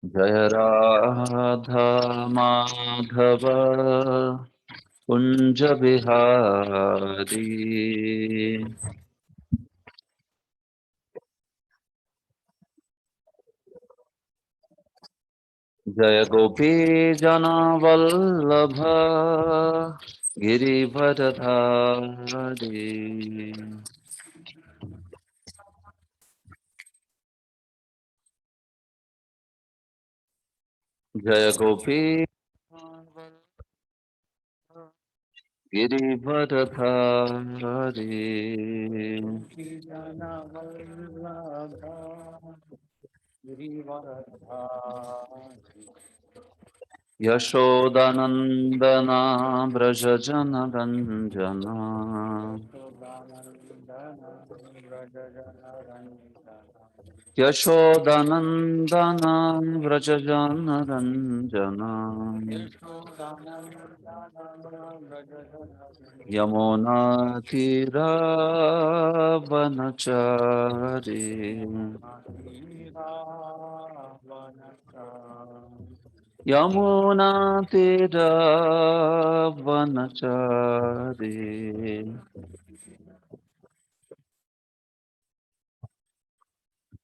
जय राधा माधव कुंज बिहारी। जय गोपी जनवल्लभ गिरिवरधारी। जय गोपी गिरिवरधारी। यशोदानन्दना व्रज जनरञ्जना। यशोदानन्दना व्रज जनरञ्जना। यमुनातीरावनचारी। यमुनातीरावनचारी।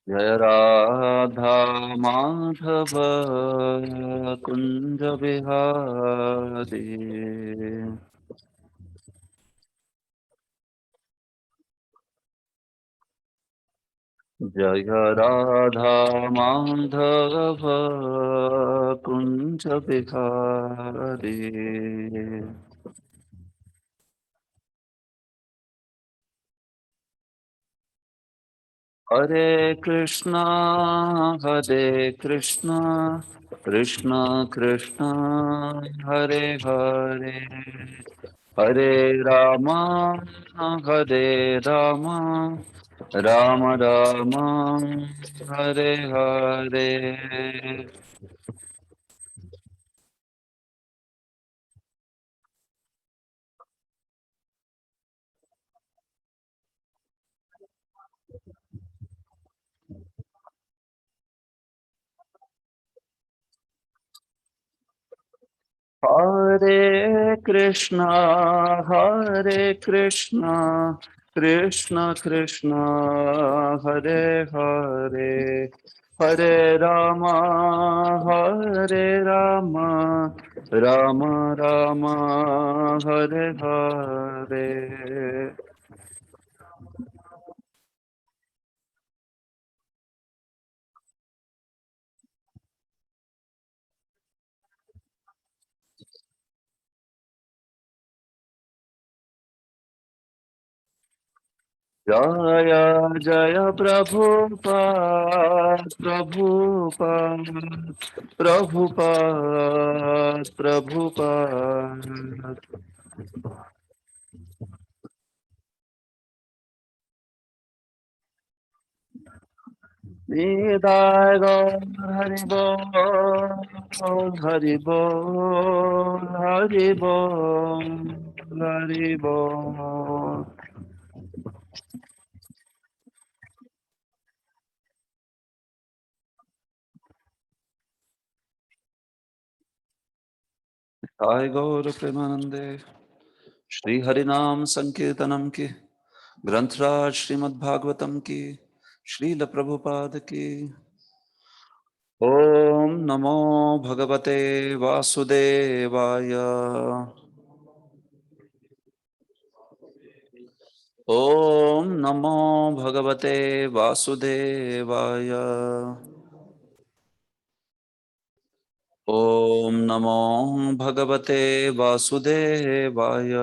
जय राधा माधव कुंज बिहारी। जय राधा माधव कुंज बिहारी। हरे कृष्णा कृष्ण कृष्ण हरे हरे, हरे राम हरे राम, राम राम हरे हरे। हरे कृष्णा कृष्ण कृष्ण हरे हरे, हरे राम राम राम हरे हरे। जय जय प्रभुपाद। निदाय गौर हरि बोल हरि बोल हरि बोल हरि बोल। निताय गौर प्रेमानंदे। श्री हरिनाम संकीर्तनम की, ग्रंथराज श्रीमद्भागवतम की, श्रील प्रभुपाद की। ओम नमो भगवते वासुदेवाय। ओम नमो भगवते वासुदेवाय। ओम नमो भगवते वासुदेवाय।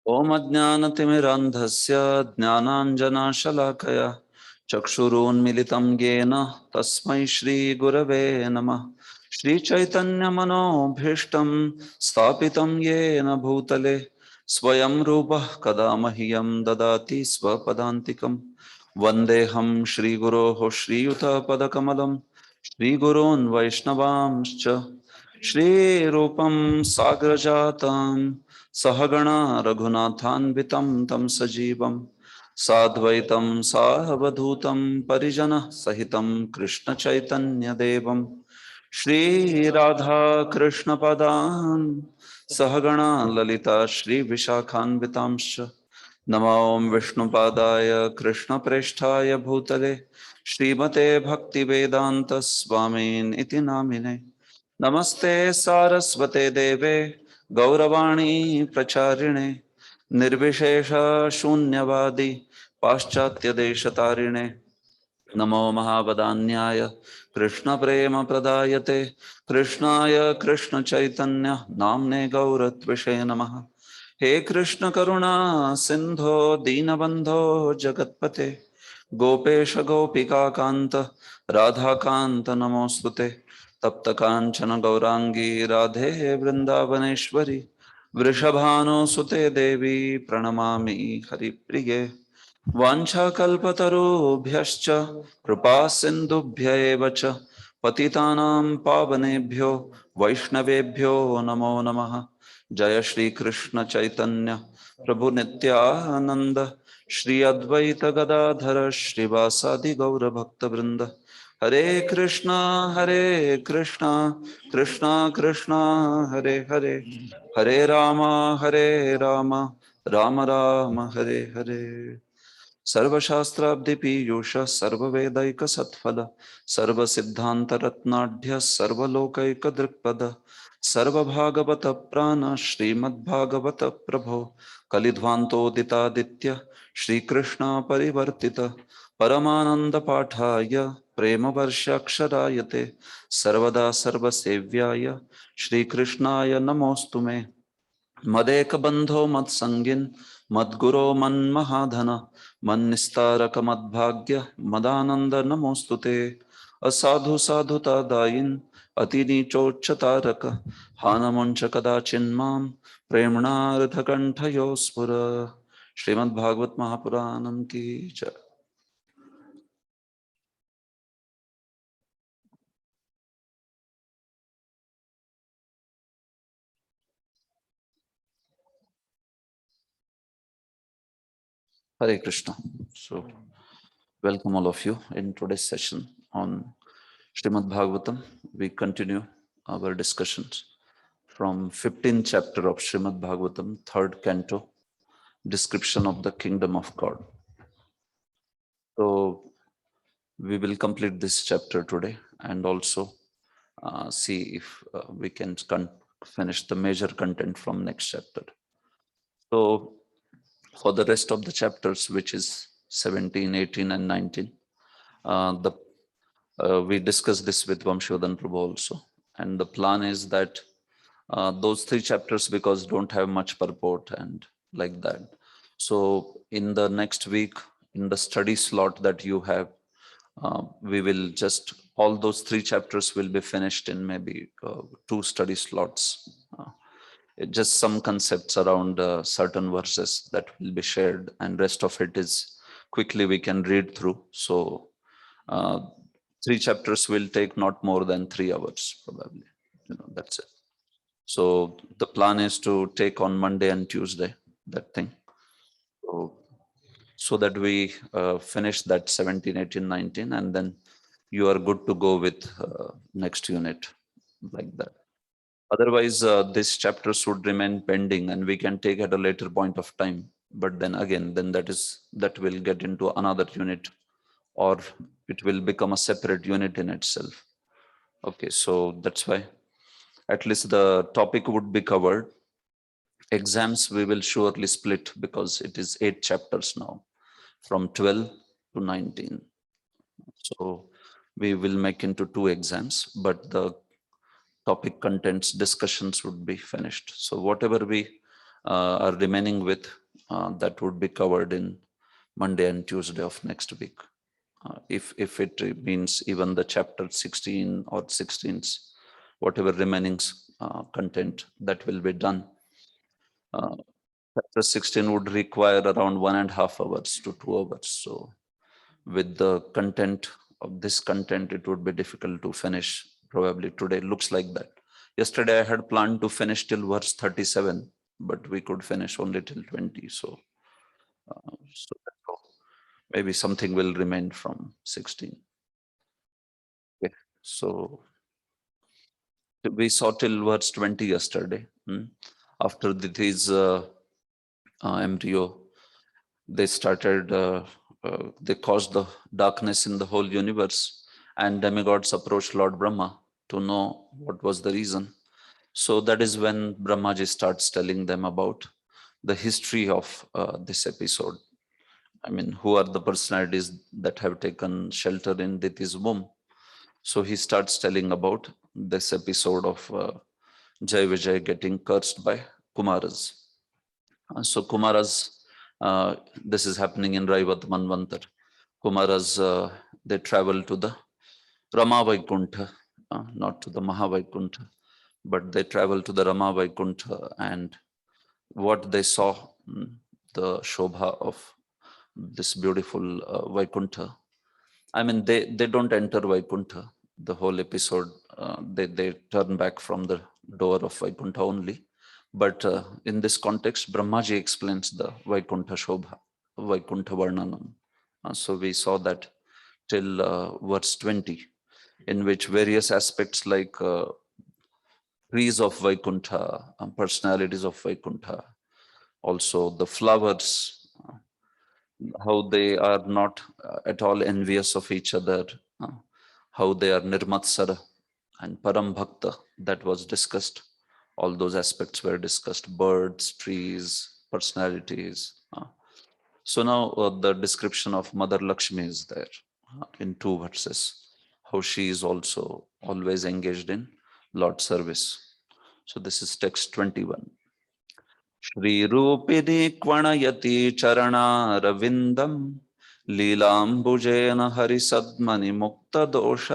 ओम अज्ञानतिमिरान्धस्य ज्ञानाञ्जनशलाकया चक्षुरुन्मिलितं येन तस्मै श्रीगुरवे नमः। श्रीचैतन्यमनोभीष्टं स्थापितं येन भूतले स्वयं रूपः कदा मह्यं ददाति स्वपदान्तिकं। वन्देऽहं श्रीगुरोः श्रीयुतपदकमलं श्रीगुरून् वैष्णवांश्च श्रीरूपं साग्रजातं सहगणा रघुनाथान्वितं तं सजीवं साद्वैतं सावधूतं परिजनः सहितं कृष्ण चैतन्य देवं श्री राधा कृष्ण पदान् सहगणा ललिता श्री विशाखान्वितांश्च नमो विष्णुपादाय कृष्णप्रेष्ठाय भूतले श्रीमते भक्तिवेदान्त स्वामिन् इति नामिने नमस्ते सारस्वते देवे गौरवाणी प्रचारिणे निर्विशेष शून्यवादी पाश्चात्य देशतारिणे नमो महावदान्याय कृष्ण प्रेम प्रदायते कृष्णाय कृष्ण चैतन्य नाम्ने गौरत्विषे नमः हे कृष्ण करुणा सिंधो दीनबंधो जगत्पते गोपेश गोपिका कांत राधा कांत नमोस्तुते तप्त कांचन गौरांगी राधे वृंदावनेश्वरी वृषभानुसुते देवी प्रणमामि हरिप्रिये वाञ्छाकल्पतरुभ्यश्च कृपा सिन्धुभ्य एव च पतितानां पावनेभ्यो वैष्णवेभ्यो नमो नमः जय श्री कृष्ण चैतन्य प्रभु नित्यानंद श्री अद्वैत गदाधर श्रीवासादि गौर भक्त वृंद हरे कृष्णा कृष्णा कृष्णा हरे हरे हरे राम राम राम हरे हरे सर्वशास्त्राब्धिपीयूष सर्ववेदैकसत्फल सर्वसिद्धान्तरत्नाढ्य सर्वलोकैकदृक्पद सर्वभागवत प्राण श्रीमद्भागवत प्रभो कलिध्वान्तोदितादित्य श्रीकृष्ण परिवर्तित परमानन्दपाठाय प्रेमवर्षाक्षरायते सर्वदा सर्वसेव्याय श्रीकृष्णाय नमोऽस्तु मे मदेकबन्धो मत्सङ्गिन् मद्गुरो मन्महाधन मन्निस्तारक मद्भाग्य मदानन्द नमोऽस्तु ते असाधु साधुता दायिन् अतिनीचोच्चतारक हानमुञ्च कदाचिन्मां प्रेम्णार्थकण्ठयो स्फुर श्रीमद्भागवत महापुराणं की जय। Hare Krishna. So, welcome all of you in today's session on Srimad Bhagavatam. We continue our discussions from 15th chapter of Srimad Bhagavatam, third canto, description of the kingdom of God. So, we will complete this chapter today and also see if we can finish the major content from next chapter. So, for the rest of the chapters, which is 17, 18, and 19, we discussed this with Vamshodhan Prabhu also. And the plan is that those three chapters, because don't have much purport and like that. So in the next week, in the study slot that you have, we will just, all those three chapters will be finished in maybe 2 study slots. Just some concepts around certain verses that will be shared, and rest of it is quickly we can read through. So 3 chapters will take not more than 3 hours probably. That's it. So the plan is to take on Monday and Tuesday that thing. So that we finish that 17, 18, 19, and then you are good to go with next unit like that. Otherwise, this chapter should remain pending and we can take at a later point of time. But then again, then that will get into another unit, or it will become a separate unit in itself. Okay, so that's why at least the topic would be covered. Exams we will surely split because it is 8 chapters now, from 12 to 19. So we will make into 2 exams, but the topic contents discussions would be finished. So whatever we are remaining with, that would be covered in Monday and Tuesday of next week. If it means even the chapter 16 or 16s, whatever remaining content, that will be done. Chapter 16 would require around 1.5 hours to 2 hours. So with the content of this content, it would be difficult to finish probably today. Looks like that. Yesterday I had planned to finish till verse 37, but we could finish only till 20. So Maybe something will remain from 16. Okay. So we saw till verse 20 yesterday. After these embryo, they started, they caused the darkness in the whole universe, and demigods approached Lord Brahma to know what was the reason. So that is when Brahmaji starts telling them about the history of this episode. I mean, who are the personalities that have taken shelter in Diti's womb? So he starts telling about this episode of Jai Vijay getting cursed by Kumaras. So Kumaras, this is happening in Raivat Manvantar. Kumaras, they travel to the Rama Vaikuntha, not to the Mahavaikuntha, but they travel to the Rama Vaikuntha, and what they saw, the Shobha of this beautiful Vaikuntha. I mean, they don't enter Vaikuntha. The whole episode, they turn back from the door of Vaikuntha only. But in this context, Brahmaji explains the Vaikuntha Shobha, Vaikuntha Varnanam. So we saw that till verse 20, in which various aspects like trees of Vaikuntha, personalities of Vaikuntha, also the flowers, how they are not at all envious of each other, how they are Nirmatsara and Param Bhakta, that was discussed. All those aspects were discussed, birds, trees, personalities. So now the description of Mother Lakshmi is there in 2 verses, how she is also always engaged in Lord service. So this is text 21. श्रीरूपिणी क्वणयति चरणारविन्दम् लीलाम्बुजेन हरिसद्मनिमुक्तदोष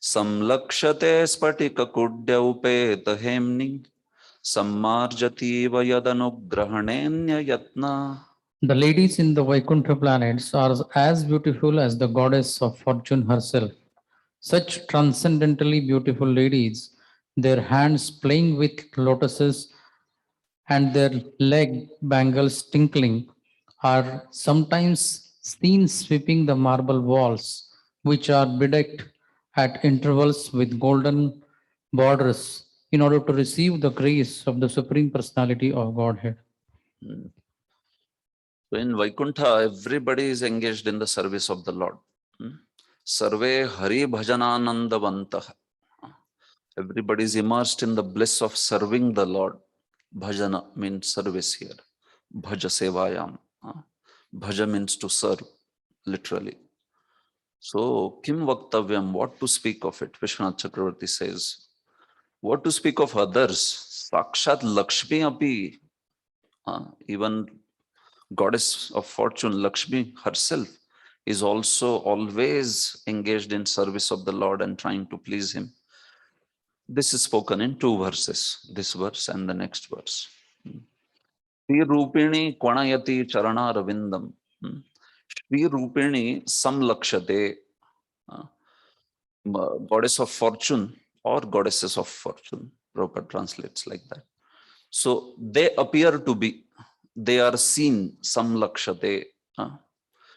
संलक्ष्यते स्फटिककुड्यौपेतहेम्नि सम्मार्जतीव यदनुग्रहणेऽन्ययत्ना. The ladies in the Vaikuntha planets are as beautiful as the goddess of fortune herself. Such transcendently beautiful ladies, their hands playing with lotuses and their leg bangles tinkling, are sometimes seen sweeping the marble walls, which are bedecked at intervals with golden borders in order to receive the grace of the Supreme Personality of Godhead. So in Vaikuntha, everybody is engaged in the service of the Lord. Sarve Hari Bhajananandavantah. Everybody is immersed in the bliss of serving the Lord. Bhajana means service here. Bhaja sevayam. Bhaja means to serve, literally. So, Kim Vaktavyam, what to speak of it? Vishwanath Chakravarti says, what to speak of others? Sakshat Lakshmi api. Even goddess of fortune, Lakshmi herself, is also always engaged in service of the Lord and trying to please him. This is spoken in 2 verses, this verse and the next verse. Shri Rupini Kvanayati Charana Ravindam. Shri Rupini Samlakshate, goddess of fortune or goddesses of fortune. Prabhupada translates like that. So they appear to be, they are seen, Samlakshate.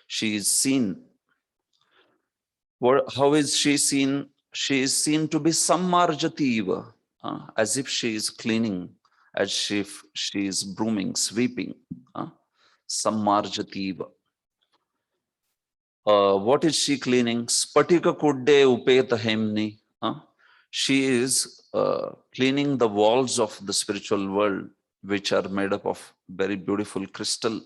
She is seen. How is she seen? She is seen to be sammarjativa, as if she is cleaning, as if she is brooming, sweeping. Sammarjativa. What is she cleaning? Spatika kudde upeta hemni. She is cleaning the walls of the spiritual world, which are made up of very beautiful crystal,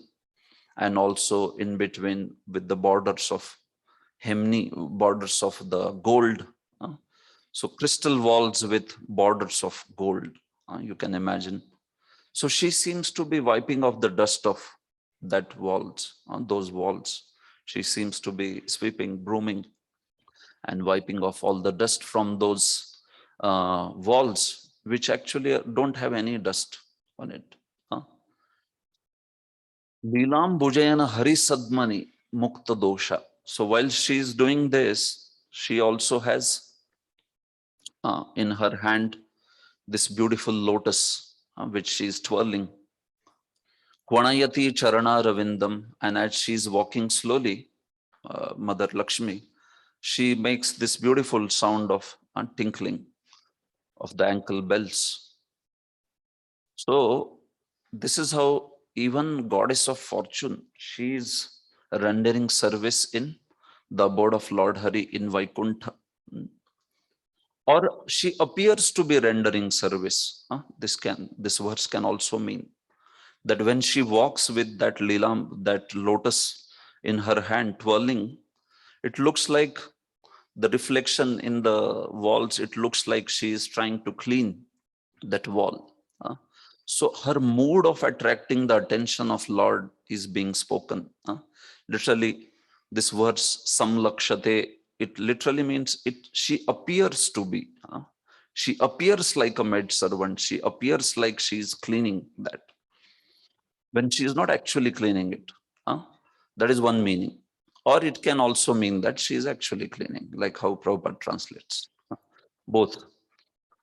and also in between with the borders of hemni, borders of the gold. So crystal walls with borders of gold, you can imagine. So she seems to be wiping off the dust of that walls, those walls. She seems to be sweeping, brooming, and wiping off all the dust from those walls, which actually don't have any dust on it. Leelam Bhujayana Hari Sadmani Mukta Dosha. So while she is doing this, she also has in her hand this beautiful lotus, which she is twirling. Kvanayati Charana Ravindam, and as she's walking slowly, Mother Lakshmi, she makes this beautiful sound of tinkling of the ankle bells. So this is how even goddess of fortune, she is rendering service in the abode of Lord Hari in Vaikuntha. Or she appears to be rendering service. This verse can also mean that when she walks with that lilam, that lotus in her hand twirling, it looks like the reflection in the walls, it looks like she is trying to clean that wall. So her mood of attracting the attention of Lord is being spoken. Literally, this verse, samlakshate, it literally means it. She appears to be. She appears like a maid servant. She appears like she is cleaning that when she is not actually cleaning it. That is one meaning. Or it can also mean that she is actually cleaning, like how Prabhupada translates. Both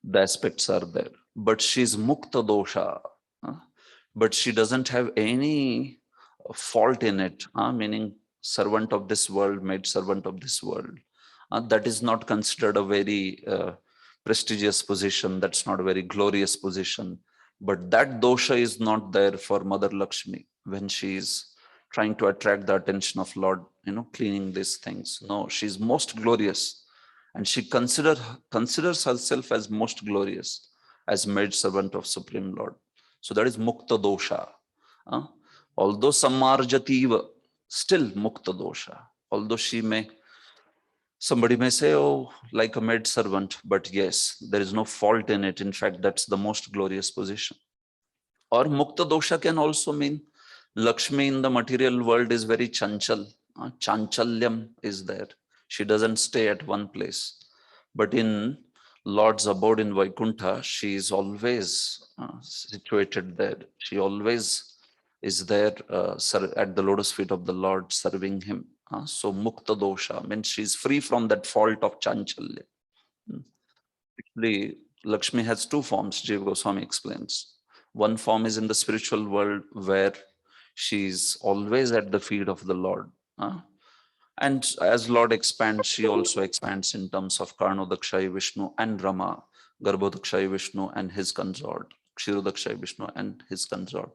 the aspects are there. But she's mukta dosha. But she doesn't have any fault in it, meaning servant of this world, made servant of this world. That is not considered a very prestigious position. That's not a very glorious position. But that dosha is not there for Mother Lakshmi when she is trying to attract the attention of Lord, cleaning these things. No, she's most glorious. And she considers herself as most glorious, as maid servant of Supreme Lord. So that is mukta dosha. Although samarjativa, still mukta dosha. Although somebody may say, oh, like a maid servant, but yes, there is no fault in it. In fact, that's the most glorious position. Or mukta dosha can also mean Lakshmi in the material world is very chanchal. Chanchalyam is there. She doesn't stay at one place. But in Lord's abode in Vaikuntha, she is always situated there. She always is there at the lotus feet of the Lord serving him. So mukta dosha means she is free from that fault of chanchalya. Actually, Lakshmi has two forms, Jiva Goswami explains. One form is in the spiritual world where she is always at the feet of the Lord. And as Lord expands, she also expands in terms of Karnodakshayi Vishnu and Rama, Garbhodakshayi Vishnu and his consort, Kshirodakshayi Vishnu and his consort.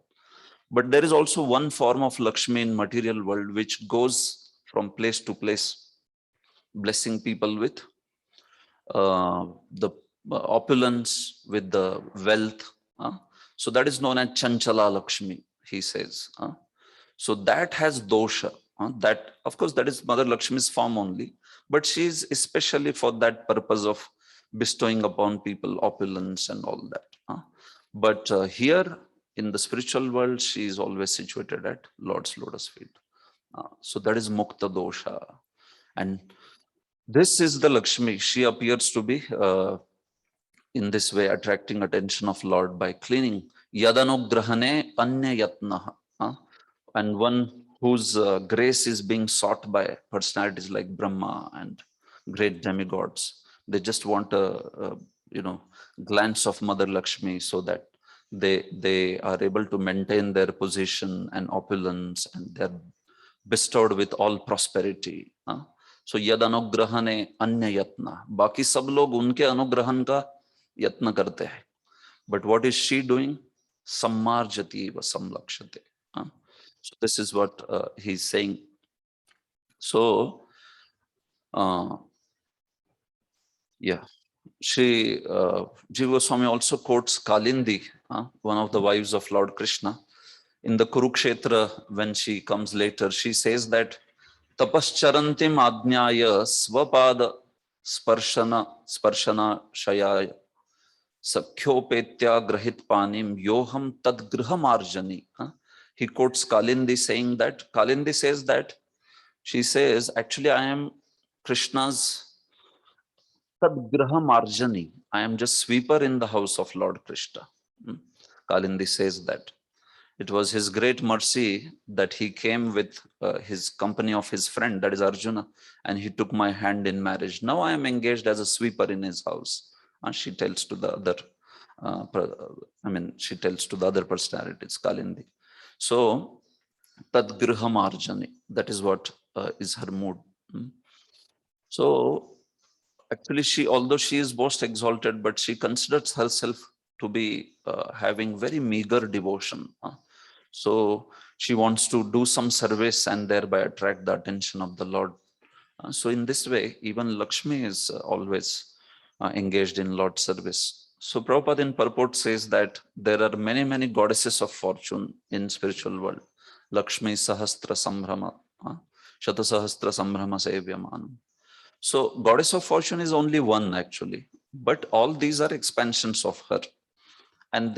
But there is also one form of Lakshmi in material world which goes from place to place, blessing people with the opulence, with the wealth. So that is known as Chanchala Lakshmi, he says. So that has dosha. That, of course, that is Mother Lakshmi's form only, but she is especially for that purpose of bestowing upon people opulence and all that. But here in the spiritual world, she is always situated at Lord's lotus feet. So that is Mukta dosha. And this is the Lakshmi. She appears to be in this way attracting attention of Lord by cleaning. Yadanugrahane anya yatnaha. And one whose grace is being sought by personalities like Brahma and great demigods. They just want a glance of Mother Lakshmi so that they are able to maintain their position and opulence, and they're bestowed with all prosperity. So yad anugrahane anya yatna. Baki sab log unke anugrahan ka yatna karte hai. But what is she doing? Sammarjati va samlakshate. So this is what he's saying. So, yeah, Jiva Goswami also quotes Kalindi, one of the wives of Lord Krishna. In the Kurukshetra, when she comes later, she says that tapascharantim adnyaya swapada sparshana shayaya sakhyopetya grahit panim yoham tadgriham arjani. He quotes Kalindi saying that, Kalindi says that, she says, actually, I am Krishna's Tadgraha Marjani. I am just sweeper in the house of Lord Krishna. Kalindi says that. It was his great mercy that he came with his company of his friend, that is Arjuna, and he took my hand in marriage. Now I am engaged as a sweeper in his house. And she tells to the other, she tells to the other personalities, Kalindi. So tad griham arjani, that is what is her mood. So actually, although she is most exalted, but she considers herself to be having very meager devotion. So she wants to do some service and thereby attract the attention of the Lord. So in this way, even Lakshmi is always engaged in Lord service. So Prabhupada in purport says that there are many goddesses of fortune in spiritual world. Lakshmi Sahastra Sambrahma, Shata Sahastra Sambrahma Sevyamanam. So goddess of fortune is only one actually, but all these are expansions of her, and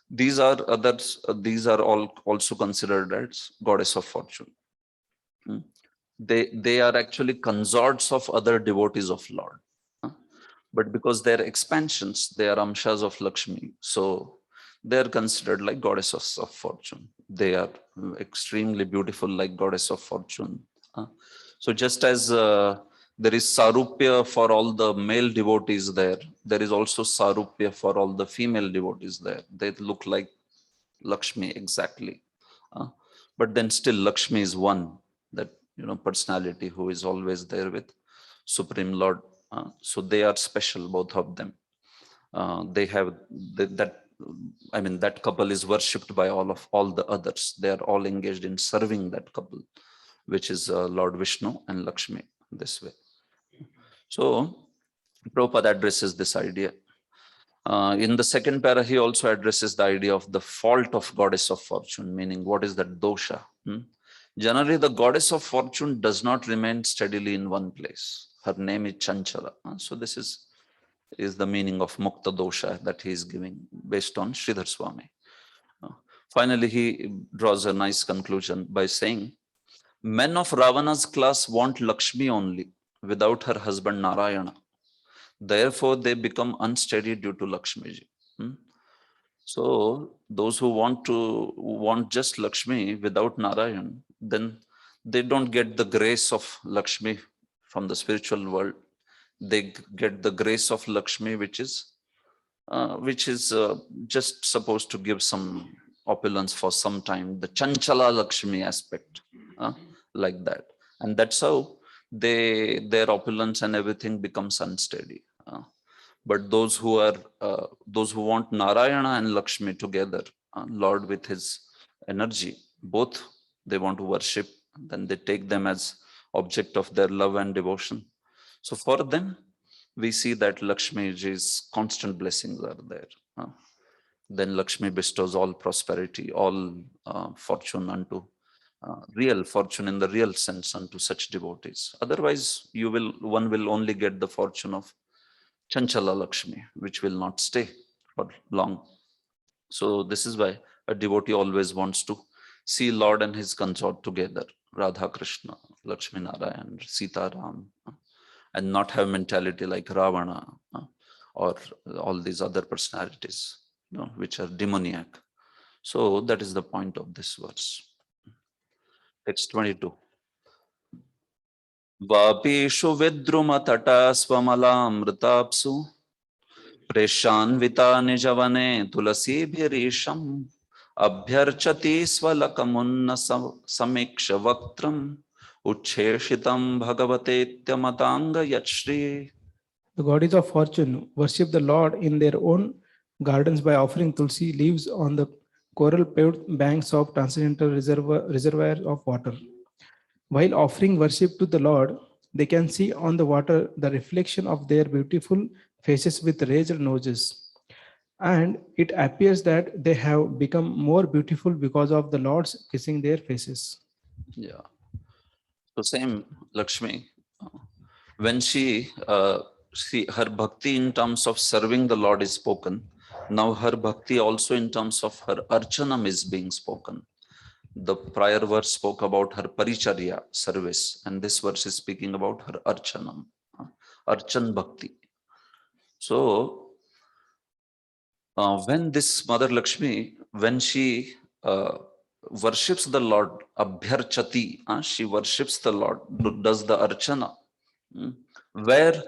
these are others. These are all also considered as goddess of fortune. They are actually consorts of other devotees of Lord, but because they're expansions, they are amshas of Lakshmi. So they are considered like goddesses of fortune. They are extremely beautiful, like goddess of fortune. So just as there is sarupya for all the male devotees there is also sarupya for all the female devotees there. They look like Lakshmi exactly. But then still Lakshmi is one, that personality who is always there with Supreme Lord. So they are special, both of them. They have that couple is worshipped by all the others. They are all engaged in serving that couple, which is Lord Vishnu and Lakshmi, this way. So Prabhupada addresses this idea. In the second para, he also addresses the idea of the fault of goddess of fortune, meaning what is that dosha? Generally, the goddess of fortune does not remain steadily in one place. Her name is Chanchala. So this is the meaning of Mukta dosha that he is giving based on Sridhar Swami. Finally, he draws a nice conclusion by saying, men of Ravana's class want Lakshmi only without her husband Narayana. Therefore, they become unsteady due to Lakshmi ji. So those who want just Lakshmi without Narayan, then they don't get the grace of Lakshmi from the spiritual world. They get the grace of Lakshmi, which is just supposed to give some opulence for some time, the Chanchala Lakshmi aspect, like that. And that's how their opulence and everything becomes unsteady. But those who want Narayana and Lakshmi together, Lord with his energy, both they want to worship, then they take them as object of their love and devotion. So for them, we see that Lakshmi's constant blessings are there. Then Lakshmi bestows all prosperity, all fortune unto real fortune in the real sense unto such devotees. Otherwise, one will only get the fortune of Chanchala Lakshmi, which will not stay for long. So this is why a devotee always wants to see Lord and his consort together, Radha Krishna, Lakshmi Narayan, Sita Ram, and not have mentality like Ravana or all these other personalities, which are demoniac. So that is the point of this verse. Text 22. Vapeshu vidruma tata swamalamritapsu प्रेशान्विता निजवने तुलसीभिरीशम् अभ्यर्चति स्वलकमुन्न समीक्ष वक्त्रम् उच्छेषितं भगवतेत्यमतांग यच्छ्री. The goddess of fortune worship the Lord in their own gardens by offering tulsi leaves on the coral paved banks of transcendental reservoirs of water. While offering worship to the Lord, they can see on the water the reflection of their beautiful faces with raised noses. And it appears that they have become more beautiful because of the Lord's kissing their faces. Yeah. So same Lakshmi, when her bhakti in terms of serving the Lord is spoken, now her bhakti also in terms of her archanam is being spoken. The prior verse spoke about her paricharya, service, and this verse is speaking about her archanam, archan bhakti. So when this Mother Lakshmi, when she worships the Lord, abhyarchati, she worships the Lord, does the archana, where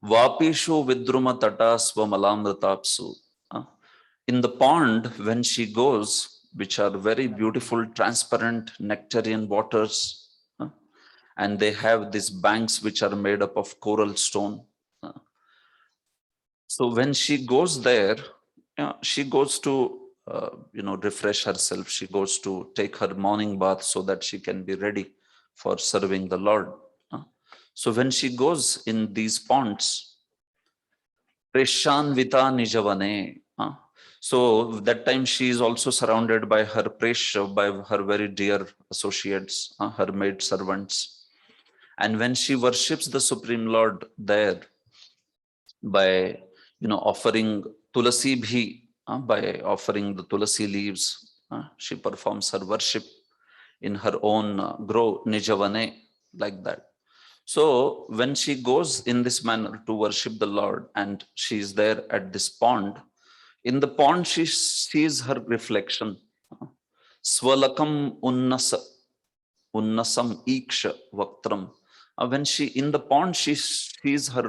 vapishu vidruma tata swamalamratapsu, in the pond, when she goes, which are very beautiful, transparent nectarian waters. And they have these banks which are made up of coral stone. So when she goes there, she goes to refresh herself. She goes to take her morning bath so that she can be ready for serving the Lord. So when she goes in these ponds, Preshanvita Nijavane. So that time she is also surrounded by her Presha, by her very dear associates, her maid servants. And when she worships the Supreme Lord there by offering tulasi bhi, by offering the tulasi leaves, she performs her worship in her own grove, Nijavane, like that. So when she goes in this manner to worship the Lord and she is there at this pond, in the pond she sees her reflection. Swalakam unnasam iksha vaktram. When she in the pond she sees her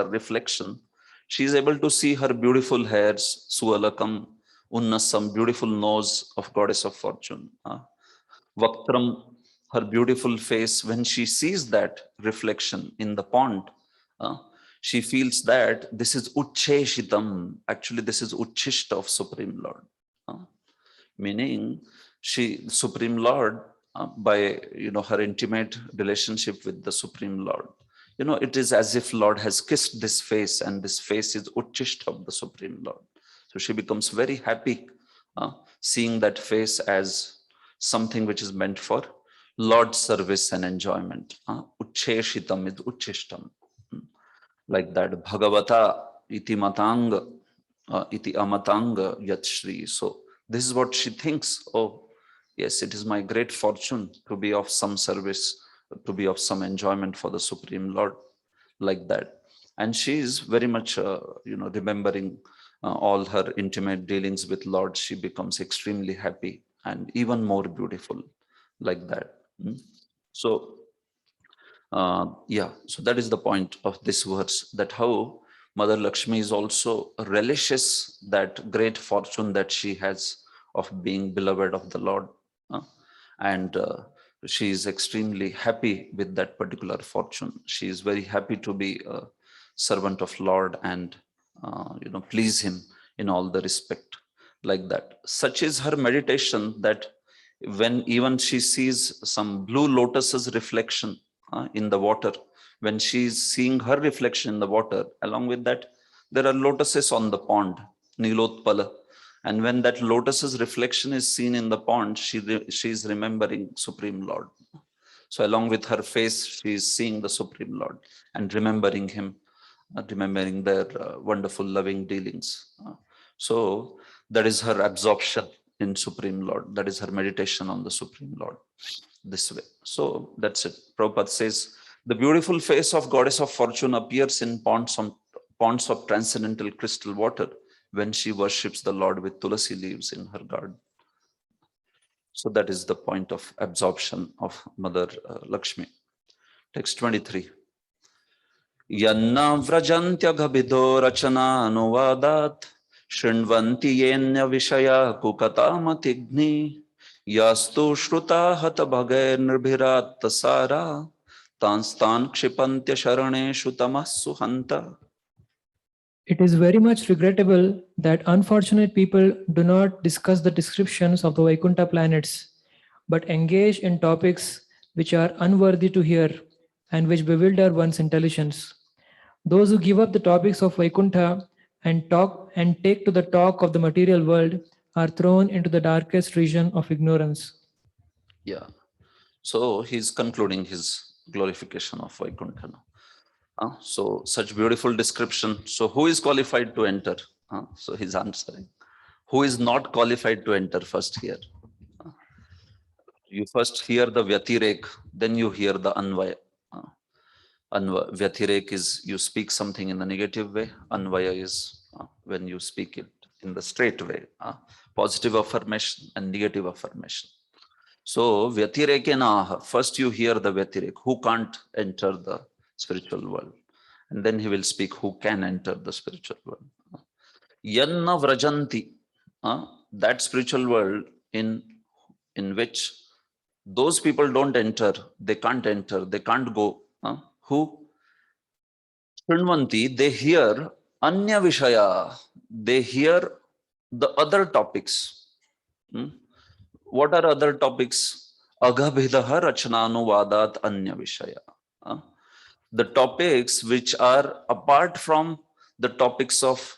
reflection. She is able to see her beautiful hairs, swalakam unnasam, beautiful nose of goddess of fortune. Vaktram, her beautiful face. When she sees that reflection in the pond, she feels that this is Ucheshitam. Actually, this is Uchishta of Supreme Lord. Meaning, Supreme Lord, by her intimate relationship with the Supreme Lord, it is as if Lord has kissed this face, and this face is Uchishta of the Supreme Lord. So she becomes very happy seeing that face as something which is meant for Lord's service and enjoyment. Ucheshitam is Uchishtam. Like that. Bhagavata iti matanga, iti amatanga yat shri. So this is what she thinks. Oh, yes, it is my great fortune to be of some service, to be of some enjoyment for the Supreme Lord, like that. And she is very much, remembering all her intimate dealings with Lord. She becomes extremely happy and even more beautiful, like that. So, so that is the point of this verse, that how Mother Lakshmi is also relishes that great fortune that she has of being beloved of the Lord. And she is extremely happy with that particular fortune. She is very happy to be a servant of Lord and, please him in all the respect, like that. Such is her meditation that when even she sees some blue lotuses reflection in the water, when she is seeing her reflection in the water, along with that, there are lotuses on the pond, Nilotpala. And when that lotus's reflection is seen in the pond, she is remembering Supreme Lord. So along with her face, she is seeing the Supreme Lord and remembering him, remembering their wonderful loving dealings. So that is her absorption in Supreme Lord. That is her meditation on the Supreme Lord this way. So that's it. Prabhupada says, the beautiful face of Goddess of Fortune appears in ponds of transcendental crystal water when she worships the Lord with tulasi leaves in her garden. So that is the point of absorption of Mother Lakshmi. Text 23. Yanna vrajantya ghabido rachana anuvadat shrinvanti yenya vishaya kukatamatigni yastu shruta hata bhagay nirbhirat tasara tanstan kshipantya sharaneshu tamassu hanta. It is very much regrettable that unfortunate people do not discuss the descriptions of the Vaikuntha planets, but engage in topics which are unworthy to hear and which bewilder one's intelligence. Those who give up the topics of Vaikuntha and take to the talk of the material world are thrown into the darkest region of ignorance. Yeah. So he's concluding his glorification of Vaikuntha now. So such beautiful description. So who is qualified to enter? So he's answering. Who is not qualified to enter first here? You first hear the Vyatirek, then you hear the Anvaya. Vyatirek is you speak something in the negative way. Anvaya is when you speak it in the straight way. Positive affirmation and negative affirmation. So Vyatirekena, first you hear the Vyatirek, who can't enter the spiritual world. And then he will speak who can enter the spiritual world. Yanna vrajanti, that spiritual world in which those people don't enter, they can't go. Who? Shrunvanti, they hear Anya Vishaya, they hear the other topics. Hmm? What are other topics? Aghabhidaha Rachnanuvadat Anya Vishaya. The topics which are apart from the topics of,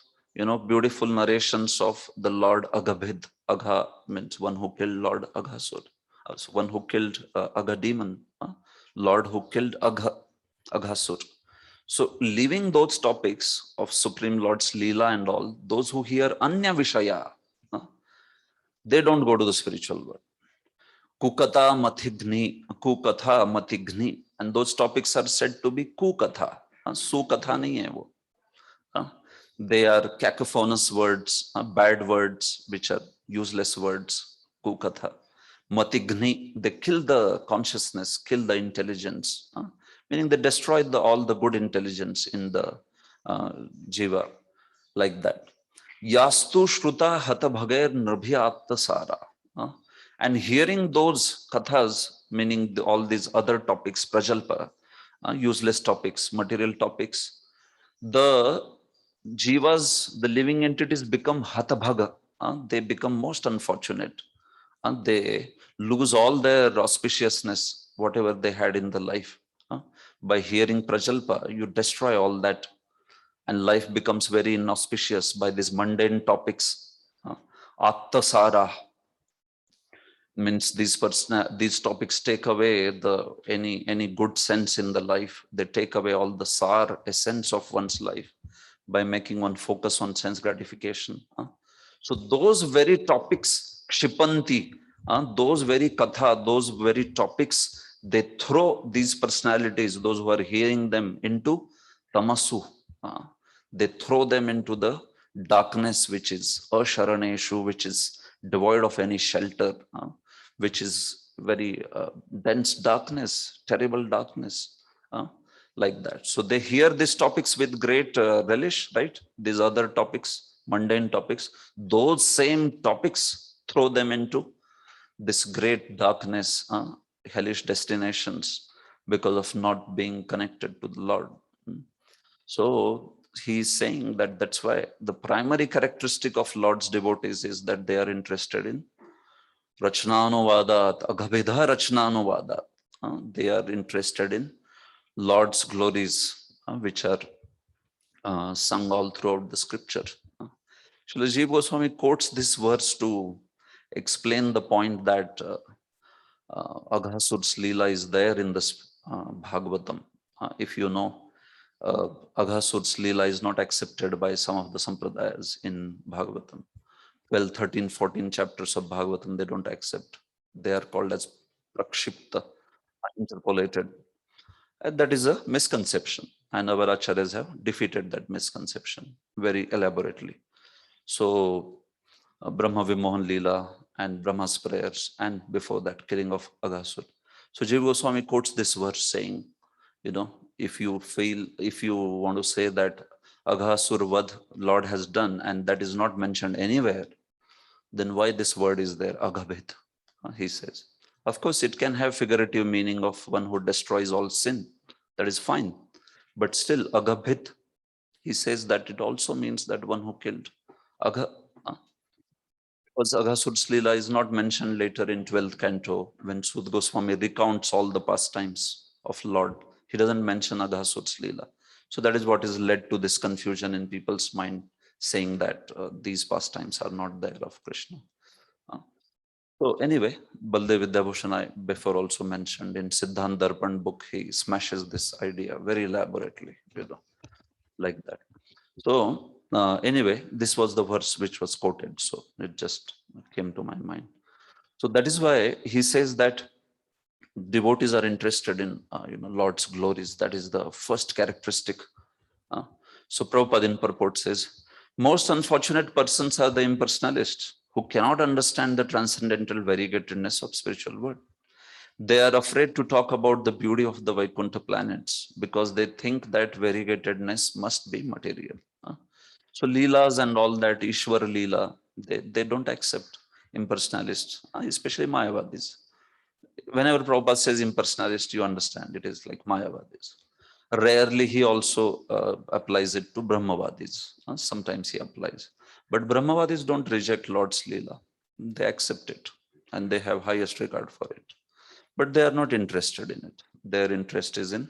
beautiful narrations of the Lord Agabhid. Agha means one who killed Lord Aghasur. So one who killed Agha demon. Lord who killed Aghasur. So leaving those topics of Supreme Lord's Leela and all, those who hear Anya Vishaya, they don't go to the spiritual world. Kukatha Mathigni, and those topics are said to be Kukatha. Sukatha nahi hai wo. They are cacophonous words, bad words, which are useless words. Kukatha. Matigni, they kill the consciousness, kill the intelligence, meaning they destroy all the good intelligence in the jiva, like that. Yastu Shruta Hata Bhagair Nabhyatta Sara. And hearing those kathas, meaning all these other topics, prajalpa, useless topics, material topics, the jivas, the living entities become hatabhaga. They become most unfortunate. And they lose all their auspiciousness, whatever they had in the life. By hearing prajalpa, you destroy all that, and life becomes very inauspicious by these mundane topics. Attasara means these topics take away the any good sense in the life. They take away all the sar, essence of one's life, by making one focus on sense gratification. So those very topics, kshipanti, those very katha, those very topics, they throw these personalities, those who are hearing them, into tamasu. They throw them into the darkness, which is asharaneshu, which is devoid of any shelter, which is very dense darkness, terrible darkness, like that. So they hear these topics with great relish, right? These other topics, mundane topics, those same topics throw them into this great darkness, hellish destinations, because of not being connected to the Lord. So he's saying that that's why the primary characteristic of Lord's devotees is that they are interested in Rachnanuvadat, Aghabhidha Rachnanuvadat. They are interested in Lord's glories, which are sung all throughout the scripture. Srila Jiva Goswami quotes this verse to explain the point that Aghasur's Leela is there in this Bhagavatam. If you know, Aghasur's Leela is not accepted by some of the Sampradayas in Bhagavatam. 12, 13, 14 chapters of Bhagavatam, they don't accept. They are called as prakshipta, interpolated. And that is a misconception. And our acharyas have defeated that misconception very elaborately. So, Brahma Vimohan Leela and Brahma's prayers, and before that, killing of Aghasur. So, Jiva Goswami quotes this verse saying, if you want to say that Aghasur Vad Lord has done, and that is not mentioned anywhere, then why this word is there, Aghabhid? He says. Of course, it can have figurative meaning of one who destroys all sin. That is fine. But still, Aghabhid, he says that it also means that one who killed. Because Aghasur's Leela is not mentioned later in 12th canto when Sud Goswami recounts all the pastimes of Lord. He doesn't mention Aghasur's Leela. So that is what has led to this confusion in people's mind, saying that these pastimes are not there of Krishna. So anyway, Baldev Vidyabhushan, I before also mentioned in Siddhant Darpan book, he smashes this idea very elaborately, like that. So anyway, this was the verse which was quoted. So it just came to my mind. So that is why he says that devotees are interested in Lord's glories. That is the first characteristic. So Prabhupada in purport says, most unfortunate persons are the impersonalists who cannot understand the transcendental variegatedness of spiritual world. They are afraid to talk about the beauty of the Vaikuntha planets because they think that variegatedness must be material. So Leelas and all that, Ishwar Leela, They don't accept impersonalists, especially Mayavadis. Whenever Prabhupada says impersonalist, you understand it is like Mayavadis. Rarely he also applies it to Brahmavadis. Sometimes he applies. But Brahmavadis don't reject Lord's Leela. They accept it and they have highest regard for it. But they are not interested in it. Their interest is in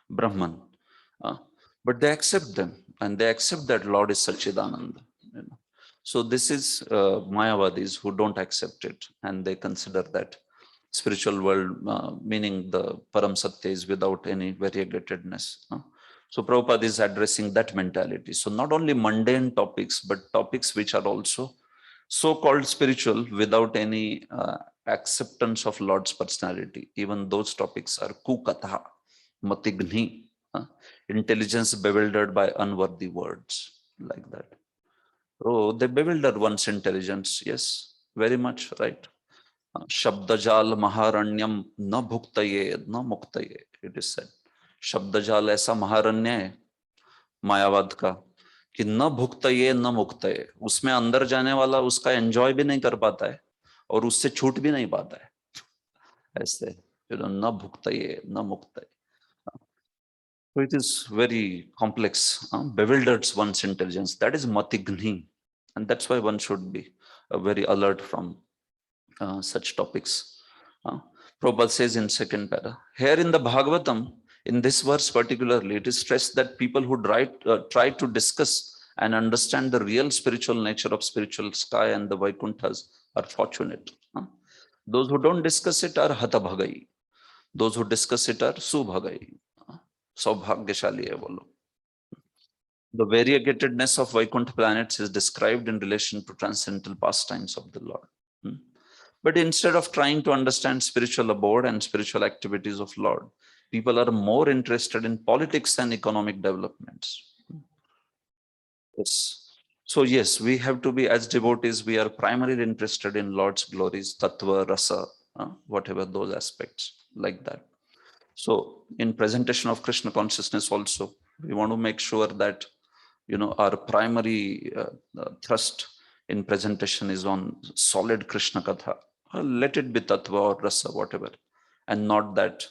Brahman. But they accept them and they accept that Lord is Sachidananda. You know. So this is Mayavadis who don't accept it and they consider that spiritual world, meaning the Param Satya is without any variegatedness. So Prabhupada is addressing that mentality. So not only mundane topics, but topics which are also so-called spiritual without any acceptance of Lord's personality. Even those topics are kukatha, matigni, intelligence bewildered by unworthy words, like that. Oh, they bewilder one's intelligence. Yes, very much right. Shabdajal maharanyam na bhuktaye na muktaye. It is said. Shabdajal ऐसा महारण्य है मायावाद का कि न भुक्तये न मुक्तये. उसमें अंदर जाने वाला उसका एंजॉय भी नहीं कर पाता है और उससे छूट भी नहीं पाता है. ऐसे न भुक्तये न मुक्तये. So it is very complex, bewilders one's intelligence. That is matigni. And that's why one should be very alert from such topics. Prabhupada says in second para, here in the Bhagavatam, in this verse particularly, it is stressed that people who try to discuss and understand the real spiritual nature of spiritual sky and the Vaikunthas are fortunate. Those who don't discuss it are Hatabhagai. Those who discuss it are Subhagai. Saubhagyashali hai wo log. The variegatedness of Vaikuntha planets is described in relation to transcendental pastimes of the Lord. But instead of trying to understand spiritual abode and spiritual activities of Lord, people are more interested in politics and economic developments. Yes. So yes, we have to be, as devotees, we are primarily interested in Lord's glories, tattva, rasa, whatever those aspects, like that. So in presentation of Krishna consciousness also, we want to make sure that, our primary thrust in presentation is on solid Krishna Katha. Let it be tattva or rasa, whatever. And not that,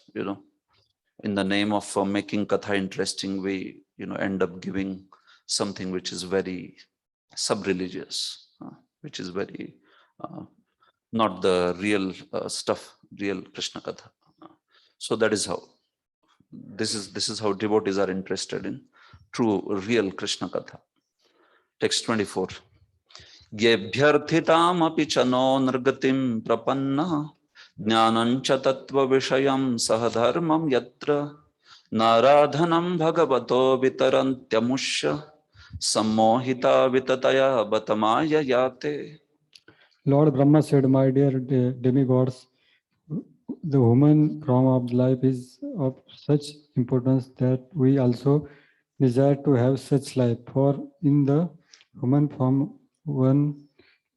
in the name of making Katha interesting, we, end up giving something which is very sub-religious, which is very, not the real stuff, real Krishna Katha. So that is how, this is how devotees are interested in true, real Krishna Katha. Text 24. Yebhyarthitam api chano nirgatim prapanna jnanancha tattva vishayam sahadharmam yatra naradhanam bhagavato vitarantyamusha sammohita vitataya batamaya yate. Lord Brahma said, my dear demigods, the human form of life is of such importance that we also desire to have such life. For in the human form, one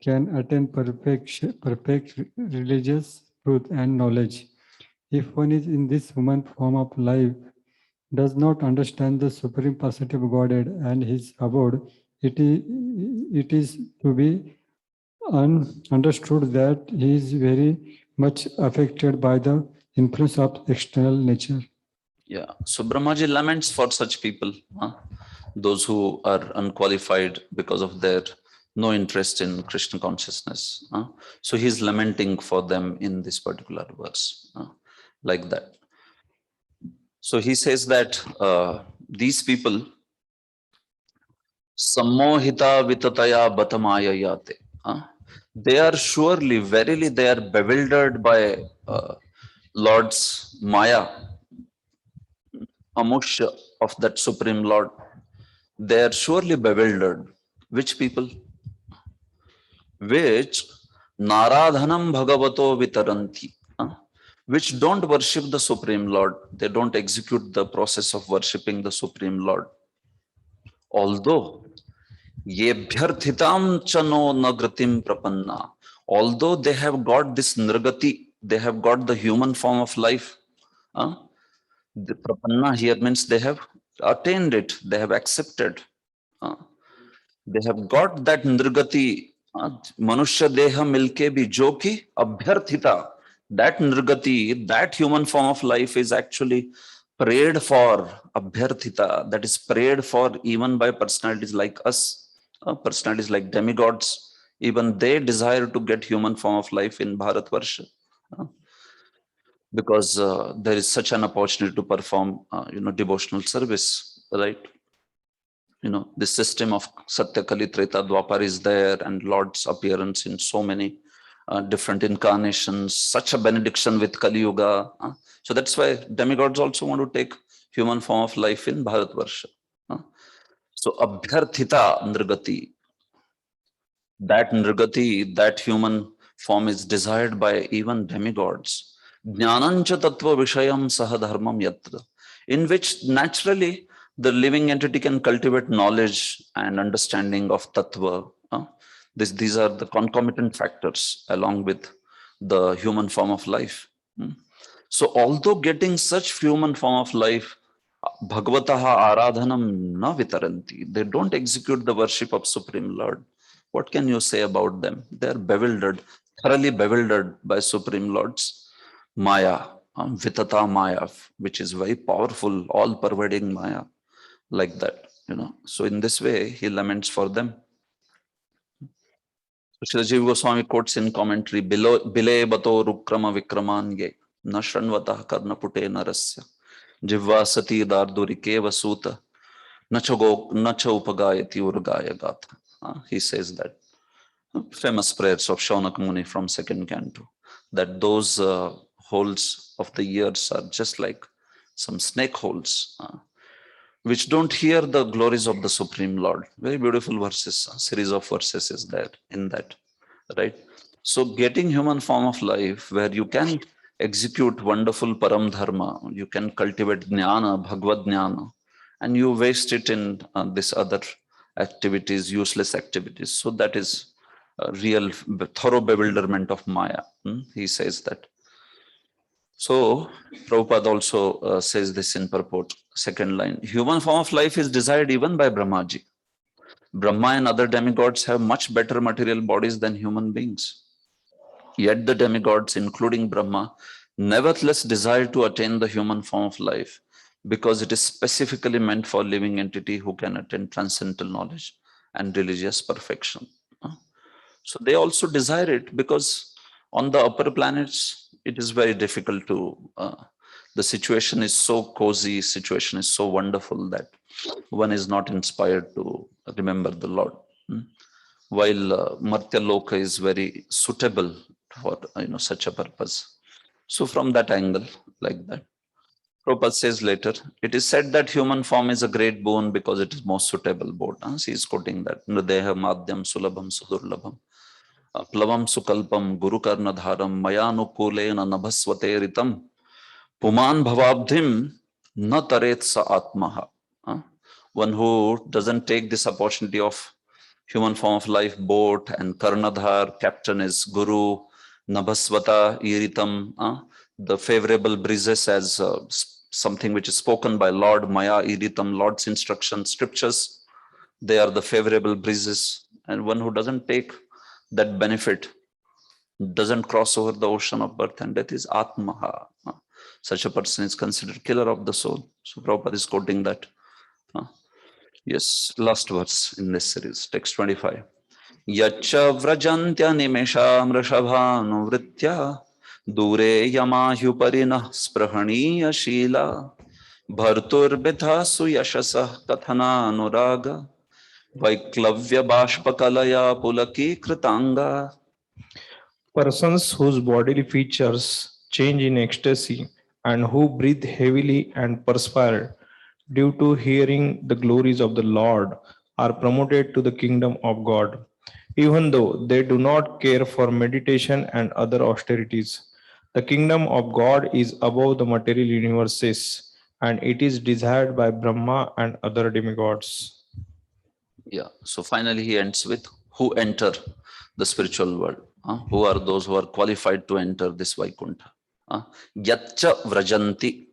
can attain perfect religious truth and knowledge. If one is in this human form of life, does not understand the Supreme Personality of Godhead and His abode, it is to be understood that he is very much affected by the influence of external nature. Yeah, so Brahmaji laments for such people, those who are unqualified because of their no interest in Krishna consciousness. So he's lamenting for them in this particular verse, like that. So he says that these people, sammohita vitataya batamaya yate. They are surely, verily, they are bewildered by Lord's Maya, amusha of that Supreme Lord. They are surely bewildered. Which people? Which naradhanam bhagavato vitaranti. Which don't worship the Supreme Lord. They don't execute the process of worshipping the Supreme Lord. Although yebhyarthitam chano nagratim prapanna. Although they have got this nirgati, they have got the human form of life. The prapanna here means they have attained it, they have accepted. They have got that nirgati Manusya deha milke bhi jo ki abhyarthita, that nirgati, that human form of life is actually prayed for, abhyarthita, that is prayed for even by personalities like us, personalities like demigods. Even they desire to get human form of life in Bharatvarsha, because there is such an opportunity to perform, devotional service, right? The system of Satya Kali Treta Dwapar is there, and Lord's appearance in so many different incarnations, such a benediction with Kali Yuga. So that's why demigods also want to take human form of life in Bharatvarsha. So Abhyarthita Nirgati, that human form is desired by even demigods. Jnanancha tattva vishayam sahadharmam yatra, in which naturally the living entity can cultivate knowledge and understanding of tattva. These are the concomitant factors along with the human form of life. So although getting such human form of life, Bhagavataha Aradhanam na vitaranti, they don't execute the worship of Supreme Lord. What can you say about them? They are bewildered, thoroughly bewildered by Supreme Lord's Maya, Vitata Maya, which is very powerful, all-pervading Maya, like that. So in this way, he laments for them. Srila Jiva Goswami quotes in commentary, Bile bato rukrama vikramange, na shranvatah karnapute narasya, jivva sati dardurikeva suta, nacha upagayati urgaya gata. He says that. Famous prayers of Shaunak Muni from second canto, that those holes of the ears are just like some snake holes, which don't hear the glories of the Supreme Lord. Very beautiful verses, a series of verses is there in that, right? So getting human form of life where you can execute wonderful param dharma, you can cultivate jnana, bhagavad jnana, and you waste it in this other activities, useless activities. So that is a real thorough bewilderment of Maya. He says that. So Prabhupada also says this in purport, second line. Human form of life is desired even by Brahmaji. Brahma and other demigods have much better material bodies than human beings. Yet the demigods, including Brahma, nevertheless desire to attain the human form of life because it is specifically meant for living entity who can attain transcendental knowledge and religious perfection. So they also desire it because on the upper planets, it is very difficult to, the situation is so cozy, situation is so wonderful that one is not inspired to remember the Lord. While Martya Loka is very suitable for such a purpose. So from that angle, like that. Prabhupada says later, it is said that human form is a great boon because it is most suitable boon. He is quoting that. Nrideha madhyam sulabham sudurlabham. Plavam sukalpam guru karna dharam mayanukule na nabhasvate ritam puman bhavabdhim na taret sa atmaha. One who doesn't take this opportunity of human form of life, boat, and karnadhar, captain is guru, nabhasvata, iritam, the favorable breezes as something which is spoken by Lord, maya, iritam, Lord's instruction, scriptures, they are the favorable breezes. And one who doesn't take that benefit, doesn't cross over the ocean of birth and death is Atmaha. Such a person is considered killer of the soul. So Prabhupada is quoting that. Yes, last verse in this series, text 25. Yacha vrajantya nimesha mrishabhanuvritya dure yamahyuparina sprahaniya shila bhartur bithasu yashasa kathana anuraga vaiklavya bashpakalaya pulaki kritanga. Persons whose bodily features change in ecstasy and who breathe heavily and perspire due to hearing the glories of the Lord are promoted to the kingdom of God, even though they do not care for meditation and other austerities. The kingdom of God is above the material universes, and it is desired by Brahma and other demigods. Yeah, so finally he ends with who enter the spiritual world. Who are those who are qualified to enter this Vaikuntha? Yatcha vrajanti.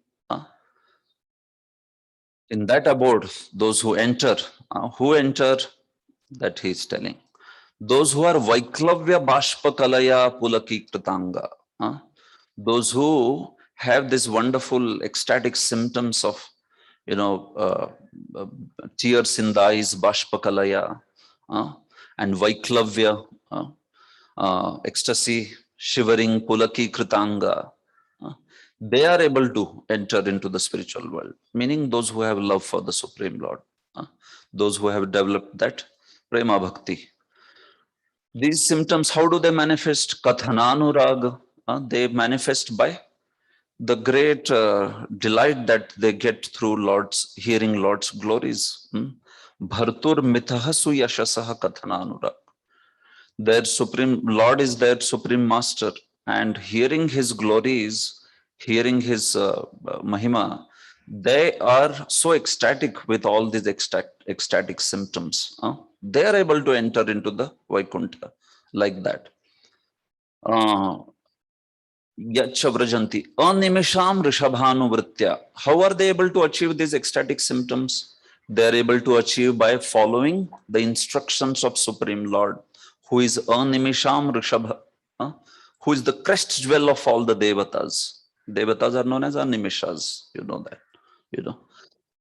In that abode, those who enter, that he is telling. Those who are Vaiklavya Bashpa Kalaya Pulaki Kritanga, those who have this wonderful ecstatic symptoms of, uh, tears in the eyes, Bashpa Kalaya, and Vaiklavya, ecstasy, shivering, Pulaki Kritanga, they are able to enter into the spiritual world, meaning those who have love for the Supreme Lord, those who have developed that Prema Bhakti. These symptoms, how do they manifest? Kathananurag, they manifest by the great delight that they get through hearing Lord's glories. Bhartur mithahasu yashasaha kathananurag. Their Supreme Lord is their Supreme Master, and hearing His glories, hearing His Mahima, they are so ecstatic with all these ecstatic symptoms. They are able to enter into the Vaikuntha like that. Yachavrajanti, animisham rishabhanuvritya. How are they able to achieve these ecstatic symptoms? They are able to achieve by following the instructions of Supreme Lord, who is animisham rishabha, who is the crest jewel of all the devatas. Devatas are known as animishas, you know that,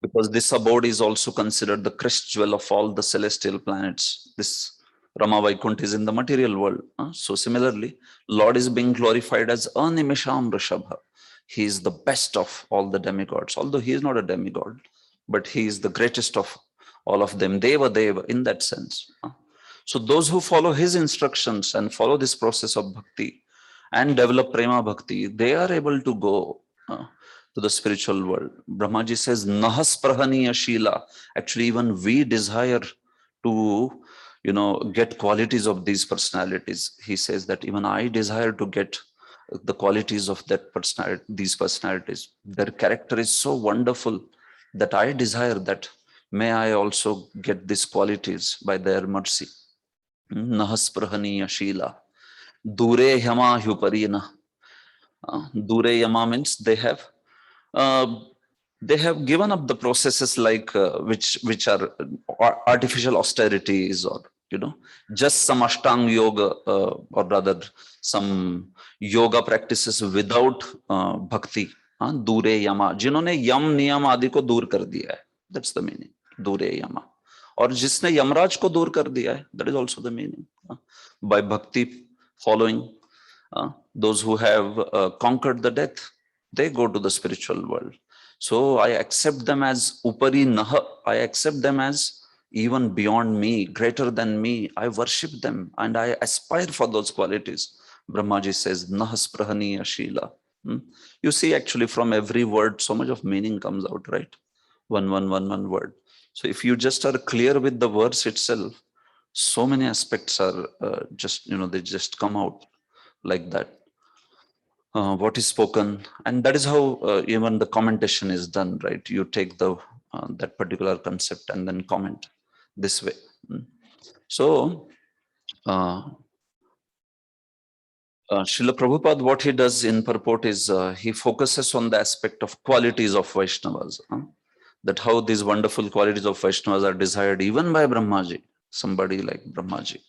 because this abode is also considered the crest jewel of all the celestial planets. This Rama Vaikuntha is in the material world. So similarly, Lord is being glorified as Animisham Rishabha. He is the best of all the demigods, although he is not a demigod, but he is the greatest of all of them, Deva Deva, in that sense. So those who follow his instructions and follow this process of bhakti and develop prema bhakti, they are able to go to the spiritual world. Brahmaji says, Nahas Prahaniya Shila. Actually, even we desire to, get qualities of these personalities. He says that even I desire to get the qualities of that personality, these personalities. Their character is so wonderful that I desire that may I also get these qualities by their mercy. Nahas Prahaniya Shila. Dure Yama Huparina. Dure Yama means they have given up the processes like which are artificial austerities, or just some ashtanga yoga, or rather some yoga practices without bhakti. Dure Yama, जिन्होंने यम नियम आदि को दूर कर दिया है, that's the meaning. Dure Yama. और जिसने यमराज को दूर कर दिया है, that is also the meaning. By bhakti, following those who have conquered the death, they go to the spiritual world. So I accept them as upari naha. I accept them as even beyond me, greater than me. I worship them and I aspire for those qualities. Brahmaji says, Nahas Prahaniya Shila. You see, actually, from every word, so much of meaning comes out, right? One word. So if you just are clear with the verse itself, so many aspects are they just come out like that. What is spoken, and that is how even the commentation is done, right? You take the that particular concept and then comment this way. So Srila Prabhupada, what he does in purport is he focuses on the aspect of qualities of Vaishnavas, that how these wonderful qualities of Vaishnavas are desired even by Brahmaji, somebody like Brahmaji.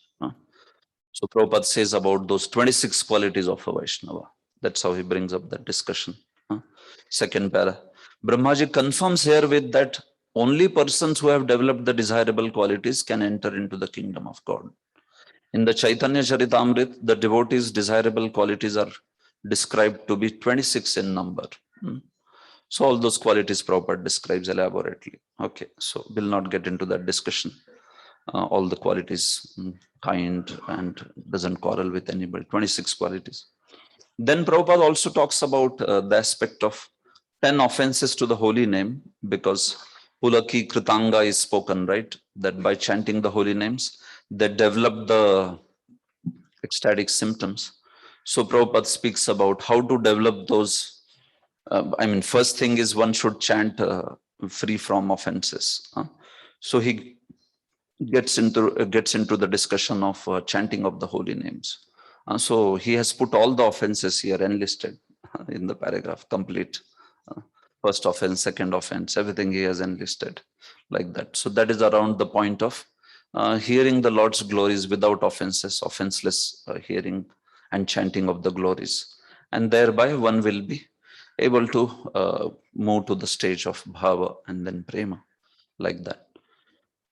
So Prabhupada says about those 26 qualities of a Vaishnava. That's how he brings up that discussion. Second para. Brahmaji confirms here with that only persons who have developed the desirable qualities can enter into the kingdom of God. In the Chaitanya Charitamrita, the devotees' desirable qualities are described to be 26 in number. So all those qualities Prabhupada describes elaborately. Okay, so we'll not get into that discussion. All the qualities, kind and doesn't quarrel with anybody, 26 qualities. Then Prabhupada also talks about the aspect of 10 offenses to the holy name, because Pulaki Kritanga is spoken, right? That by chanting the holy names, they develop the ecstatic symptoms. So Prabhupada speaks about how to develop those. First thing is one should chant free from offenses. So he gets into the discussion of chanting of the holy names. So he has put all the offenses here enlisted in the paragraph, complete. First offense, second offense, everything he has enlisted like that. So that is around the point of hearing the Lord's glories without offenses, offenseless hearing and chanting of the glories. And thereby one will be able to move to the stage of bhava and then prema, like that.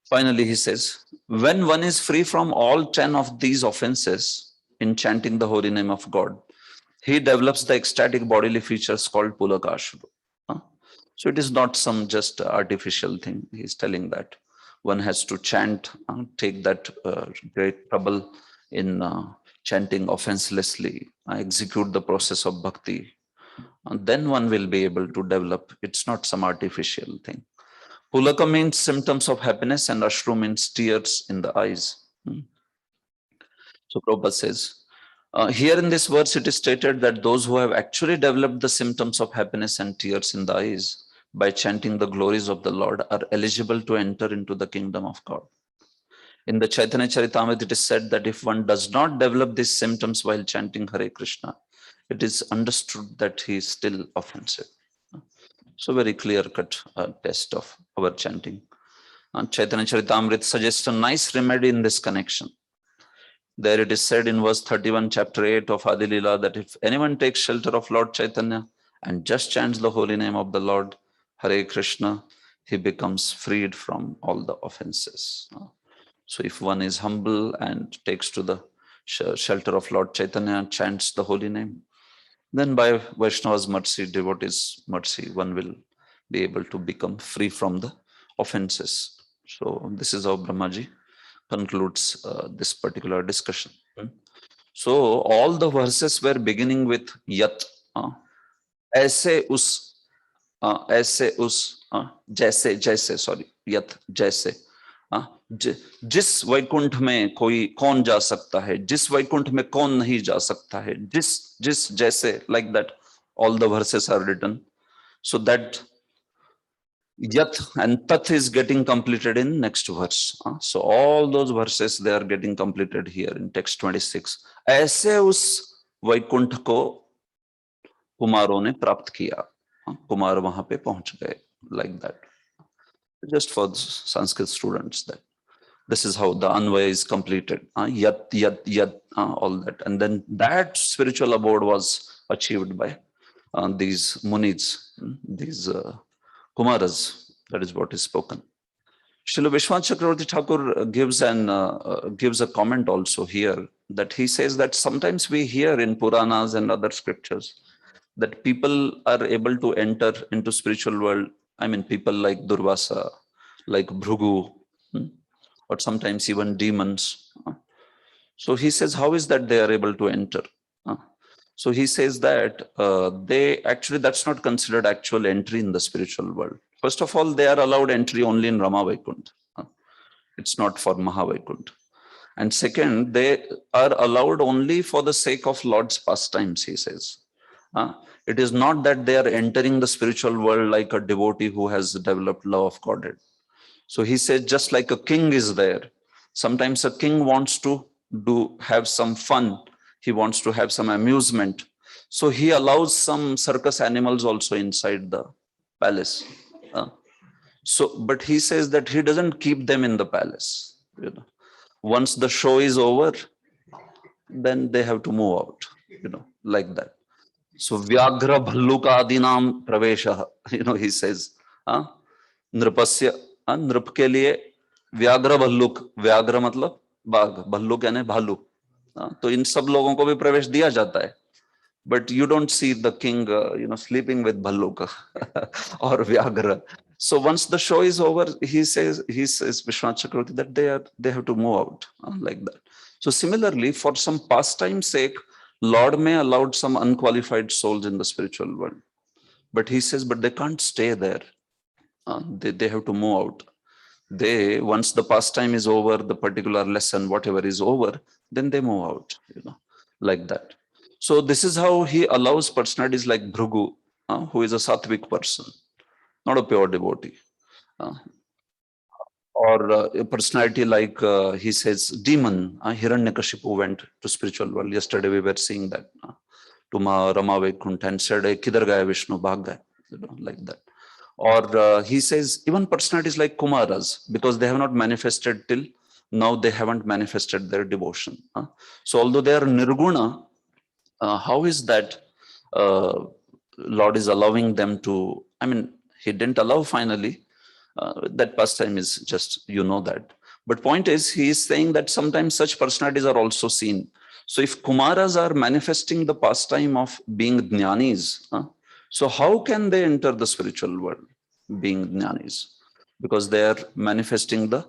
Finally, he says, when one is free from all 10 of these offenses in chanting the holy name of God, he develops the ecstatic bodily features called pulakashru. So it is not some just artificial thing. He's telling that one has to chant, take that great trouble in chanting offenselessly, execute the process of bhakti. And then one will be able to develop. It's not some artificial thing. Pulaka means symptoms of happiness and ashru means tears in the eyes. So Prabhupada says, here in this verse, it is stated that those who have actually developed the symptoms of happiness and tears in the eyes by chanting the glories of the Lord are eligible to enter into the kingdom of God. In the Chaitanya Charitamrita, it is said that if one does not develop these symptoms while chanting Hare Krishna, it is understood that he is still offensive. So very clear-cut test of our chanting. Chaitanya Charitamrita suggests a nice remedy in this connection. There it is said in verse 31, chapter 8 of Adi Lila, that if anyone takes shelter of Lord Chaitanya and just chants the holy name of the Lord, Hare Krishna, he becomes freed from all the offenses. So if one is humble and takes to the shelter of Lord Chaitanya and chants the holy name, then by Vaishnava's mercy, devotees' mercy, one will be able to become free from the offenses. So this is how Brahmaji concludes this particular discussion. So all the verses were beginning with yat, aise us, jaise, jaise, sorry, yat, jaise. जिस वैकुंठ में कोई कौन जा सकता है, जिस वैकुंठ में कौन नहीं जा सकता है, जिस जैसे, like that all the verses are written. So that yat and tat is getting completed in next verse. So all those verses, they are getting completed here in text 26. ऐसे उस वैकुंठ को कुमारों ने प्राप्त किया, कुमार वहां पे पहुंच गए, like that. Just for the Sanskrit students, that this is how the Anvaya is completed. Yat, all that. And then that spiritual abode was achieved by these munis, these Kumaras. That is what is spoken. Srila Vishwanath Chakravarti Thakur gives a comment also here, that he says that sometimes we hear in Puranas and other scriptures that people are able to enter into spiritual world. I mean, people like Durvasa, like Bhrugu, or sometimes even demons. So he says, how is that they are able to enter? So he says that that's not considered actual entry in the spiritual world. First of all, they are allowed entry only in Rama Vaikunt. It's not for Maha Vaikunt. And second, they are allowed only for the sake of Lord's pastimes, he says. It is not that they are entering the spiritual world like a devotee who has developed love of Godhead. So he says, just like a king is there, sometimes a king wants to have some fun. He wants to have some amusement. So he allows some circus animals also inside the palace. But he says that he doesn't keep them in the palace. Once the show is over, then they have to move out, like that. So Vyagra Bhalluka Adinam Pravesha, he says, Nripasya, Nrip ke liye Vyagra Bhalluk, Vyagra matlab बाघ, भल्लुक यानी भालू, तो इन सब लोगों को भी प्रवेश दिया जाता है. But you don't see the king, sleeping with bhalluk or vyagra. So once the show is over, he says Vishwanath Chakravarti that they have to move out, like that. So similarly, for some pastime sake, Lord may allowed some unqualified souls in the spiritual world, but he says, but they can't stay there. They have to move out. Once the pastime is over, the particular lesson, whatever is over, then they move out, like that. So this is how he allows personalities like Bhrugu, who is a sattvic person, not a pure devotee. Or a personality like, he says, demon, Hiranyakashipu went to spiritual world. Yesterday we were seeing that. To Rama Vaikuntha and said, Kidhar gaya Vishnu, bhag gaya, like that. Or he says, even personalities like Kumaras, because they have not manifested till now they haven't manifested their devotion. So although they are nirguna, how is that Lord is allowing them to, I mean, he didn't allow finally, that pastime is just, you know that. But point is, he is saying that sometimes such personalities are also seen. So if Kumaras are manifesting the pastime of being jnanis, so how can they enter the spiritual world being jnanis? Because they are manifesting the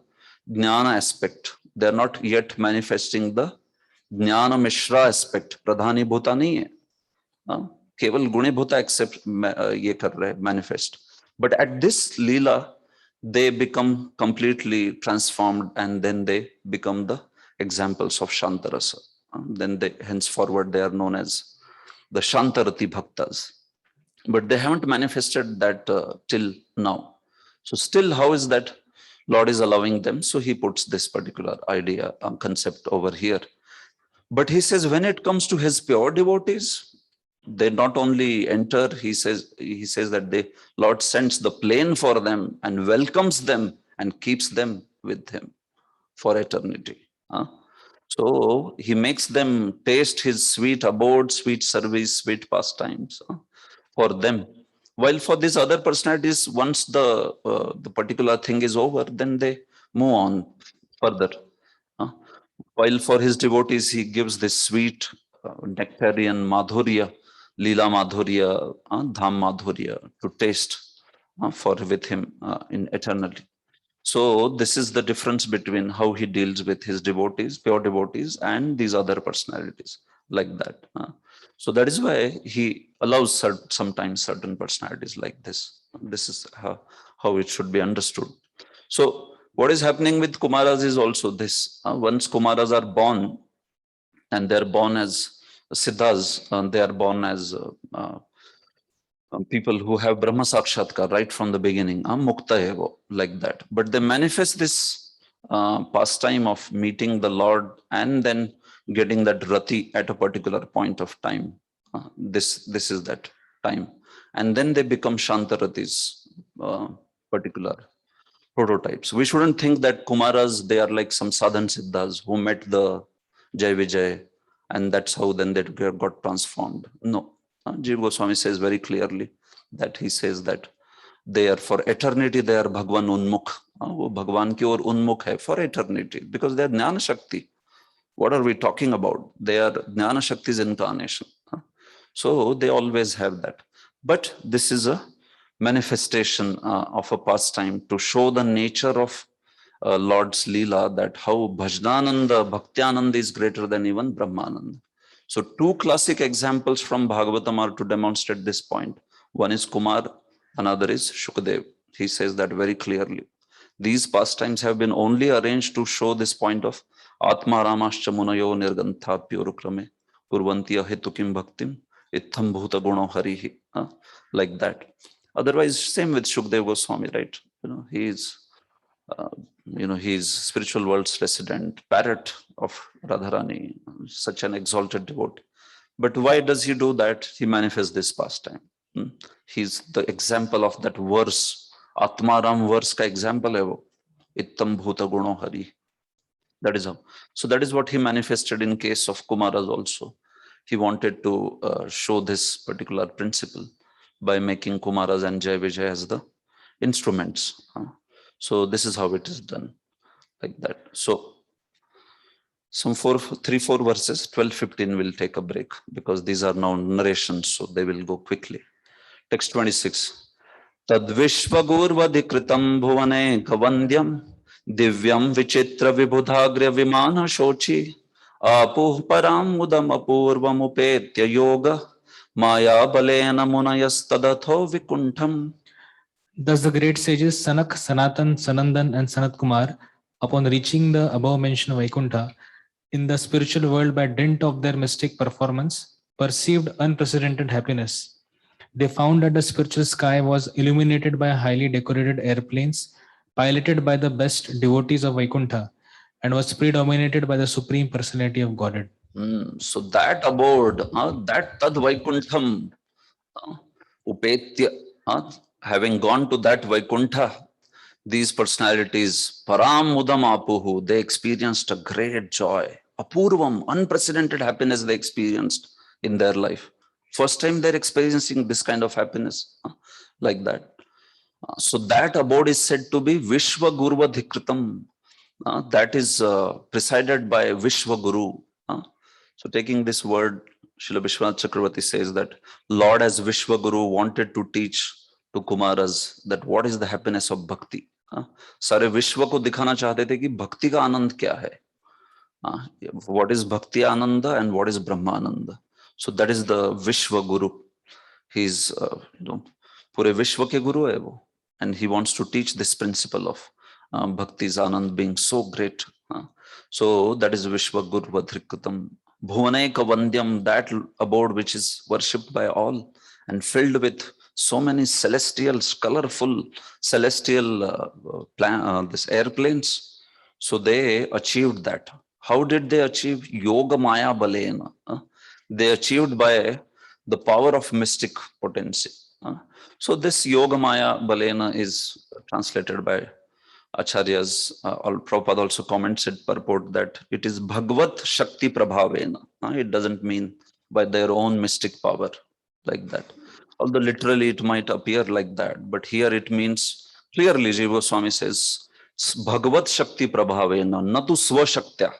jnana aspect. They are not yet manifesting the jnana mishra aspect. Pradhani bhuta nahi hai. केवल गुणे भूता accept ये कर रहे manifest but at this Leela they become completely transformed and then they become the examples of Shantarasa. Then they henceforward they are known as the Shantarati Bhaktas. But they haven't manifested that till now. So still how is that Lord is allowing them? So he puts this particular idea, concept over here. But he says when it comes to his pure devotees, they not only enter, he says that the Lord sends the plane for them and welcomes them and keeps them with him for eternity. So he makes them taste his sweet abode, sweet service, sweet pastimes for them. While for these other personalities, once the particular thing is over, then they move on further. While for his devotees, he gives this sweet nectarian madhurya, Leela Madhurya, Dham Madhurya to taste for with him in eternity. So this is the difference between how he deals with his devotees, pure devotees, and these other personalities like that. So that is why he allows sometimes certain personalities like this. This is how it should be understood. So what is happening with Kumaras is also this. Once Kumaras are born, and they're born as Siddhas, they are born as people who have Brahma Sakshatkar right from the beginning, Mukta hai wo, like that. But they manifest this pastime of meeting the Lord and then getting that rati at a particular point of time. This is that time. And then they become Shantaratis, particular prototypes. We shouldn't think that Kumaras, they are like some sadhan siddhas who met the Jai Vijay and that's how then they got transformed. No. Jiva Goswami says very clearly that he says that they are for eternity, they are Bhagwan Unmukh. वो भगवान की ओर उन्मुख है for eternity because they are Jnana Shakti. What are we talking about? They are Jnana Shakti's incarnation. So they always have that. But this is a manifestation of a pastime to show the nature of Lord's Leela, that how Bhajnananda, Bhaktiananda is greater than even Brahmananda. So two classic examples from Bhagavatam are to demonstrate this point. One is Kumar, another is Shukadev. He says that very clearly. These pastimes have been only arranged to show this point of Atma Ramascha Munayo Nirgantha Pyurukrame Purvantiya Hetukim Bhaktim Itham Bhuta Guno Harihi. Like that. Otherwise, same with Shukdev Goswami, right? He is he's spiritual world's resident, parrot of Radharani, such an exalted devotee. But why does he do that? He manifests this pastime. He's the example of that verse, Atmaram verse ka example hai wo. Ittam bhuta guno hari. That is how. So that is what he manifested in case of Kumaras also. He wanted to show this particular principle by making Kumaras and Jai Vijay as the instruments. So this is how it is done, like that. So some 3-4 verses, 12-15 will take a break because these are now narrations, so they will go quickly. Text 26. Tad Vishvagurvadikritam bhuvane kavandyam divyam vichitra vibhudhagrya vimana shochi apuh param mudam apurvam upetya yoga maya balena munayastadato vikuntham. Thus the great sages Sanak, Sanatan, Sanandan, and Sanat Kumar, upon reaching the above mentioned Vaikuntha, in the spiritual world by dint of their mystic performance, perceived unprecedented happiness. They found that the spiritual sky was illuminated by highly decorated airplanes, piloted by the best devotees of Vaikuntha, and was predominated by the Supreme Personality of Godhead. So that abode, that Tad Vaikuntham, Upetya, having gone to that Vaikuntha, These personalities, param mudam apuhu, they experienced a great joy, apurvam, unprecedented happiness they experienced in their life. First time they're experiencing this kind of happiness, like that. So that abode is said to be Vishwa Gurvadhikritam. That is presided by Vishwa Guru. So taking this word, Srila Vishwanath Chakravarti says that Lord as Vishwa Guru wanted to teach to Kumaras that what is the happiness of bhakti. सारे विश्व को दिखाना चाहते थे कि भक्ति का आनंद क्या है. What is bhakti ananda and what is brahma ananda. So that is the Vishwa Guru. He's पूरे विश्व के गुरु है वो, and he wants to teach this principle of bhakti's anand being so great. So that is Vishwa Guru Vadhrikritam. Bhuvaneka Vandyam, that abode which is worshipped by all and filled with so many celestial, colorful celestial this airplanes. So they achieved that. How did they achieve? Yoga Maya Balena. They achieved by the power of mystic potency. So this Yoga Maya Balena is translated by Acharyas. Prabhupada also comments it purport that it is Bhagavad Shakti Prabhavena. It doesn't mean by their own mystic power, like that. Although literally it might appear like that, but here it means clearly, Jiva Swami says, Bhagavad Shakti Prabhavena, natu Swa Shaktya.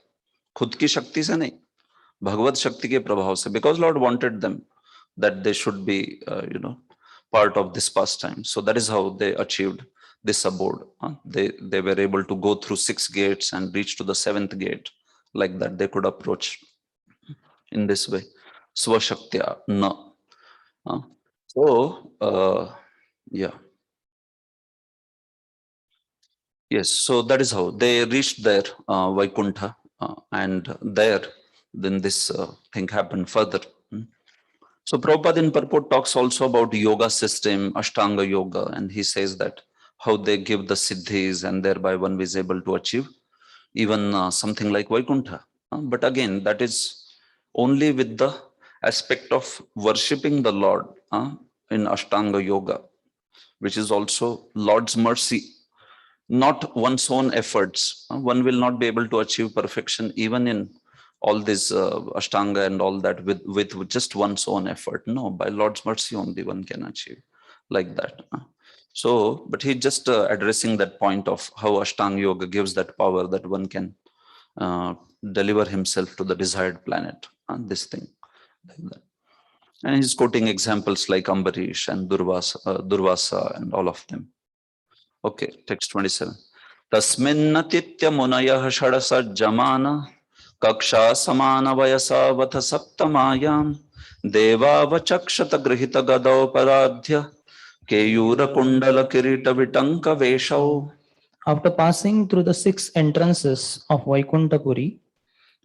Khud ki Shakti se nahi, Bhagavad Shakti ke prabhav se, because Lord wanted them that they should be, part of this pastime. So that is how they achieved this abode. They were able to go through 6 gates and reach to the 7th gate. Like that, they could approach in this way. Swashaktya na. Yeah. Yes, so that is how they reached their Vaikuntha, and there, then this thing happened further. So Prabhupada in purport talks also about yoga system, Ashtanga yoga, and he says that how they give the siddhis and thereby one is able to achieve even something like Vaikuntha. But again, that is only with the aspect of worshipping the Lord in Ashtanga yoga, which is also Lord's mercy, not one's own efforts. One will not be able to achieve perfection even in all this Ashtanga and all that with just one's own effort. No, by Lord's mercy only one can achieve like that. So, but he's just addressing that point of how Ashtanga Yoga gives that power that one can deliver himself to the desired planet. This thing, like that. And he's quoting examples like Ambarish and Durvasa and all of them. Okay, text 27. Tasminnatitya munayah shadasa jamana kaksha samana vayasa vatha saptamayam deva vachakshata grihita gadao paradhya keyura kundala kirita vitanka veshau. After passing through the 6 entrances of Vaikuntapuri,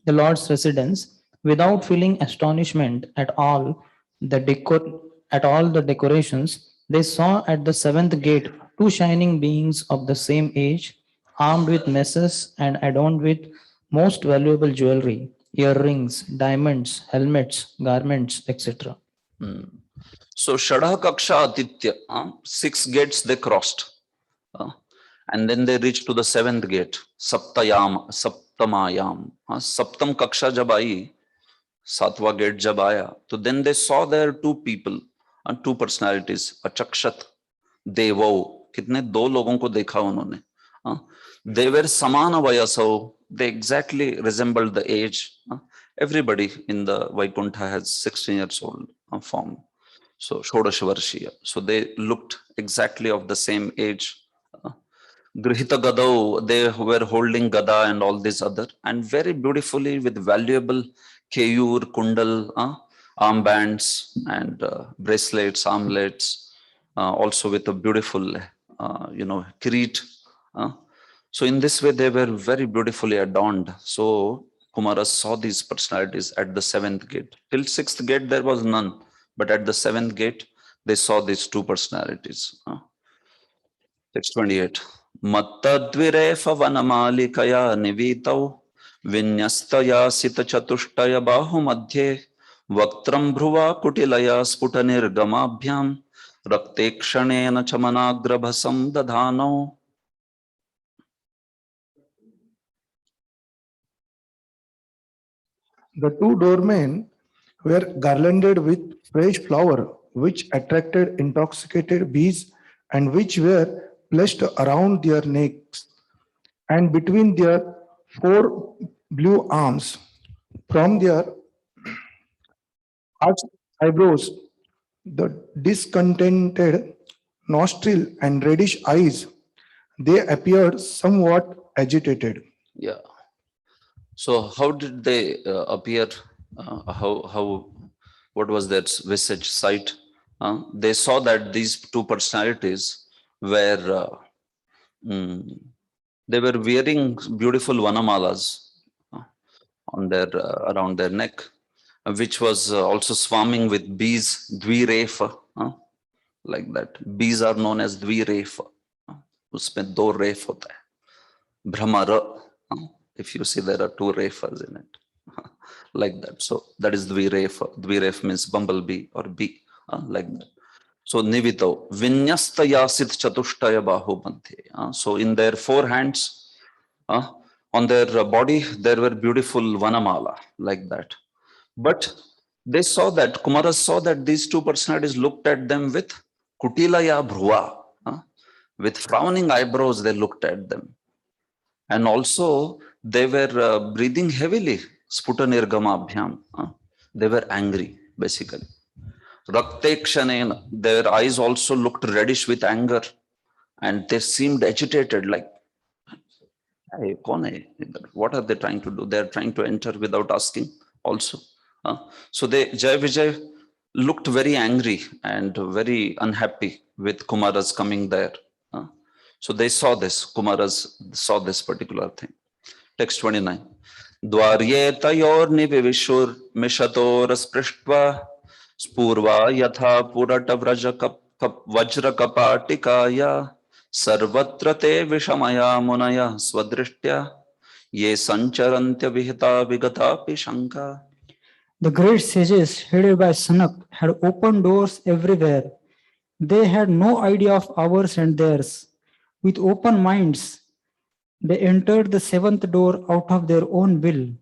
the Lord's residence, without feeling astonishment at all the decorations, they saw at the 7th gate 2 shining beings of the same age, armed with messes and adorned with most valuable jewelry, earrings, diamonds, helmets, garments, etc. So Shadha Kaksha Aditya, 6 gates they crossed. And then they reached to the 7th gate, Saptamayam. Saptam Kaksha jab aayi, 7वां gate jab aaya, so then they saw there 2 people, 2 personalities, Achakshat, Devo, kitne 2 लोगों को देखा उन्होंने. They were Samana Vayasau, they exactly resembled the age. Everybody in the Vaikuntha has 16 years old form. So Shodashavarshiya. So they looked exactly of the same age. Grihita Gadau, they were holding Gada and all this other, and very beautifully with valuable Keyur, Kundal, armbands and bracelets, armlets, also with a beautiful, kirit. So in this way, they were very beautifully adorned. So Kumara saw these personalities at the 7th gate. Till 6th gate, there was none. But at the 7th gate, they saw these 2 personalities. Text 28. Mattadvirefa vanamalikaya nivitau vinyastaya sita chatushtaya bahu madhye vaktram bhruva kutilaya sputanirgamabhyam raktekshanena chamanagrabhasam dadhanau. The two doormen were garlanded with fresh flower, which attracted intoxicated bees and which were placed around their necks and between their four blue arms. From their arched eyebrows, the discontented nostril and reddish eyes, they appeared somewhat agitated. Yeah. So how did they appear? What was their visage sight? They saw that these two personalities were they were wearing beautiful vanamalas uh, on their around their neck, which was also swarming with bees, dvirefa, like that. Bees are known as dvirefa. उसमें दो रेफ होता है भ्रमर. If you see, there are two refas in it. Like that. So that is dvirefa. Dviref means bumblebee or bee, like that. So nivito vinyasta yasit chatushtaya bahu banthe. So in their four hands, on their body, there were beautiful vanamala, like that. But they saw that, Kumaras saw that these two personalities looked at them with kutilaya bhruva, with frowning eyebrows, they looked at them. And also they were breathing heavily, sputanirgamabhyam. They were angry, basically. Raktekshanena, their eyes also looked reddish with anger and they seemed agitated, like, hey, what are they trying to do? They're trying to enter without asking also. So Jai Vijay looked very angry and very unhappy with Kumaras coming there. So they saw this, Kumaras saw this particular thing. Text 29. Dwarye tayor nivivishur mishator sprishva spurva yatha purata vajra kapatikaya sarvatra te vishamaya munaya swadrishtya ye sancharantya vihita vigata pishanka. The great sages, headed by Sanak, had opened doors everywhere. They had no idea of ours and theirs. With open minds, they entered the seventh door out of their own will,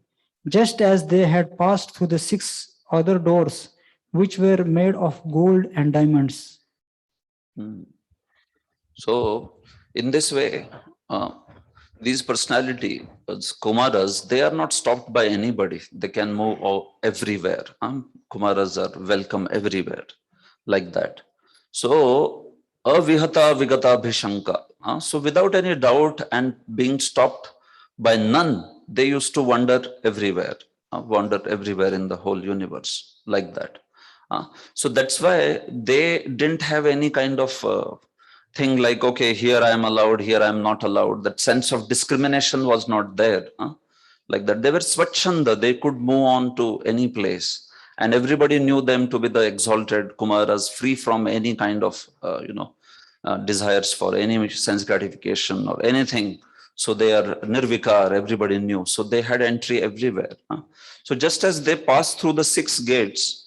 just as they had passed through the six other doors, which were made of gold and diamonds. So, in this way, these personality, Kumaras, they are not stopped by anybody. They can move everywhere. Kumaras are welcome everywhere, like that. So, avihata vigata bhishanka. So, without any doubt and being stopped by none, they used to wander everywhere in the whole universe, like that. So that's why they didn't have any kind of thing like, okay, here I am allowed, here I am not allowed. That sense of discrimination was not there. Like that. They were swachanda, they could move on to any place. And everybody knew them to be the exalted Kumaras, free from any kind of, desires for any sense gratification or anything. So they are nirvikar, everybody knew. So they had entry everywhere. So just as they passed through the 6 gates,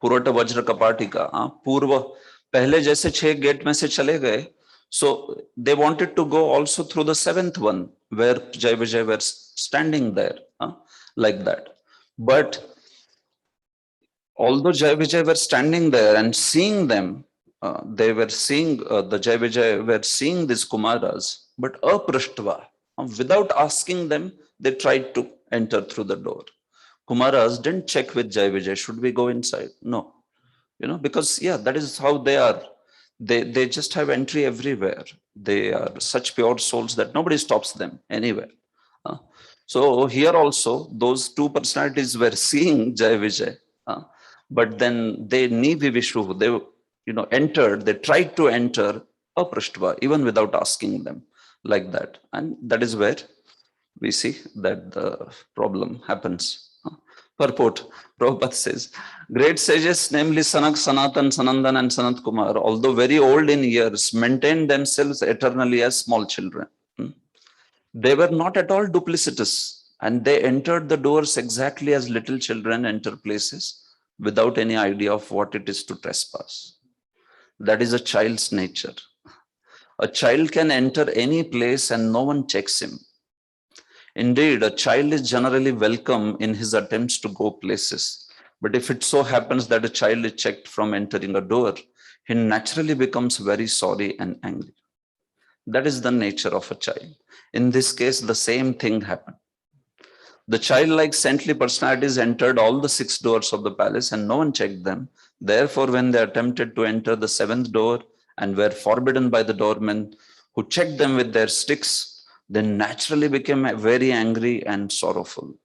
पुरट वज्र कपाटिका, पूर्व पहले जैसे 6 gate में से चले गए, so they wanted to go also through the 7th one where Jai Vijay were standing there, like that. But although Jai Vijay were standing there and seeing them, they were seeing the Jai Vijay were seeing these Kumaras, but aprashtva, without asking them, they tried to enter through the door. Kumaras didn't check with Jai Vijay, should we go inside? No, because that is how they are. They just have entry everywhere. They are such pure souls that nobody stops them anywhere. So here also, those two personalities were seeing Jai Vijay, but then they nivivishu, they entered, they tried to enter aprashtva, even without asking them, like that. And that is where we see that the problem happens. Purport, Prabhupada says, great sages, namely Sanak, Sanatan, Sanandan and Sanat Kumar, although very old in years, maintained themselves eternally as small children. They were not at all duplicitous and they entered the doors exactly as little children enter places without any idea of what it is to trespass. That is a child's nature. A child can enter any place and no one checks him. Indeed, a child is generally welcome in his attempts to go places. But if it so happens that a child is checked from entering a door, he naturally becomes very sorry and angry. That is the nature of a child. In this case, the same thing happened. The childlike saintly personalities entered all the 6 doors of the palace and no one checked them. Therefore, when they attempted to enter the 7th door and were forbidden by the doormen who checked them with their sticks, they naturally became very angry and sorrowful.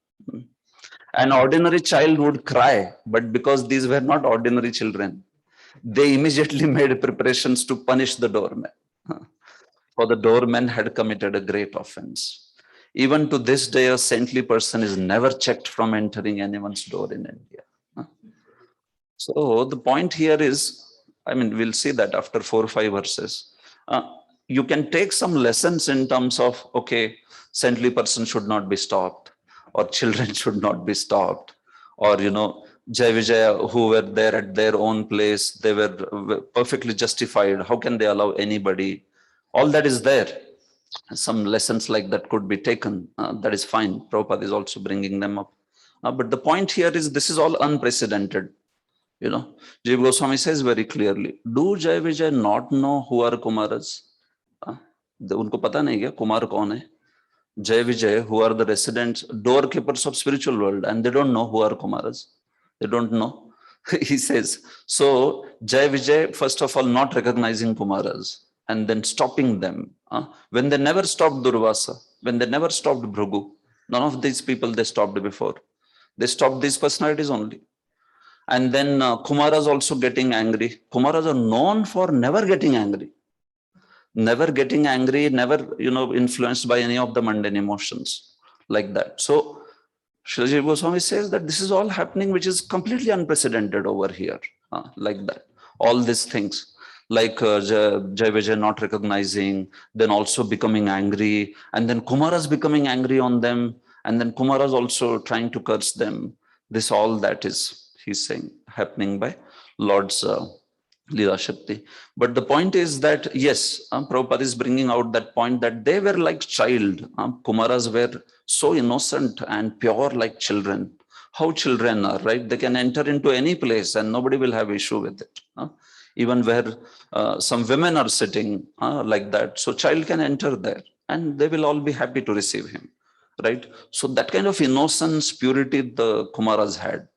An ordinary child would cry, but because these were not ordinary children, they immediately made preparations to punish the doorman. For the doorman had committed a great offense. Even to this day, a saintly person is never checked from entering anyone's door in India. So the point here is, I mean, we'll see that after 4 or 5 verses. You can take some lessons in terms of, okay, saintly person should not be stopped, or children should not be stopped, or, Jai Vijaya, who were there at their own place, they were perfectly justified. How can they allow anybody? All that is there. Some lessons like that could be taken. That is fine. Prabhupada is also bringing them up. But the point here is this is all unprecedented. Jiva Goswami says very clearly, do Jai Vijay not know who are Kumaras? उनको पता नहीं क्या कुमार कौन है? Jai Vijay, who are the residents, doorkeepers of spiritual world, and they don't know who are Kumaras. They don't know. He says, so Jai Vijay, first of all, not recognizing Kumaras and then stopping them. When they never stopped Durvasa, when they never stopped Bhrigu, none of these people they stopped before. They stopped these personalities only. And then Kumaras also getting angry. Kumaras are known for never getting angry. Never getting angry, never, influenced by any of the mundane emotions like that. So Srila Goswami says that this is all happening, which is completely unprecedented over here, like that. All these things, like Jai Vijay not recognizing, then also becoming angry, and then Kumaras becoming angry on them, and then Kumaras also trying to curse them. This all that is, he's saying, happening by Lord's Leela Shakti. But the point is that, yes, Prabhupada is bringing out that point that they were like child. Kumaras were so innocent and pure like children. How children are, right? They can enter into any place and nobody will have issue with it. Even where some women are sitting like that. So child can enter there and they will all be happy to receive him, right? So that kind of innocence, purity the Kumaras had.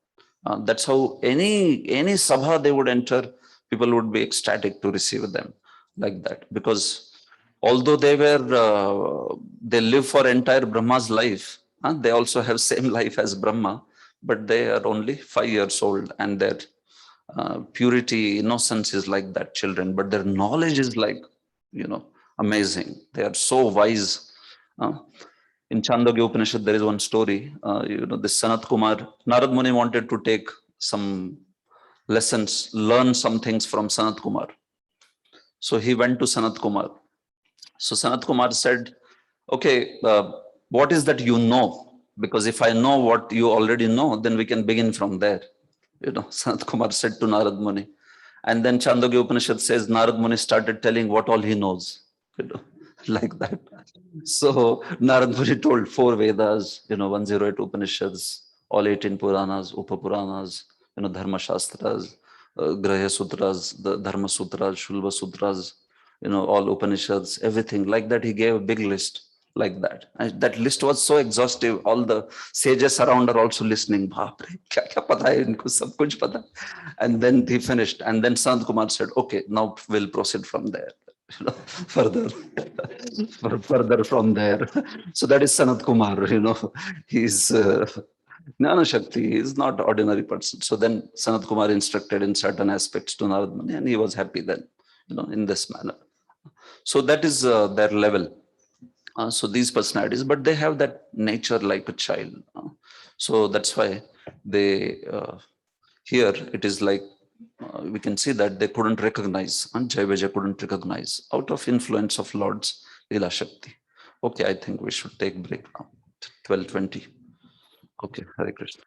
That's how any sabha they would enter, people would be ecstatic to receive them like that, because although they live for entire Brahma's life, they also have same life as Brahma, but they are only 5 years old and their purity, innocence is like that children, but their knowledge is like, amazing. They are so wise. In Chandogya Upanishad, there is one story, this Sanat Kumar, Narad Muni wanted to take some lessons, learn some things from Sanat Kumar. So he went to Sanat Kumar. So Sanat Kumar said, okay, what is that you know? Because if I know what you already know, then we can begin from there. Sanat Kumar said to Narad Muni. And then Chandogya Upanishad says Narad Muni started telling what all he knows, like that. So Narad Muni told 4 Vedas, 108 Upanishads, all 18 Puranas, Upapuranas, Dharma Shastras, Grahya Sutras, the Dharma Sutras, Shulva Sutras, all Upanishads, everything like that. He gave a big list like that. And that list was so exhaustive. All the sages around are also listening. Baapre, kya pata hai inko, sab kuch pata. And then he finished. And then Sant Kumar said, okay, now we'll proceed from there. Further from there. So that is Sanat Kumar, he's Jnana Shakti, he is not ordinary person. So then Sanat Kumar instructed in certain aspects to Narad Muni and he was happy then, in this manner. So that is their level. So these personalities, but they have that nature like a child. So that's why they, here it is like, we can see that they couldn't recognize, and Jai Vijay couldn't recognize out of influence of Lord's Leela Shakti. Okay, I think we should take break now. 12:20. Okay, Hare Krishna.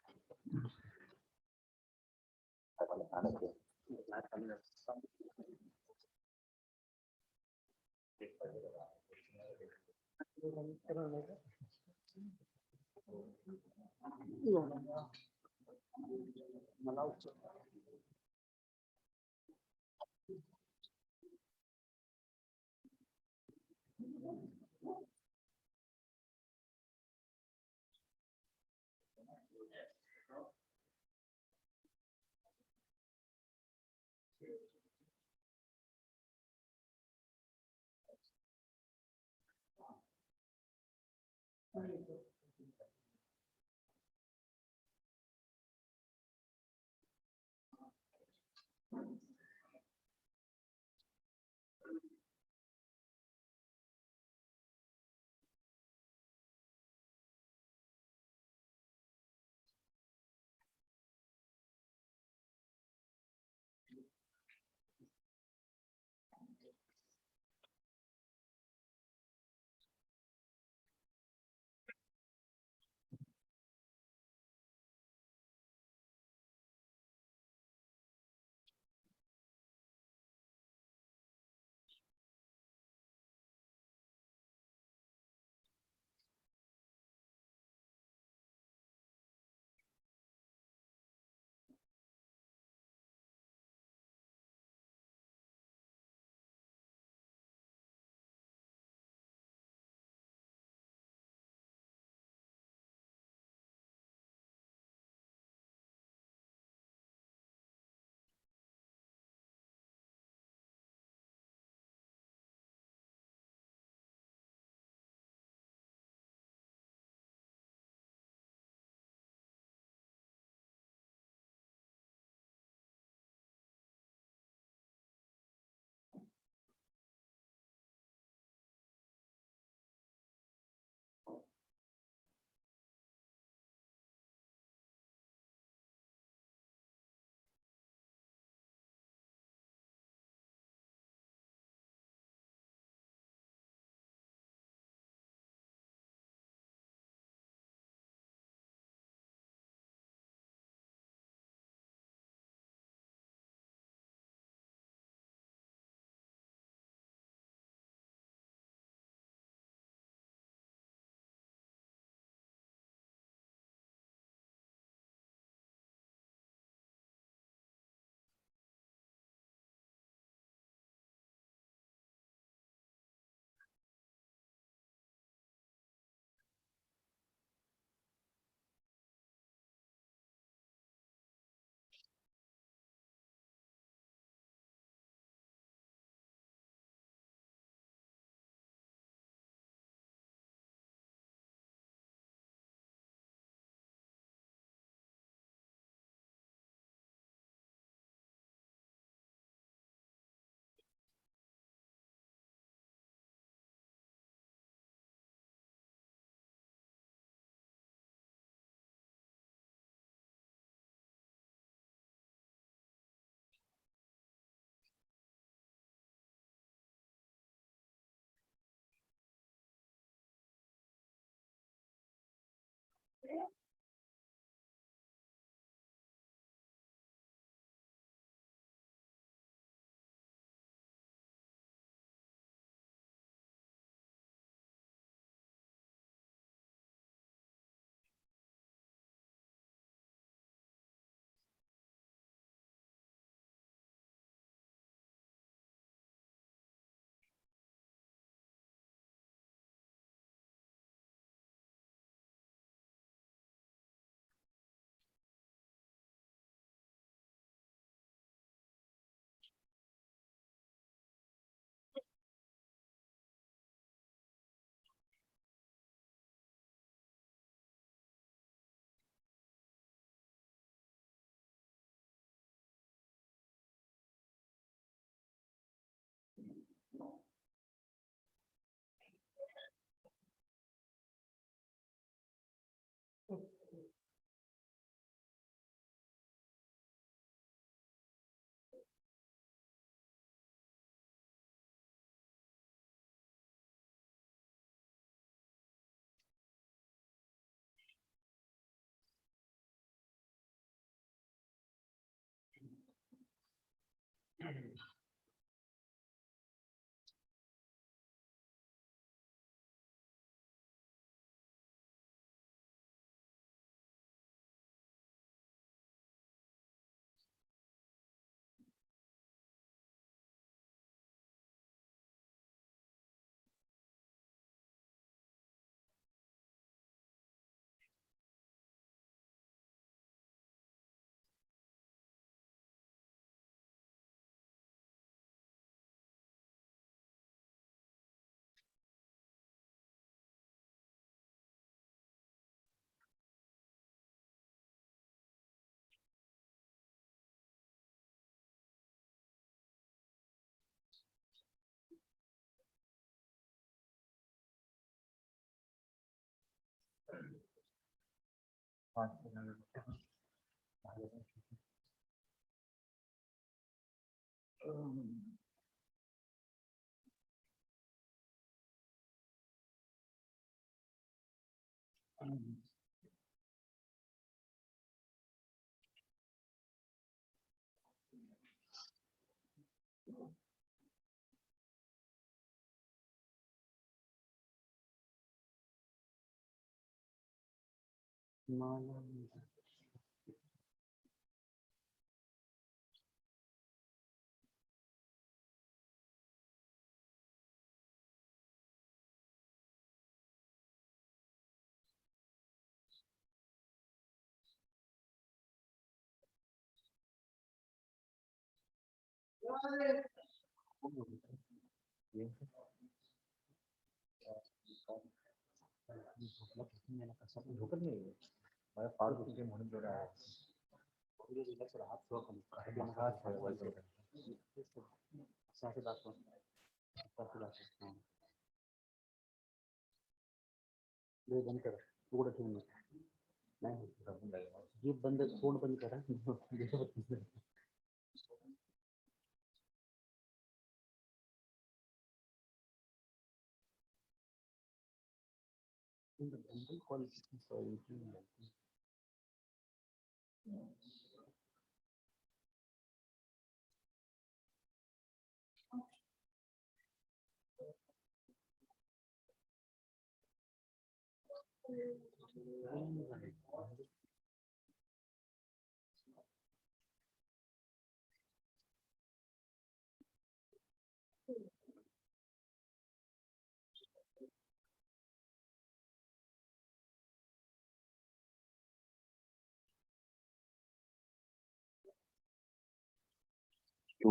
You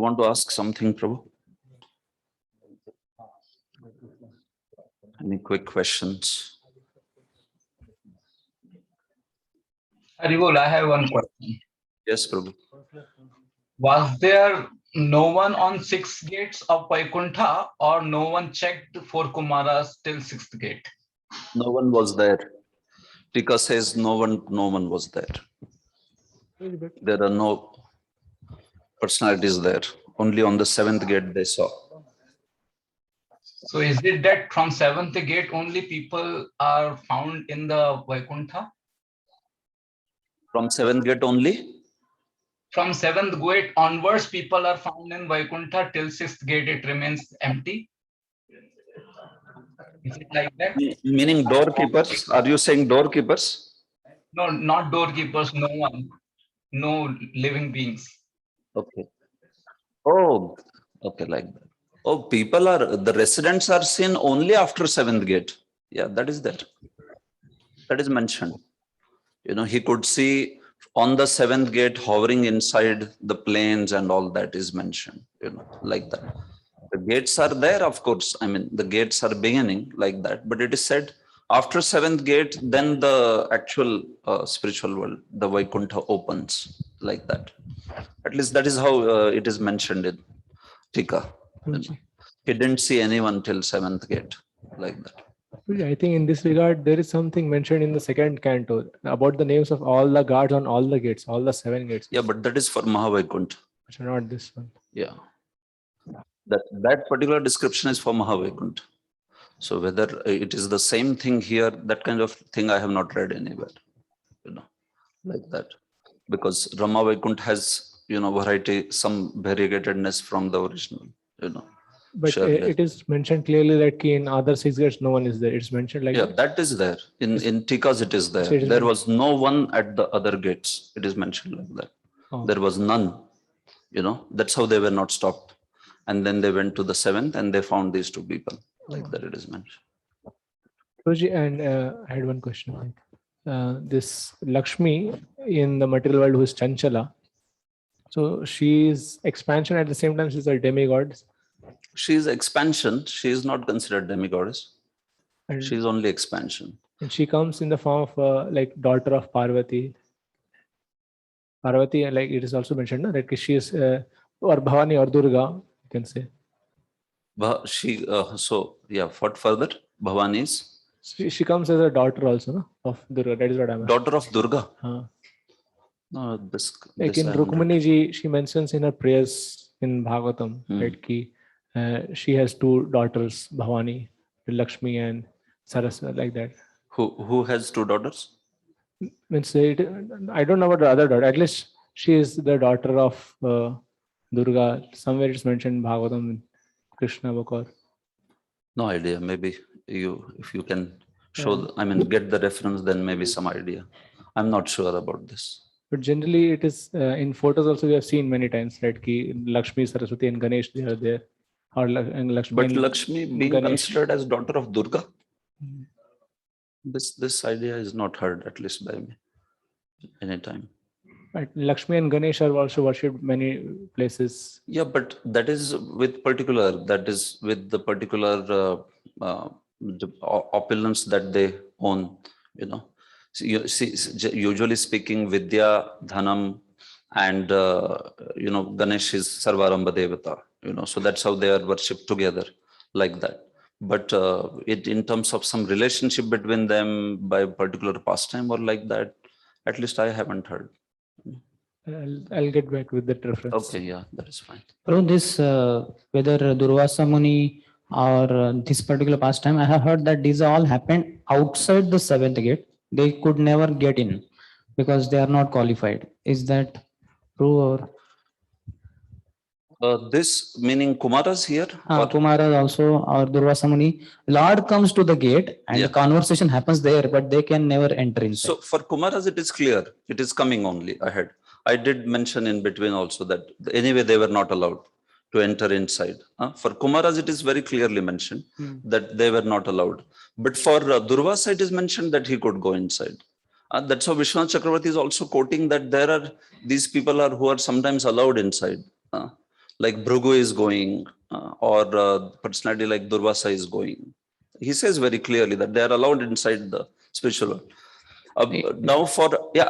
want to ask something, Prabhu? Any quick questions? Haribol, I have one question. Yes, Prabhu. Was there no one on 6 gates of Vaikuntha, or no one checked for Kumaras till 6th gate? No one was there. Tika says no one was there. There are no personalities there. Only on the 7th gate they saw. So is it that from 7th gate only people are found in the Vaikuntha? From 7th gate only? From 7th gate onwards, people are found in Vaikuntha till 6th gate, it remains empty. Is it like that? Meaning doorkeepers? Are you saying doorkeepers? No, not doorkeepers, no one, no living beings. Okay. Oh, okay, like that. Oh, the residents are seen only after 7th gate. Yeah, that is there. That is mentioned. He could see on the 7th gate hovering inside the planes and all that is mentioned, like that. The gates are there, of course. I mean, the gates are beginning like that, but it is said after 7th gate, then the actual spiritual world, the Vaikuntha opens like that. At least that is how it is mentioned in Tika. He didn't see anyone till 7th gate like that. I think in this regard, there is something mentioned in the second canto about the names of all the guards on all the gates, all the 7 gates. Yeah, but that is for Mahavaikuntha. Not this one. Yeah. That particular description is for Mahavaikuntha. So whether it is the same thing here, that kind of thing I have not read anywhere, like that. Because Rama Vaikuntha has, variety, some variegatedness from the original, But Surely. it is mentioned clearly that in other 6 gates, no one is there. It's mentioned like Yeah, that. that is there. In Tikas, it is there. Stated There like- was no one at the other gates. It is mentioned like that. Oh. There was none. That's how they were not stopped. And then they went to the 7th and they found these 2 people. Like that it is mentioned. Guruji, and I had one question. This Lakshmi in the material world who is Chanchala. So she is expansion at the same time she's a demigod. She is expansion. She is not considered demigoddess. And, She is only expansion. and she comes in the form of like daughter of Parvati. Parvati, like it is also mentioned, no? That she is or Bhavani or Durga, you can say. So yeah, what further? Bhavani is? She comes as a daughter also, no? Of Durga. That is what I'm asking. Daughter of Durga. No, Like this in I haven't read. Rukmini ji, she mentions in her prayers in Bhagavatam, right? Ki, she has two daughters, Bhavani, Lakshmi, and Saraswati, like that. Who has two daughters? Means I don't know about the other daughter. At least she is the daughter of Durga. Somewhere it's mentioned in Bhagavatam, Krishna book or. No idea. Maybe if you can show, I mean, get the reference, then maybe some idea. I'm not sure about this. But generally, it is in photos also we have seen many times, right? Ki Lakshmi, Saraswati, and Ganesh, they are there. Or and Lakshmi. But and Lakshmi being Ganesh. considered as daughter of Durga, this idea is not heard, at least by me, anytime. Right. Lakshmi and Ganesh are also worshipped many places. Yeah, but that is with the particular the opulence that they own, you know. So you see, usually speaking, Vidya, Dhanam, and Ganesh is Sarvaramba Devata, so that's how they are worshipped together, like that. But in terms of some relationship between them by a particular pastime or like that, at least I haven't heard. I'll get back with that reference. Okay, yeah, that is fine. Prabhu, this whether Durvasa Muni or this particular pastime, I have heard that these all happened outside the seventh gate. They could never get in because they are not qualified. Is that true or? This meaning Kumaras here? or- Kumara also or Durvasa Muni. Lord comes to the gate and Yeah. the conversation happens there, but they can never enter inside. So for Kumaras, it is clear. It is coming only ahead. I did mention in between also that anyway, they were not allowed to enter inside. For Kumaras, it is very clearly mentioned that they were not allowed. But for Durvasa, it is mentioned that he could go inside. That's how Vishwanath Chakravarti is also quoting that there are these people who are sometimes allowed inside. Like Bhrigu is going, or personality like Durvasa is going. He says very clearly that they are allowed inside the spiritual world. Now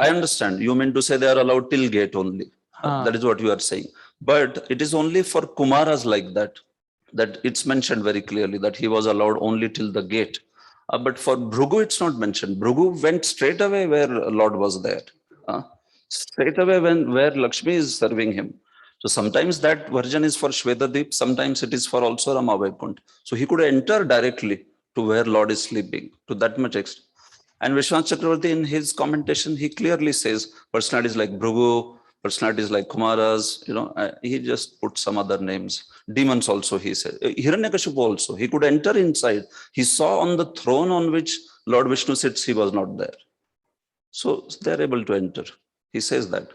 I understand. You mean to say they are allowed till gate only. That is what you are saying. But it is only for Kumaras like that it's mentioned very clearly that he was allowed only till the gate. But for Bhrigu, it's not mentioned. Bhrigu went straight away where Lord was there. Straight away where Lakshmi is serving him. So sometimes that version is for Shvedadip, sometimes it is for also Rama Vaikuntha. So he could enter directly to where Lord is sleeping, to that much extent. And Vishwanath Chakravarti in his commentation, he clearly says personalities like Bhrigu, personalities like Kumaras, he just put some other names. Demons also, he said. Hiranyakashipu also, he could enter inside. He saw on the throne on which Lord Vishnu sits, he was not there. So they're able to enter. He says that.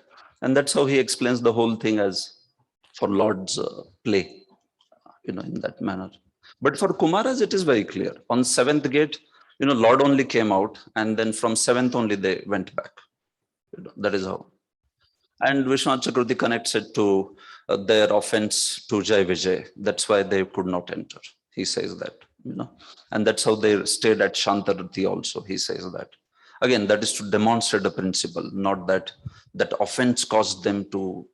And that's how he explains the whole thing as for Lord's play, in that manner. But for Kumaras, it is very clear. On seventh gate, Lord only came out, and then from seventh only they went back. That is how. And Vishwanath Chakravarti connects it to their offense to Jai Vijay. That's why they could not enter. He says that, and that's how they stayed at Shantarati also. He says that. Again, that is to demonstrate a principle, not that offense caused them to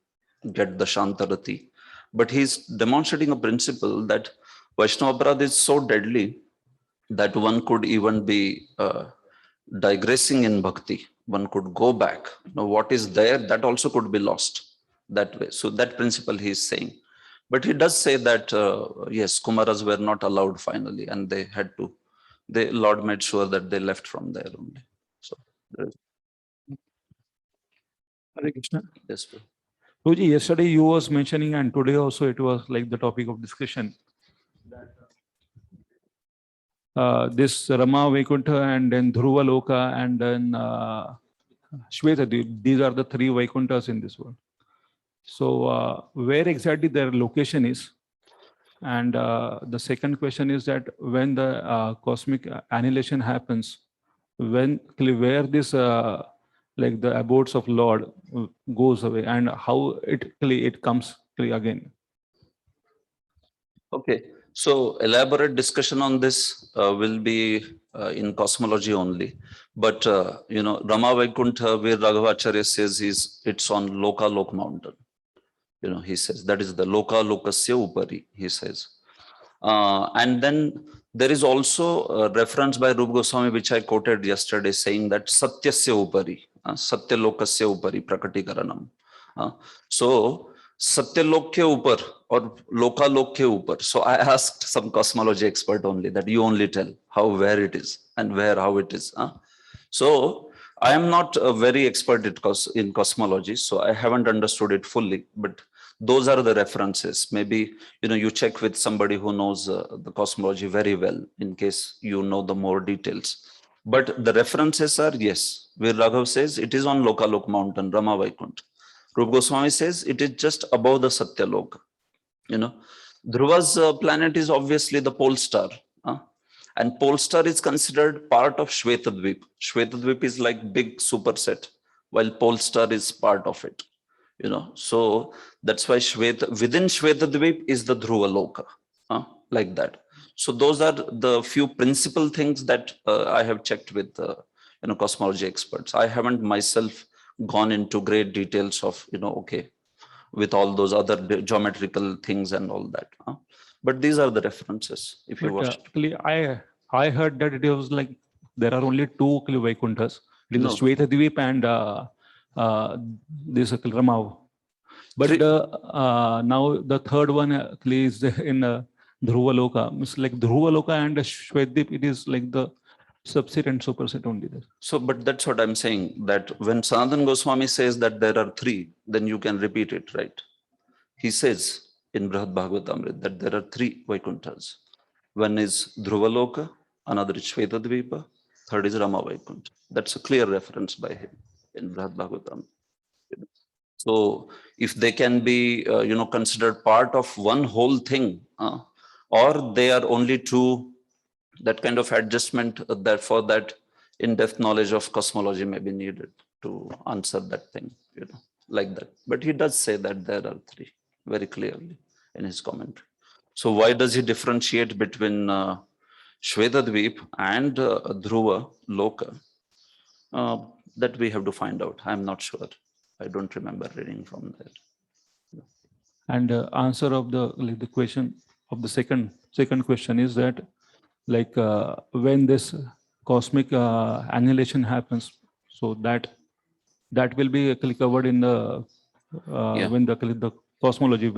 get the Shantarati. But he's demonstrating a principle that Vaishnava Aparadha is so deadly that one could even be digressing in bhakti. One could go back. What is there, that also could be lost that way. So that principle he is saying. But he does say that, yes, Kumaras were not allowed finally, and they had to, Lord made sure that they left from there only. So there is. Hare Krishna. Yes, sir. Guruji, yesterday you was mentioning, and today also it was like the topic of discussion. This Rama Vaikuntha and then Dhruva Loka and then Shvetadip, these are the three Vaikunthas in this world. So where exactly their location is? And the second question is that when the cosmic annihilation happens, where this like the abodes of Lord goes away and how it comes again. Okay, so elaborate discussion on this will be in cosmology only. But Rama Vaikuntha, where Raghavacharya says it's on Loka Lok mountain. He says that is the Loka Lokasya Upari, he says. And then There is also a reference by Rupa Goswami, which I quoted yesterday, saying that Satyasya Upari, Satyalokasya Upari Prakatikaranam. So, Satyalok ke upar or Lokalok ke upar. So, I asked some cosmology expert only that you only tell how, where it is and where, how it is. So, I am not very expert in cosmology, so I haven't understood it fully, but those are the references. Maybe, you check with somebody who knows the cosmology very well in case you know the more details. But the references are, yes, where Raghav says it is on Lokalok mountain, Rama Vaikuntha. Rupa Goswami says it is just above the Satyaloka. Dhruva's planet is obviously the pole star. And pole star is considered part of Shvetadvip. Shvetadvip is like big superset, while pole star is part of it. So that's why within Shvetadvip is the Dhruva Loka, like that. So those are the few principal things that I have checked with cosmology experts. I haven't myself gone into great details of with all those other geometrical things and all that. But these are the references. If you watch, actually, I heard that it was like there are only two Vaikunthas. It is No. Shvetadvip and this Ramav. But now the third one is in Dhruva Loka. It's like Dhruva Loka and Shvetadvip, it is like the subset and superset only there. So, but that's what I'm saying, that when Sanatana Goswami says that there are three, then you can repeat it, right? He says in Brihad Bhagavatamrita that there are three Vaikunthas. One is Dhruva Loka, another is Shvetadvipa, third is Rama Vaikuntha. That's a clear reference by him in Brihad Bhagavatamrita. So if they can be, considered part of one whole thing, or they are only two, that kind of adjustment for that in-depth knowledge of cosmology may be needed to answer that thing, like that. But he does say that there are three very clearly in his commentary. So why does he differentiate between Shvetadvip and Dhruva Loka? That we have to find out. I'm not sure. I don't remember reading from there. And answer of the question of the second question is that when this cosmic annihilation happens, so that will be covered in the when the cosmology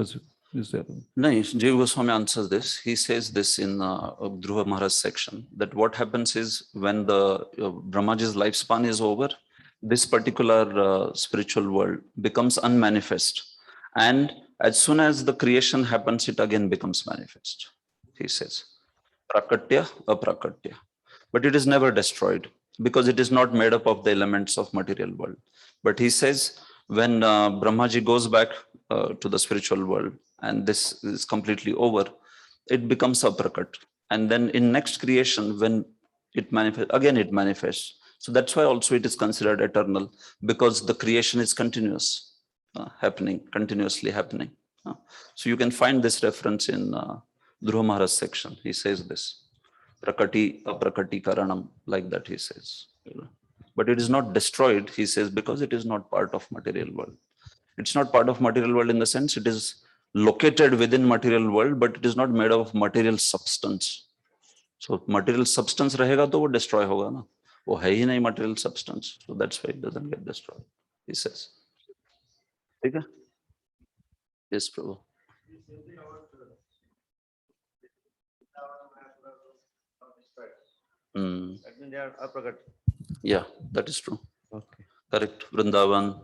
is there. No, Jiva Goswami answers this. He says this in Dhruva Maharaj section, that what happens is when the Brahmaji's lifespan is over, this particular spiritual world becomes unmanifest. And as soon as the creation happens, it again becomes manifest, he says. Prakatya, aprakatya. But it is never destroyed because it is not made up of the elements of material world. But he says when Brahmaji goes back to the spiritual world and this is completely over, it becomes aprakat. And then in next creation, when it manifests, again it manifests. So that's why also it is considered eternal, because the creation is continuous, continuously happening. So you can find this reference in Dhruva Maharaj section. He says this, prakati, aprakati karanam, like that he says. But it is not destroyed, he says, because it is not part of material world. It's not part of material world in the sense it is located within material world, but it is not made of material substance. So material substance rahega to wo destroy hoga na. वो है ही नहीं material substance, so that's why it doesn't get destroyed, he says. ठीक है? Yes, Prabhu. That means they are aprakat. Yeah, that is true. Okay. Correct. Vrindavan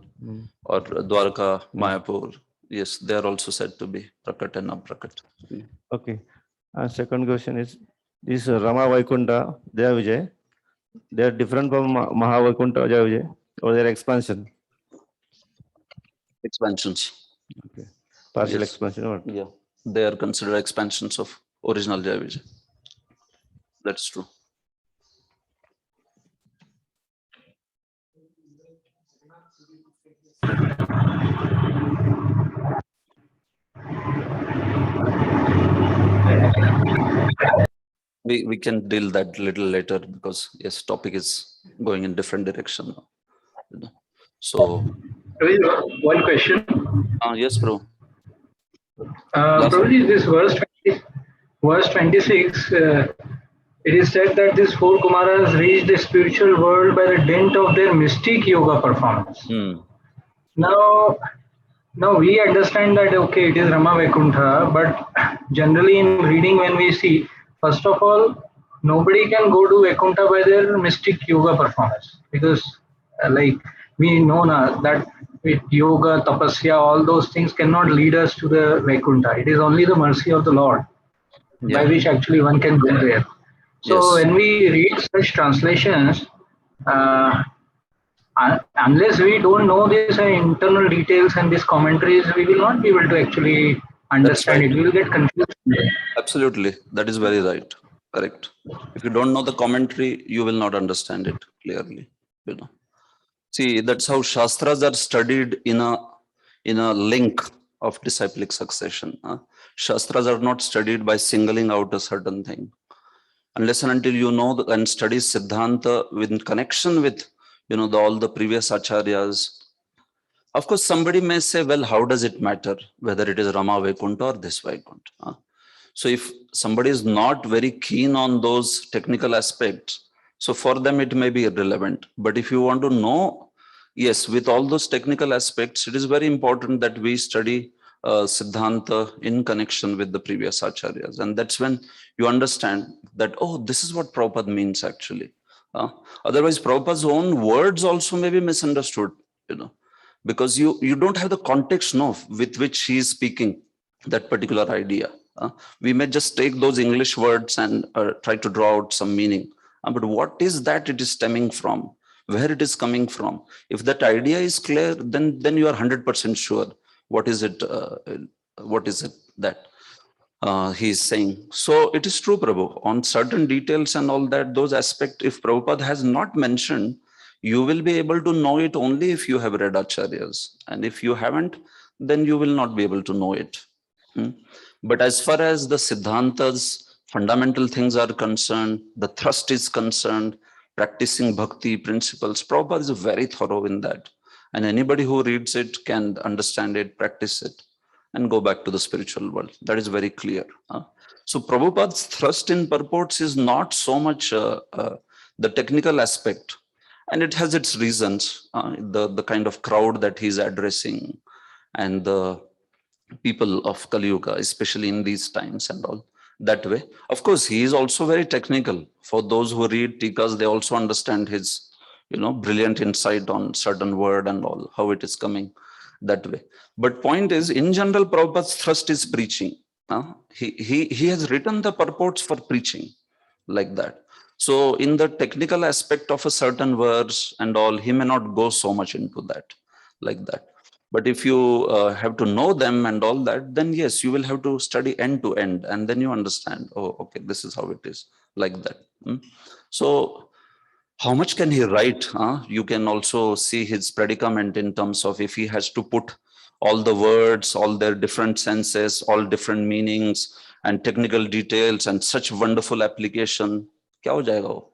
or Dwarka, Mayapur. Yes, they are also said to be prakat and aprakat. Okay. Second question is this Rama Vaikuntha, Jaya Vijay, they are different from Maha Vaikuntha, Jaya Vijay, or their expansion? Expansions. Okay. Partial Yes. expansion. Or? Yeah, they are considered expansions of original Jaya Vijay. That's true. We can deal that little later because yes, topic is going in different direction now. So one question. yes, bro. Probably this verse 26, it is said that these four Kumaras reached the spiritual world by the dint of their mystic yoga performance. Now, now we understand that okay, it is Rama Vaikuntha, but generally in reading when we see, first of all, nobody can go to Vaikuntha by their mystic yoga performance because like we know now that with yoga, tapasya, all those things cannot lead us to the Vaikuntha. It is only the mercy of the Lord by Yeah. which actually one can go there. So Yes. when we read such translations, uh, unless we don't know these internal details and these commentaries, we will not be able to actually That's understand right. it. We will get confused. Absolutely. That is very right. Correct. If you don't know the commentary, you will not understand it clearly. You know. See, that's how Shastras are studied in a link of disciplic succession. Shastras are not studied by singling out a certain thing. Unless and until you know and study Siddhanta in connection with, all the previous acharyas. Of course, somebody may say, well, how does it matter whether it is Rama Vaikuntha or this Vaikuntha? So if somebody is not very keen on those technical aspects, so for them it may be irrelevant. But if you want to know, yes, with all those technical aspects, it is very important that we study Siddhanta in connection with the previous acharyas. And that's when you understand that, oh, this is what Prabhupada means actually. Otherwise, Prabhupada's own words also may be misunderstood, because you don't have the context with which he is speaking that particular idea. We may just take those English words and try to draw out some meaning. But what is that it is stemming from? Where it is coming from? If that idea is clear, then you are 100% sure what is it that he is saying. So it is true, Prabhu. On certain details and all that, those aspects, if Prabhupada has not mentioned, you will be able to know it only if you have read acharyas. And if you haven't, then you will not be able to know it. But as far as the Siddhanta's fundamental things are concerned, the thrust is concerned, practicing bhakti principles, Prabhupada is very thorough in that. And anybody who reads it can understand it, practice it, and go back to the spiritual world. That is very clear. So Prabhupada's thrust in purports is not so much the technical aspect, and it has its reasons, the kind of crowd that he's addressing and the people of Kali Yuga, especially in these times and all that way. Of course, he is also very technical. For those who read Tikas, they also understand his, brilliant insight on certain word and all, how it is coming that way. But point is, in general, Prabhupada's thrust is preaching. He has written the purports for preaching like that. So in the technical aspect of a certain verse and all, he may not go so much into that like that. But if you have to know them and all that, then yes, you will have to study end to end, and then you understand, oh, okay, this is how it is like that. So how much can he write? You can also see his predicament in terms of if he has to put all the words, all their different senses, all different meanings and technical details and such wonderful application. क्या हो जाएगा वो?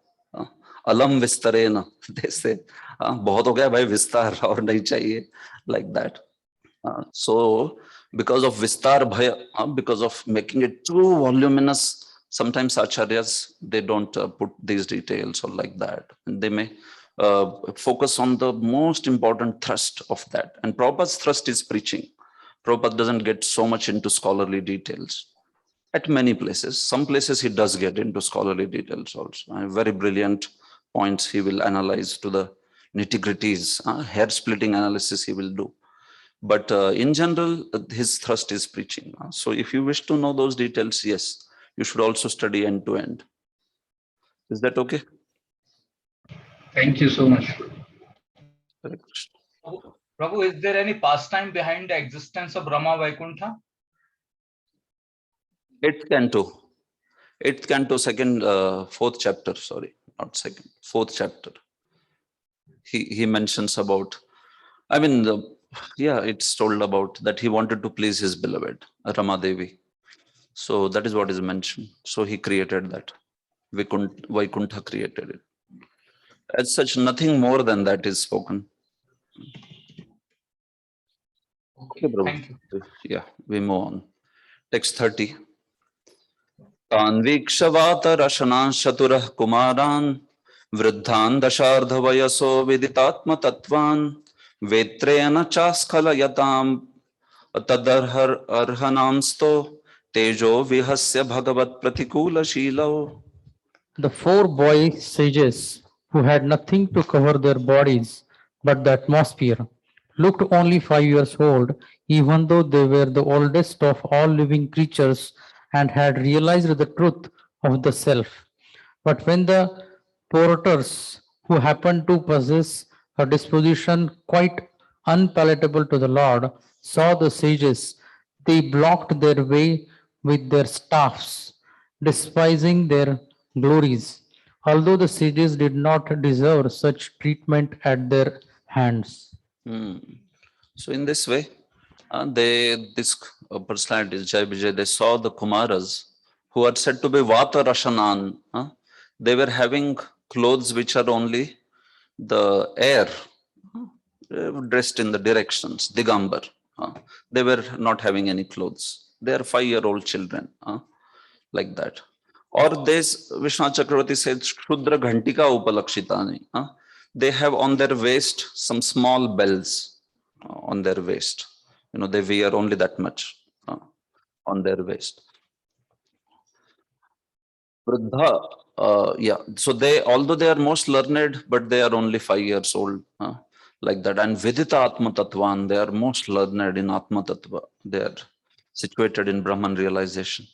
अलम विस्तरेण, they say, बहुत हो गया भाई विस्तार और नहीं चाहिए, like that. So because of vistar bhaya, because of making it too voluminous, sometimes acharyas, they don't put these details or like that. And they may focus on the most important thrust of that. And Prabhupada's thrust is preaching. Prabhupada doesn't get so much into scholarly details. At many places, some places he does get into scholarly details also. Very brilliant points he will analyze to the nitty-gritties, hair-splitting analysis he will do. But in general, his thrust is preaching. So if you wish to know those details, yes, you should also study end to end. Is that okay? Thank you so much. Prabhu, is there any pastime behind the existence of Rama Vaikuntha? Eighth canto, fourth chapter, sorry, not second, fourth chapter. He mentions about, it's told about that he wanted to please his beloved, Rama Devi. So that is what is mentioned. So he created that. Vaikuntha created it. As such, nothing more than that is spoken. Okay, bro. Thank you. Yeah, we move on. Text 30. तान्वीक्षवात रशनान् शतुरः कुमारान् वृद्धान् दशार्धवयसो विदितात्मतत्त्वान् वेत्रेण चास्खलयताम् तदर्हनांस्तो तेजो विहस्य भगवत् प्रतिकूलशीलौ. The four boy sages, who had nothing to cover their bodies but the atmosphere, looked only 5 years old, even though they were the oldest of all living creatures and had realized the truth of the self. But when the porters, who happened to possess a disposition quite unpalatable to the Lord, saw the sages, they blocked their way with their staffs, despising their glories, although the sages did not deserve such treatment at their hands. So in this way, this personalities, Jai Vijay, they saw the Kumaras who are said to be Vata Rashanan. They were having clothes which are only the air, dressed in the directions, Digambar. They were not having any clothes. They are 5-year-old children, like that. Or this, Vishnu Chakravarti said, Shudra Ghantika Upalakshitani. They have on their waist some small bells on their waist. They wear only that much on their waist. Vruddha, so they, although they are most learned, but they are only 5 years old, like that. And Vidita Atma Tattvan, they are most learned in Atma Tattva. They are situated in Brahman realization.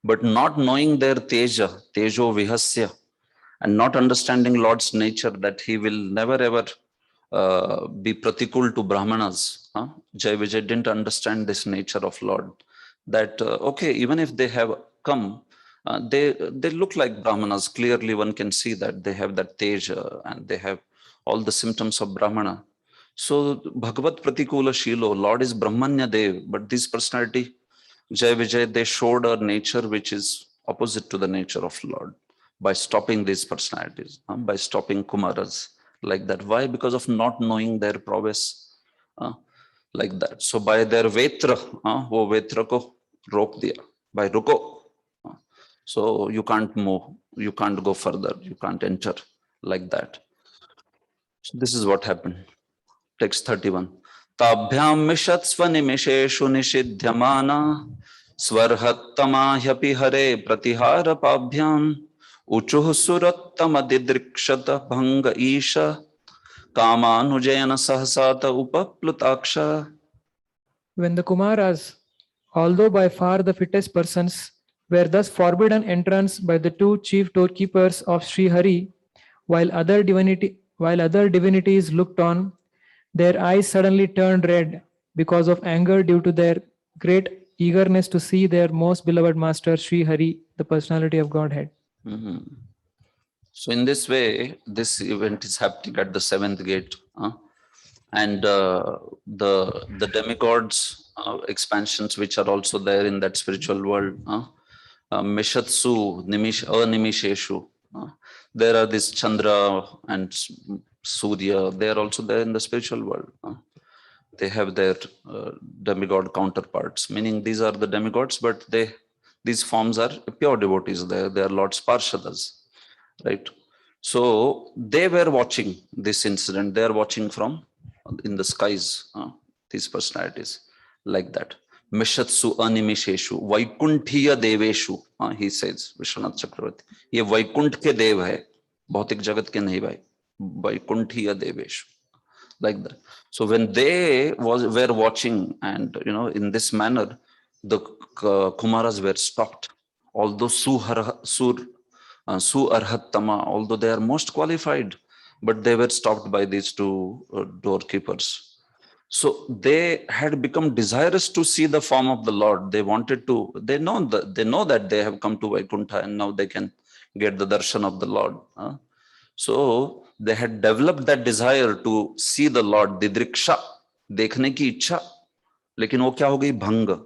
But not knowing their Teja, Tejo Vihasya, and not understanding Lord's nature, that he will never ever be pratikul to Brahmanas. Jai Vijay didn't understand this nature of Lord. That, okay, even if they have come, they look like Brahmanas. Clearly one can see that they have that Teja and they have all the symptoms of Brahmana. So Bhagavat Pratikula Shilo, Lord is Brahmanya Dev, but this personality, Jai Vijay, they showed a nature which is opposite to the nature of Lord by stopping these personalities, by stopping Kumaras like that. Why? Because of not knowing their prowess, like that. So by their Vetra, wo Vetra ko rok diya, by Ruko. So you can't move, you can't go further, you can't enter, like that. So this is what happened. Text 31. Tabhyam mishat svanimisheshu nishidhyamana swarhattama hyapi hare pratihara pabhyam uchuh surattama didrikshata bhanga isha kamanujayana sahasata upaplutaksha. When the Kumaras, although by far the fittest persons, were thus forbidden entrance by the two chief doorkeepers of Sri Hari, while other divinities looked on, their eyes suddenly turned red because of anger due to their great eagerness to see their most beloved master Sri Hari, the personality of Godhead. So in this way, this event is happening at the 7th gate. And the demigods expansions which are also there in that spiritual world, Mishatsu, Animisheshu, there are this Chandra and Surya, they are also there in the spiritual world. They have their demigod counterparts, meaning these are the demigods, but these forms are pure devotees. They are Lord's Parshadas, right? So they were watching this incident. They are watching from in the skies, these personalities, like that. Mishatsu animisheshu, Vaikunthiya deveshu, he says, Vishwanath Chakravarti. Ye Vaikunt ke dev hai, bhautik jagat ke nahi bhai. Vaikunthiya deveshu, like that. So when they were watching, and in this manner, the Kumaras were stopped. Although Su-arhattama, although they are most qualified, but they were stopped by these two doorkeepers. So they had become desirous to see the form of the Lord. They wanted to, they know that they have come to Vaikuntha and now they can get the darshan of the Lord. So they had developed that desire to see the Lord, didriksha, dekhne ki ichha, lekin wo kya ho gayi? Bhanga.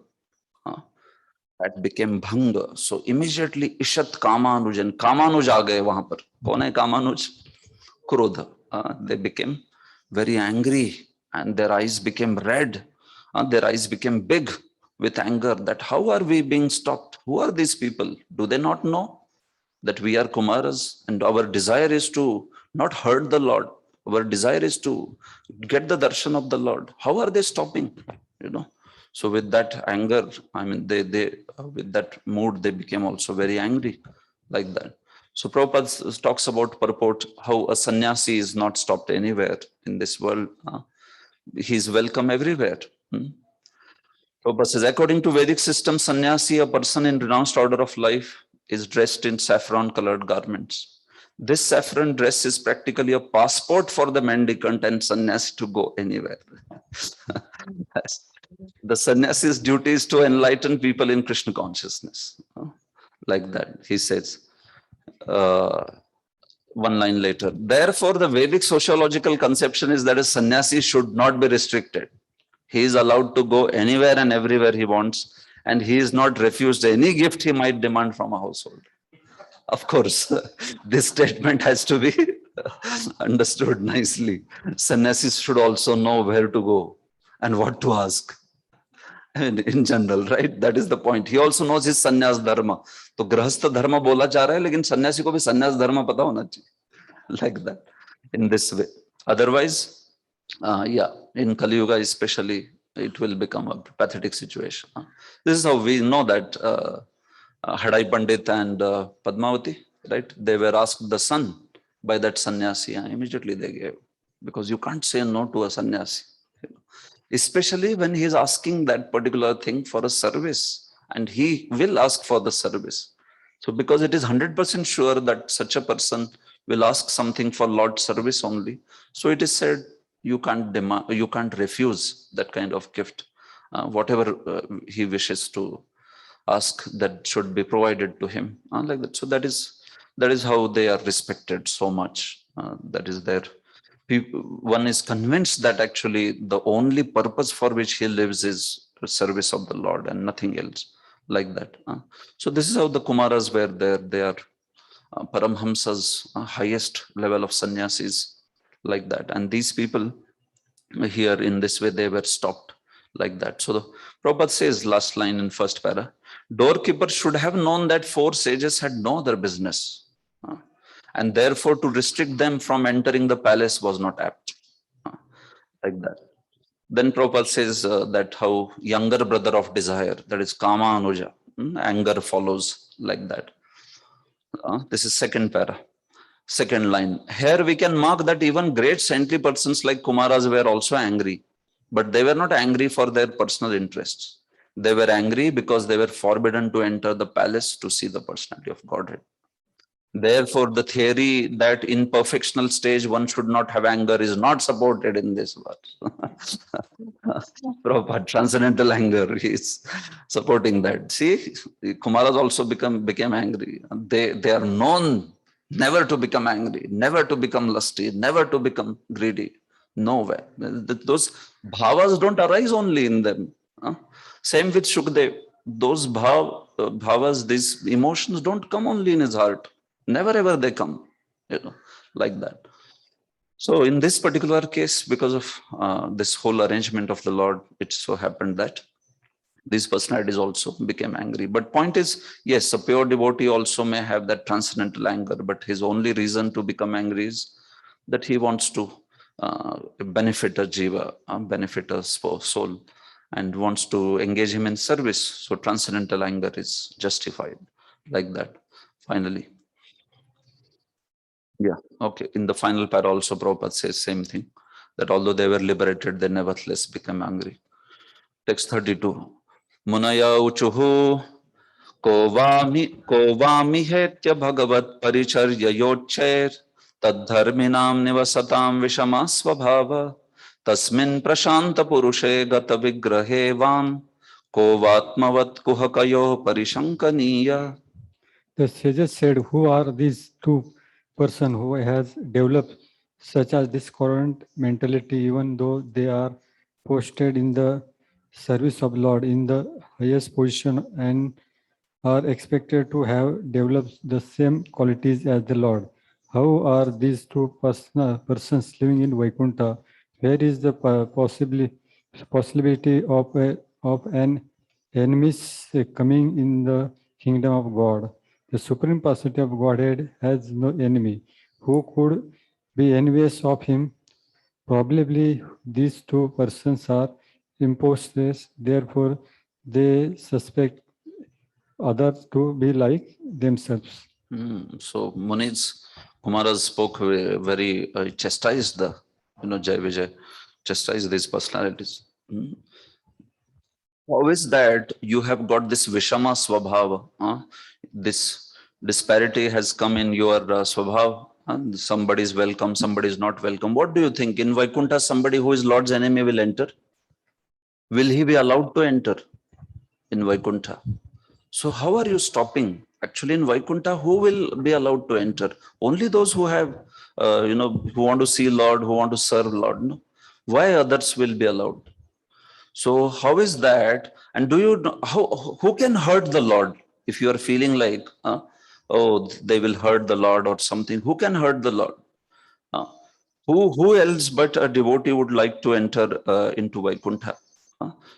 That became bhanga. So immediately Ishat Kamanujan, Kamanuj aa gaye wahan par. Kaun hai Kamanuj? Krodha. They became very angry and their eyes became red. Their eyes became big. with anger that how are we being stopped? Who are these people? Do they not know that we are Kumaras and our desire is to not hurt the Lord? Our desire is to get the darshan of the Lord. How are they stopping? You know. So with that anger, I mean, they with that mood, they became also very angry, like that. So Prabhupada talks about purport, how a sannyasi is not stopped anywhere in this world. He is welcome everywhere. Prabhupada says, according to Vedic system, sannyasi, a person in renounced order of life, is dressed in saffron-colored garments. This saffron dress is practically a passport for the mendicant and sannyasi to go anywhere. The sannyasi's duty is to enlighten people in Krishna consciousness. Like that, he says. One line later. Therefore, the Vedic sociological conception is that a sannyasi should not be restricted. He is allowed to go anywhere and everywhere he wants, and he is not refused any gift he might demand from a household. Of course, this statement has to be understood nicely. Sannyasis should also know where to go and what to ask. And in general, right? That is the point. He also knows his sannyas dharma. तो गृहस्थ धर्म बोला जा रहा है, लेकिन सन्यासी को भी सन्यास धर्म पता होना चाहिए. Like that, in this way. Otherwise, yeah, in Kali Yuga especially, it will become a pathetic situation. This is how we know that Hadai Pandit and Padmavati, right? They were asked the son by that sannyasi, and immediately they gave, because you can't say no to a sannyasi. Especially when he is asking that particular thing for a service, and he will ask for the service. So because it is 100% sure that such a person will ask something for Lord's service only, so it is said you can't demand, you can't refuse that kind of gift. Whatever he wishes to ask, that should be provided to him, like that. So that is how they are respected so much. That is their. One is convinced that actually the only purpose for which he lives is the service of the Lord and nothing else, like that. So this is how the Kumaras were there. They are Paramhamsa's highest level of sannyasis, like that. And these people here in this way, they were stopped, like that. So the Prabhupada says, last line in first para, doorkeeper should have known that 4 sages had no other business. And therefore, to restrict them from entering the palace was not apt. Like that. Then Prabhupada says that how younger brother of desire, that is Kama Anuja, anger follows, like that. This is second para, second line. Here we can mark that even great saintly persons like Kumaras were also angry, but they were not angry for their personal interests. They were angry because they were forbidden to enter the palace to see the personality of Godhead. Therefore, the theory that in perfectional stage one should not have anger is not supported in this verse. Prabhupada, transcendental anger is supporting that. See, Kumaras also became angry. They are known never to become angry, never to become lusty, never to become greedy. Nowhere. Those bhavas don't arise only in them. Same with Shukdev. Those bhavas, these emotions don't come only in his heart. Never ever they come, like that. So in this particular case, because of this whole arrangement of the Lord, it so happened that these personalities also became angry. But point is, yes, a pure devotee also may have that transcendental anger, but his only reason to become angry is that he wants to benefit a jiva, benefit a soul, and wants to engage him in service. So transcendental anger is justified, like that, finally. Yeah, okay. In the final para also Prabhupada says same thing, that although they were liberated, they nevertheless became angry. Text 32. Munaya uchuhu kovami hetya bhagavat paricharya yocher tadharminam nivasatam vishama svabhava tasmin prashanta purushe gata vigrahe vam kovatmavat kuhakayo parishankaniya. The sages said, who are these 2 persons who has developed such as discordant mentality, even though they are posted in the service of Lord in the highest position and are expected to have developed the same qualities as the Lord? How are these 2 persons living in Vaikuntha? Where is the possibility of an enemies coming in the kingdom of God. The Supreme Personality of Godhead has no enemy. Who could be envious of him? Probably these two persons are impostors, therefore they suspect others to be like themselves. So Muniz Kumaras spoke very chastised the Jai Vijay, chastised these personalities. How is that you have got this Vishama Swabhava? This disparity has come in your Swabhav. Somebody is welcome, somebody is not welcome. What do you think? In Vaikuntha, somebody who is Lord's enemy will enter? Will he be allowed to enter in Vaikuntha? So how are you stopping? Actually, in Vaikuntha, who will be allowed to enter? Only those who have, who want to see Lord, who want to serve Lord. No? Why others will be allowed? So how is that? And do you know who can hurt the Lord? If you are feeling like, oh, they will hurt the Lord or something, who can hurt the Lord? Who else but a devotee would like to enter into Vaikuntha?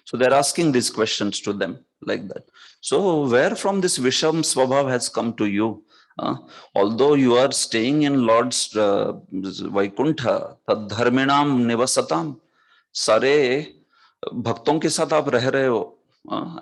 So they're asking these questions to them like that. So where from this Visham Swabhav has come to you? Although you are staying in Lord's Vaikuntha, tad dharminam nivasatam, sare bhakton ke sath aap reh rahe ho,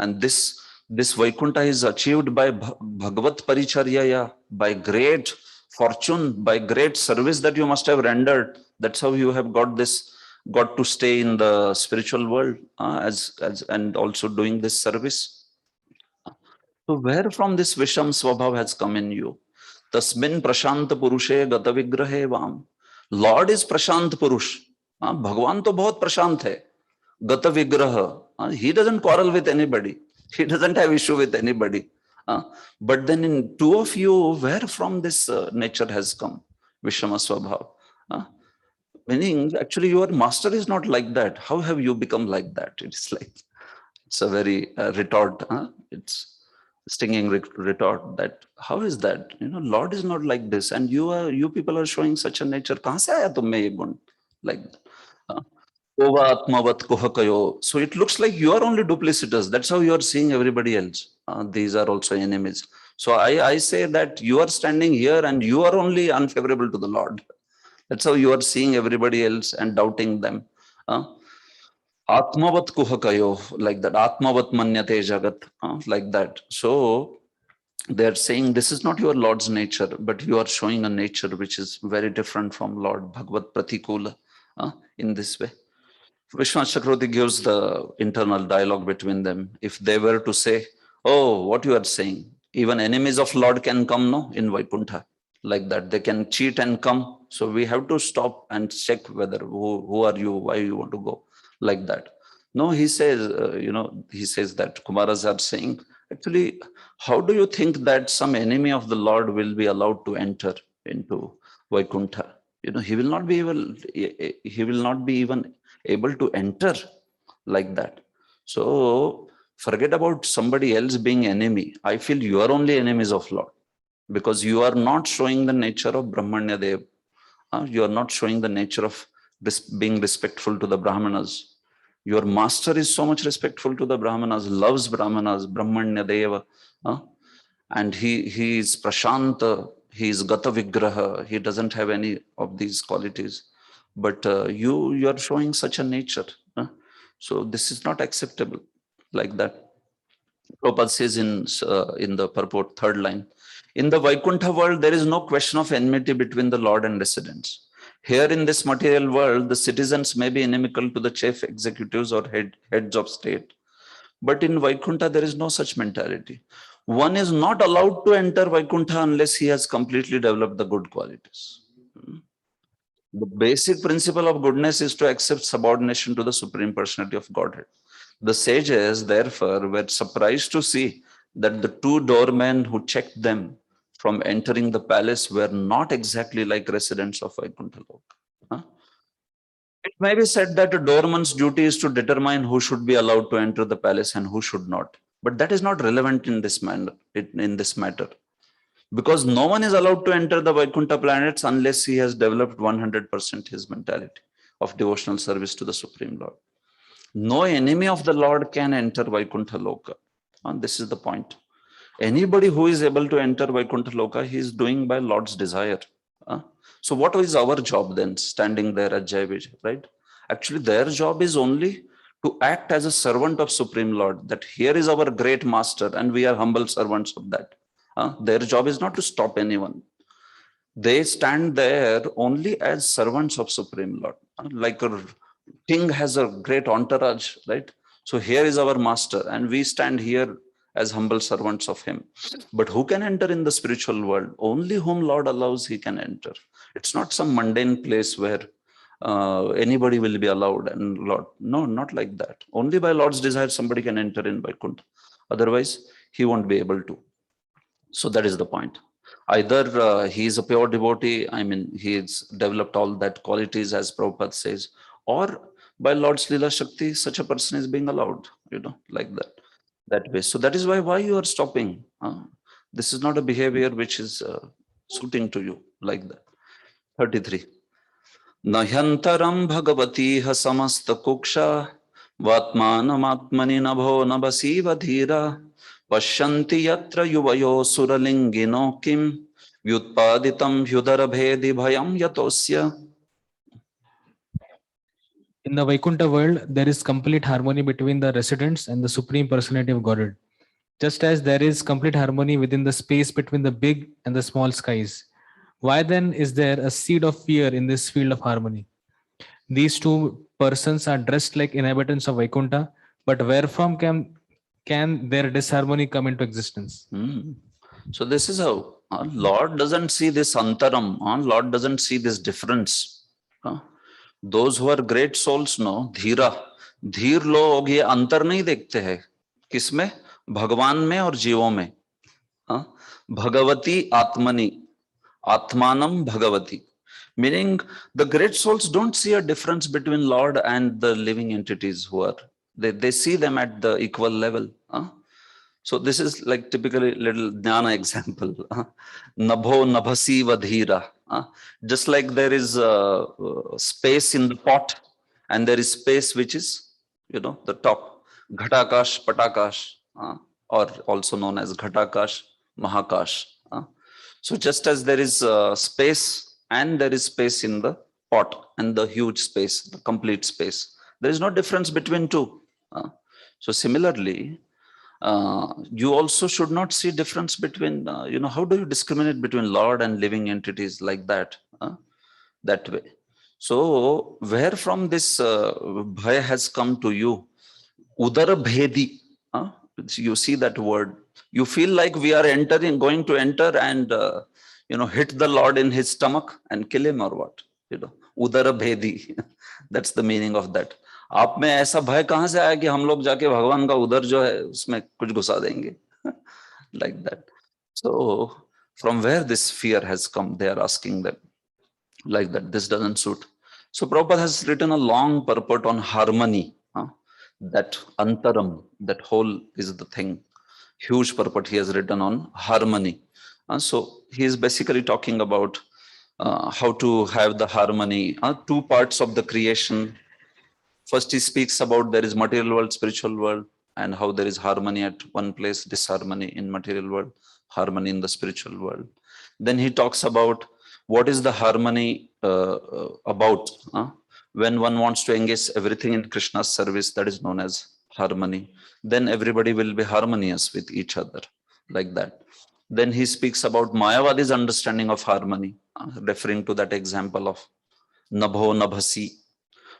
and this Vaikuntha is achieved by Bhagavat Paricharya, by great fortune, by great service that you must have rendered. That's how you have got to stay in the spiritual world as and also doing this service. So where from this Visham Swabhav has come in you? Tasmin Prashant Purushe Gata Vigrahe Vam. Lord is Prashant Purush. Bhagwan to bahut Prashant hai. Gata Vigraha. He doesn't quarrel with anybody. He doesn't have issue with anybody. But then in two of you, where from this nature has come? Vishama Swabhav. Meaning, actually, your master is not like that. How have you become like that? It's like, it's a very retort. It's stinging retort that how is that? Lord is not like this, and you people are showing such a nature. Kahan se aaya tum mein ye gun? Like that. So it looks like you are only duplicitous. That's how you are seeing everybody else. These are also enemies. So I say that you are standing here and you are only unfavorable to the Lord. That's how you are seeing everybody else and doubting them. Atmavat kuhakayo, like that. Atmavat manyate jagat, like that. So they're saying this is not your Lord's nature, but you are showing a nature which is very different from Lord Bhagavat Pratikula in this way. Vishwanath Chakravarti gives the internal dialogue between them. If they were to say, oh, what you are saying, even enemies of Lord can come, no, in Vaikuntha, like that. They can cheat and come. So we have to stop and check whether who are you, why you want to go, like that. No, he says, he says that Kumaras are saying, actually, how do you think that some enemy of the Lord will be allowed to enter into Vaikuntha? He will not be even able to enter like that. So forget about somebody else being enemy. I feel you are only enemies of Lord because you are not showing the nature of Brahmanya Dev. You are not showing the nature of being respectful to the Brahmanas. Your master is so much respectful to the Brahmanas, loves Brahmanas, Brahmanya Deva. And he is Prashanta, he is Gata Vigraha, he doesn't have any of these qualities. But you are showing such a nature. So this is not acceptable, like that. Prabhupada says in the purport, third line, in the Vaikuntha world, there is no question of enmity between the Lord and residents. Here in this material world, the citizens may be inimical to the chief executives or heads of state. But in Vaikuntha, there is no such mentality. One is not allowed to enter Vaikuntha unless he has completely developed the good qualities. The basic principle of goodness is to accept subordination to the Supreme Personality of Godhead. The sages, therefore, were surprised to see that the two doormen who checked them from entering the palace were not exactly like residents of Vaikuntha Loka. It may be said that a doorman's duty is to determine who should be allowed to enter the palace and who should not. But that is not relevant in this matter. Because no one is allowed to enter the Vaikuntha planets unless he has developed 100% his mentality of devotional service to the Supreme Lord. No enemy of the Lord can enter Vaikuntha Loka. This is the point. Anybody who is able to enter Vaikuntha Loka, he is doing by Lord's desire. So what is our job then, standing there at Jai Vijay, right? Actually, their job is only to act as a servant of Supreme Lord, that here is our great master and we are humble servants of that. Their job is not to stop anyone. They stand there only as servants of Supreme Lord. Like a king has a great entourage, right? So here is our master and we stand here as humble servants of him. But who can enter in the spiritual world? Only whom Lord allows, he can enter. It's not some mundane place where anybody will be allowed and Lord. No, not like that. Only by Lord's desire somebody can enter in Vaikuntha. Otherwise, he won't be able to. So that is the point. Either he is a pure devotee, I mean, he's developed all that qualities as Prabhupada says, or by Lord's Leela Shakti, such a person is being allowed, like that way. So that is why you are stopping. This is not a behavior which is suiting to you, like that. 33. Nahyantaram bhagavati ha samasta kuksha vatmanamatmani nabho nabasiva dhira Pashyanti yatra yuvayo suralingino kim vyutpaditam hyudarabhedi bhayam yatosya. In the Vaikuntha world, there is complete harmony between the residents and the Supreme Personality of Godhead. Just as there is complete harmony within the space between the big and the small skies. Why then is there a seed of fear in this field of harmony? These two persons are dressed like inhabitants of Vaikuntha, but wherefrom can their disharmony come into existence? So this is how Lord doesn't see this antaram. Lord doesn't see this difference. Those who are great souls know, धीरा धीर लोग ये अंतर नहीं देखते हैं किसमें, भगवान में और जीवों में. भगवती आत्मनि, आत्मानम Bhagwati, meaning the great souls don't see a difference between Lord and the living entities who are, they see them at the equal level. So this is like typically little jnana example. Nabho nabhasi vadhira. Just like there is space in the pot and there is space which is, the top. Ghatakash, patakash, or also known as Ghatakash, Mahakash. So just as there is space and there is space in the pot and the huge space, the complete space, there is no difference between two. So similarly, you also should not see difference between, how do you discriminate between Lord and living entities like that, that way. So where from this bhaya has come to you, udara bhedi, you see that word, you feel like we are going to enter and, hit the Lord in his stomach and kill him or what, udara bhedi, that's the meaning of that. आप में ऐसा भय कहां से आया कि हम लोग जाके भगवान का उदर जो है उसमें कुछ घुसा देंगे, like that. So from where this fear has come, they are asking them like that. This doesn't suit. So Prabhupada has written a long purport on harmony, that antaram, that whole is the thing. Huge purport he has written on harmony. So he is basically talking about how to have the harmony, two parts of the creation. First, he speaks about there is material world, spiritual world, and how there is harmony at one place, disharmony in material world, harmony in the spiritual world. Then he talks about what is the harmony about. When one wants to engage everything in Krishna's service, that is known as harmony. Then everybody will be harmonious with each other, like that. Then he speaks about Mayavadi's understanding of harmony, referring to that example of Nabho Nabhasi.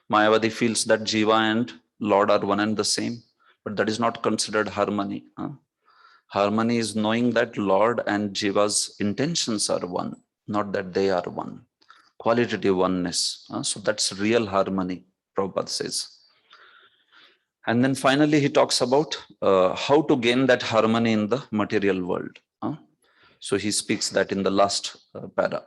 Mayavadi feels that Jiva and Lord are one and the same, but that is not considered harmony. Harmony is knowing that Lord and Jiva's intentions are one, not that they are one. Qualitative oneness. So that's real harmony, Prabhupada says. And then finally, he talks about how to gain that harmony in the material world. So he speaks that in the last para.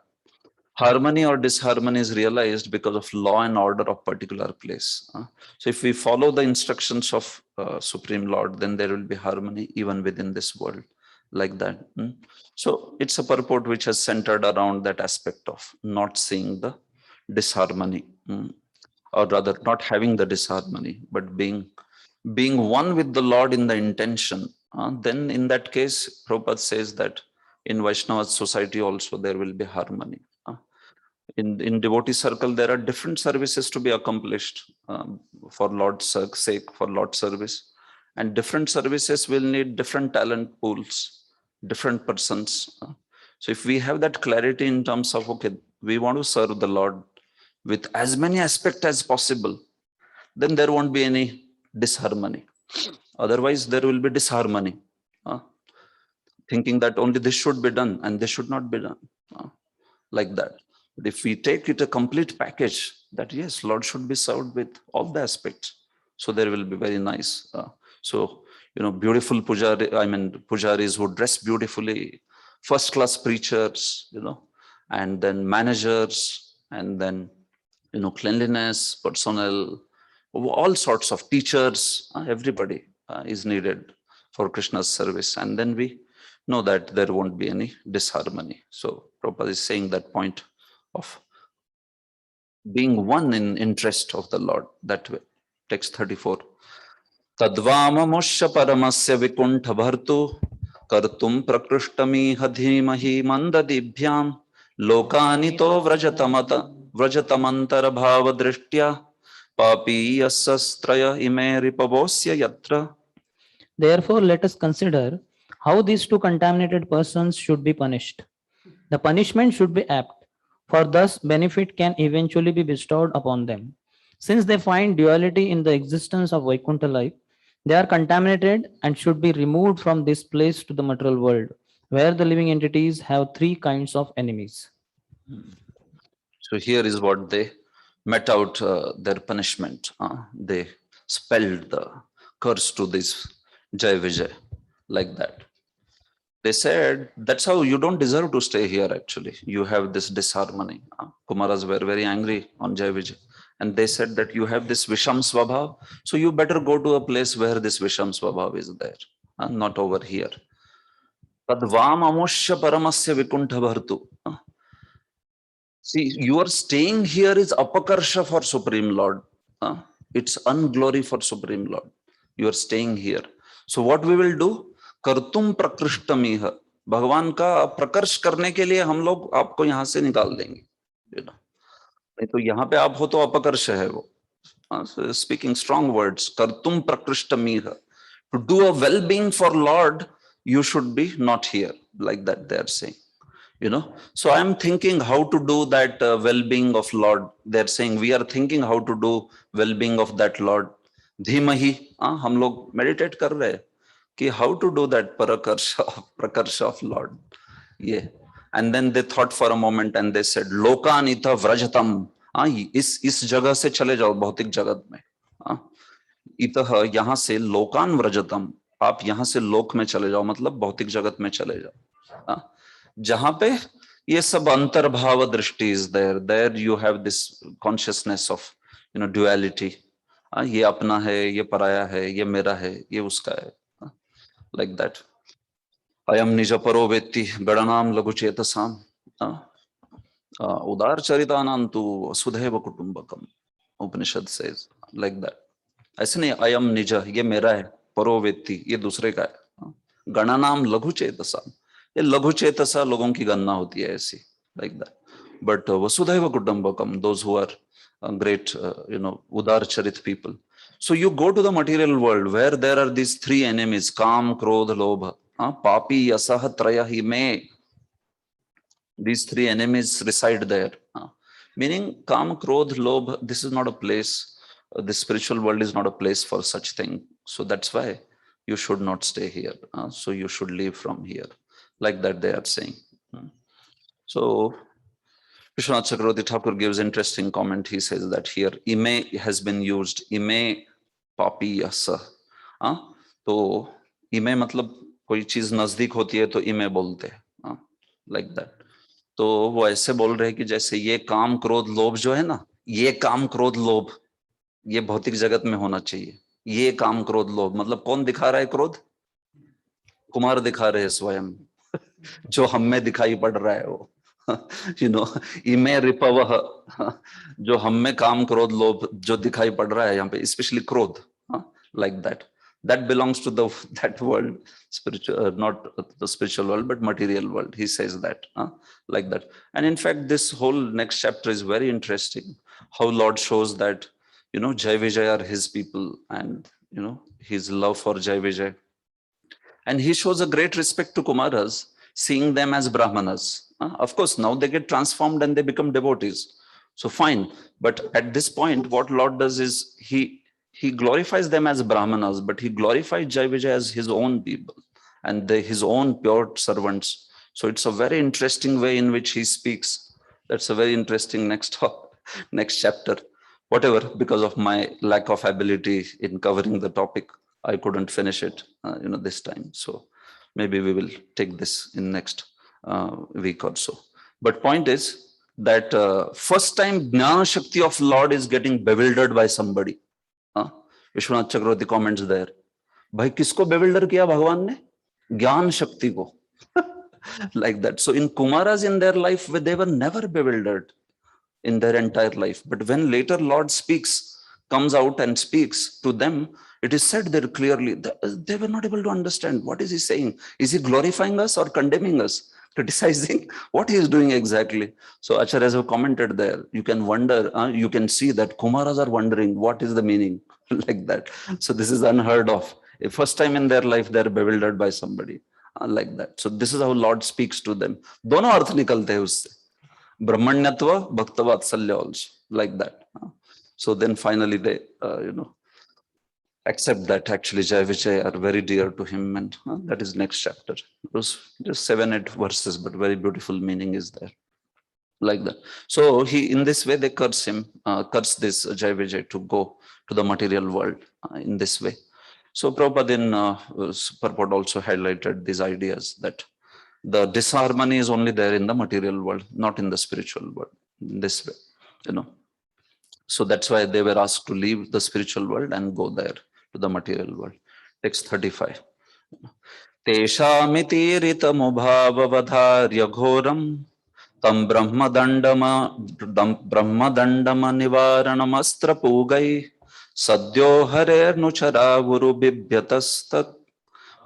Harmony or disharmony is realized because of law and order of particular place. So if we follow the instructions of Supreme Lord, then there will be harmony even within this world, like that. So it's a purport which has centered around that aspect of not seeing the disharmony, or rather not having the disharmony, but being one with the Lord in the intention then in that case, Prabhupada says that in Vaishnava society also there will be harmony. In devotee circle, there are different services to be accomplished for Lord's sake, for Lord's service. And different services will need different talent pools, different persons. So if we have that clarity in terms of, okay, we want to serve the Lord with as many aspects as possible, then there won't be any disharmony. Otherwise, there will be disharmony. Thinking that only this should be done and this should not be done. Like that. But if we take it a complete package, that yes, Lord should be served with all the aspects. So there will be very nice. So, beautiful pujaris who dress beautifully, first class preachers, and then managers, and then, cleanliness, personnel, all sorts of teachers, everybody is needed for Krishna's service. And then we know that there won't be any disharmony. So Prabhupada is saying that point of being one in interest of the Lord that way. Text 34. Tadvamamusya paramasya vikuntha bhartu kartum prakrishtami hadhimahi mandadibhyam lokanito vrajatamantara bhava drishtya papi yasastraya ime ripavosya yatra. Therefore, let us consider how these two contaminated persons should be punished. The punishment should be apt, for thus benefit can eventually be bestowed upon them. Since they find duality in the existence of Vaikuntha life, they are contaminated and should be removed from this place to the material world, where the living entities have three kinds of enemies. So here is what they met out their punishment. They spelled the curse to this Jai Vijay, like that. They said, that's how you don't deserve to stay here actually. You have this disharmony. Kumaras were very angry on Jai Vijay. And they said that you have this Visham Swabhav, so you better go to a place where this Visham Swabhav is there, not over here. Tadvam amushya paramasya vikuntha bhartu. See, your staying here is apakarsha for Supreme Lord. It's unglory for Supreme Lord. You are staying here. So what we will do? Kartum prakrishtamiha. भगवान का प्रकर्ष करने के लिए हम लोग आपको यहां से निकाल देंगे. नहीं तो यहाँ पे आप हो तो अपकर्ष है वो. Speaking strong words. Kartum prakrishtamiha. To do a well-being for Lord, you should be not here. Like that they are saying. So I am thinking how to do that well-being of Lord. They're saying we are thinking how to do well-being of that Lord. Dhimahi, हम लोग meditate कर रहे हैं कि how to do that prakarsha of Lord. Yeah. And then they thought for a moment and they said, Lokanita vrajatam. इस जगह से चले जाओ भौतिक जगत में. इतः यहाँ से लोकान व्रजतम. आप यहाँ से लोक में चले जाओ मतलब भौतिक जगत में चले जाओ. जहां पे ये सब अंतर्भाव दृष्टि is there you have this consciousness of duality. ये अपना है, ये पराया है, ये मेरा है, ये उसका है, like that. अयम निज परो वेत्ति गणनाम लघु चेतसाम उदार चरितानां तु वसुधैव कुटुंबकम. उपनिषद says like that. ऐसे नहीं अयम निज ये मेरा है, परो वेत्ति ये दूसरे का है, गणनाम लघु चेतसाम ये लघु चेतसा लोगों की गणना होती है ऐसी, like that. But vasudhaiva kutumbakam, those who are great, udar charit people. So you go to the material world where there are these three enemies, kam, krodh, lobha, papi, asah, traya, hime. These three enemies reside there. Meaning kam, krodh, lobha, this is not a place, the spiritual world is not a place for such thing. So that's why you should not stay here. So you should leave from here. Like that they are saying. So Vishwanath Chakravarti Thakur gives interesting comment. He says that here ime has been used. Ime papi yasa. तो ime मतलब कोई चीज नजदीक होती है तो ime बोलते हैं. Like that. तो वो ऐसे बोल रहे हैं कि जैसे ये काम क्रोध लोभ जो है ना, ये काम क्रोध लोभ ये भौतिक जगत में होना चाहिए. ये काम क्रोध लोभ मतलब कौन दिखा रहा है क्रोध? कुमार दिखा रहे हैं स्वयं. जो हम में दिखाई पड़ रहा है वो इमे रिपवह, जो हम में काम क्रोध लोभ जो दिखाई पड़ रहा है यहाँ पे, स्पेशली क्रोध, like that. That belongs to that world, spiritual, not the spiritual world, but material world. He says that, like that. And in fact, this whole next chapter is very interesting. How Lord shows that, Jai Vijay are his people, and his love for Jai Vijay. And he shows a great respect to Kumaras, seeing them as Brahmanas. Of course, now they get transformed and they become devotees. So fine. But at this point, what Lord does is he glorifies them as Brahmanas, but he glorifies Jai Vijay as his own people and his own pure servants. So it's a very interesting way in which he speaks. That's a very interesting next chapter. Whatever, because of my lack of ability in covering the topic, I couldn't finish it, this time. So maybe we will take this in next week or so. But point is that first time Jnana Shakti of Lord is getting bewildered by somebody. Vishwanath Chakravarti comments there. Bhai, kisko bewilder kiya Bhagavan ne? Gyan Shakti ko. Like that. So in Kumaras in their life, they were never bewildered in their entire life. But when later Lord comes out and speaks to them, it is said there clearly that they were not able to understand. What is he saying? Is he glorifying us or condemning us? Criticizing what he is doing exactly? So Acharyas have commented there. You can wonder, you can see that Kumaras are wondering what is the meaning like that. So this is unheard of. First time in their life, they're bewildered by somebody like that. So this is how Lord speaks to them. Dono arth nikalte hai usse. Brahmanyatva, Bhaktavatsalya also, like that. So then finally they, accept that actually Jai Vijay are very dear to him, and that is next chapter. It was just 7-8 verses, but very beautiful meaning is there, like that. So in this way they curse him, curse this Jai Vijay to go to the material world in this way. So Prabhupada in purport also highlighted these ideas that the disharmony is only there in the material world, not in the spiritual world, in this way, So that's why they were asked to leave the spiritual world and go there to the material world. Text 35. Teshamiti ritamubhavavadharya ghoram tam brahmadandama nivaranam pugai sadyo harer nuchara guru bibhyatastat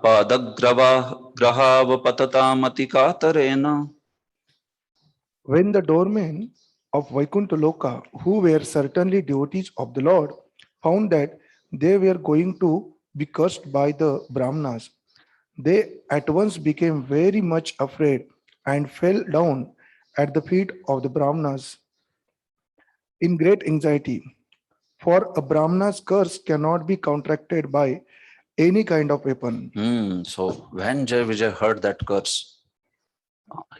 padagrahava katarena. When the doormen of Vaikuntha Loka, who were certainly devotees of the Lord, found that they were going to be cursed by the Brahmanas, they at once became very much afraid and fell down at the feet of the Brahmanas in great anxiety. For a Brahmana's curse cannot be counteracted by any kind of weapon. So when Jai Vijay heard that curse,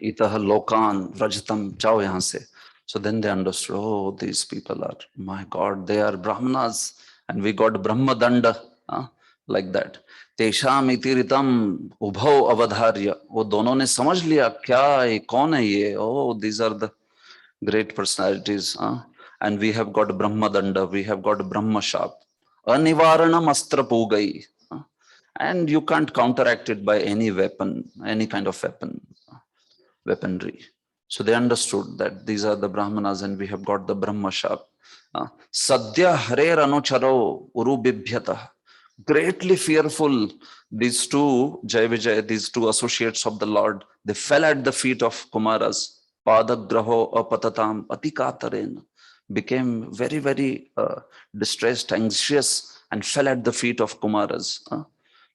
Itaha Lokan, Rajatam, Chao yahan se. So then they understood, oh, these people are, my God, they are Brahmanas, and we got Brahma Danda, like that. Tesham itiritam ubhav avadharya. वो दोनों ने समझ लिया क्या है, कौन है ये? Oh, these are the great personalities. And we have got Brahma Danda, we have got Brahma Shap. Anivaranam astra pugai. And you can't counteract it by any weapon, any kind of weaponry. So they understood that these are the Brahmanas and we have got the Brahma Shap. Sadhya harer anucharo urubibhyata. Greatly fearful, these two, Jai Vijay, these two associates of the Lord, they fell at the feet of Kumaras. Padagraho apatatam atikatarena. Became very, very distressed, anxious, and fell at the feet of Kumaras.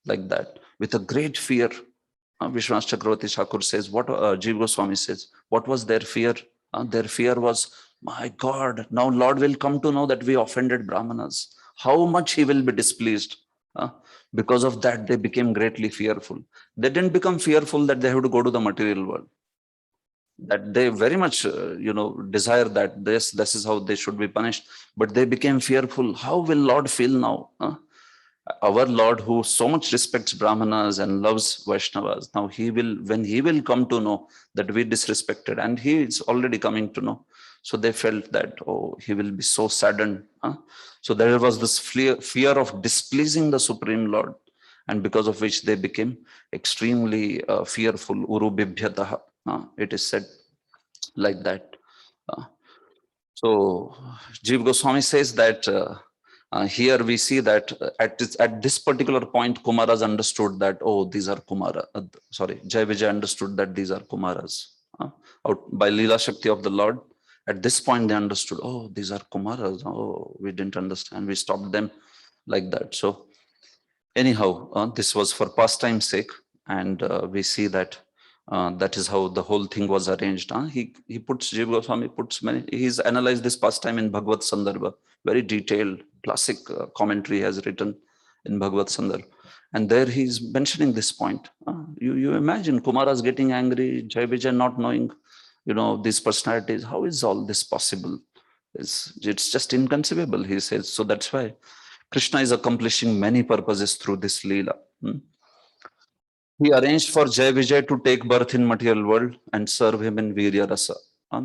Like that, with a great fear. Vishwanath Chakravarti Thakur says, what Jiva Goswami says, what was their fear? Their fear was, my God, now Lord will come to know that we offended Brahmanas. How much he will be displeased. Because of that, they became greatly fearful. They didn't become fearful that they have to go to the material world. That they very much, desire that this is how they should be punished. But they became fearful. How will Lord feel now? Our Lord, who so much respects Brahmanas and loves Vaishnavas, now when he will come to know that we disrespected, and he is already coming to know. So they felt that, oh, he will be so saddened. So there was this fear of displeasing the Supreme Lord, and because of which they became extremely fearful. Uru bibhyatah, it is said like that. So Jiva Goswami says that Here we see that at this particular point, Kumaras understood that, oh, these are Jai Vijay understood that these are Kumaras. By Leela Shakti of the Lord, at this point they understood, oh, these are Kumaras. Oh, we didn't understand. We stopped them like that. So anyhow, this was for pastime sake. And we see that that is how the whole thing was arranged. He puts, Jiva Goswami puts he's analyzed this pastime in Bhagavad Sandarbha, very detailed, classic commentary has written in Bhagavad Sandarbha. And there he's mentioning this point. You imagine Kumaras getting angry, Jai Vijay not knowing, these personalities. How is all this possible? It's just inconceivable, he says. So that's why Krishna is accomplishing many purposes through this Leela. He arranged for Jai Vijay to take birth in material world and serve him in Virya Rasa.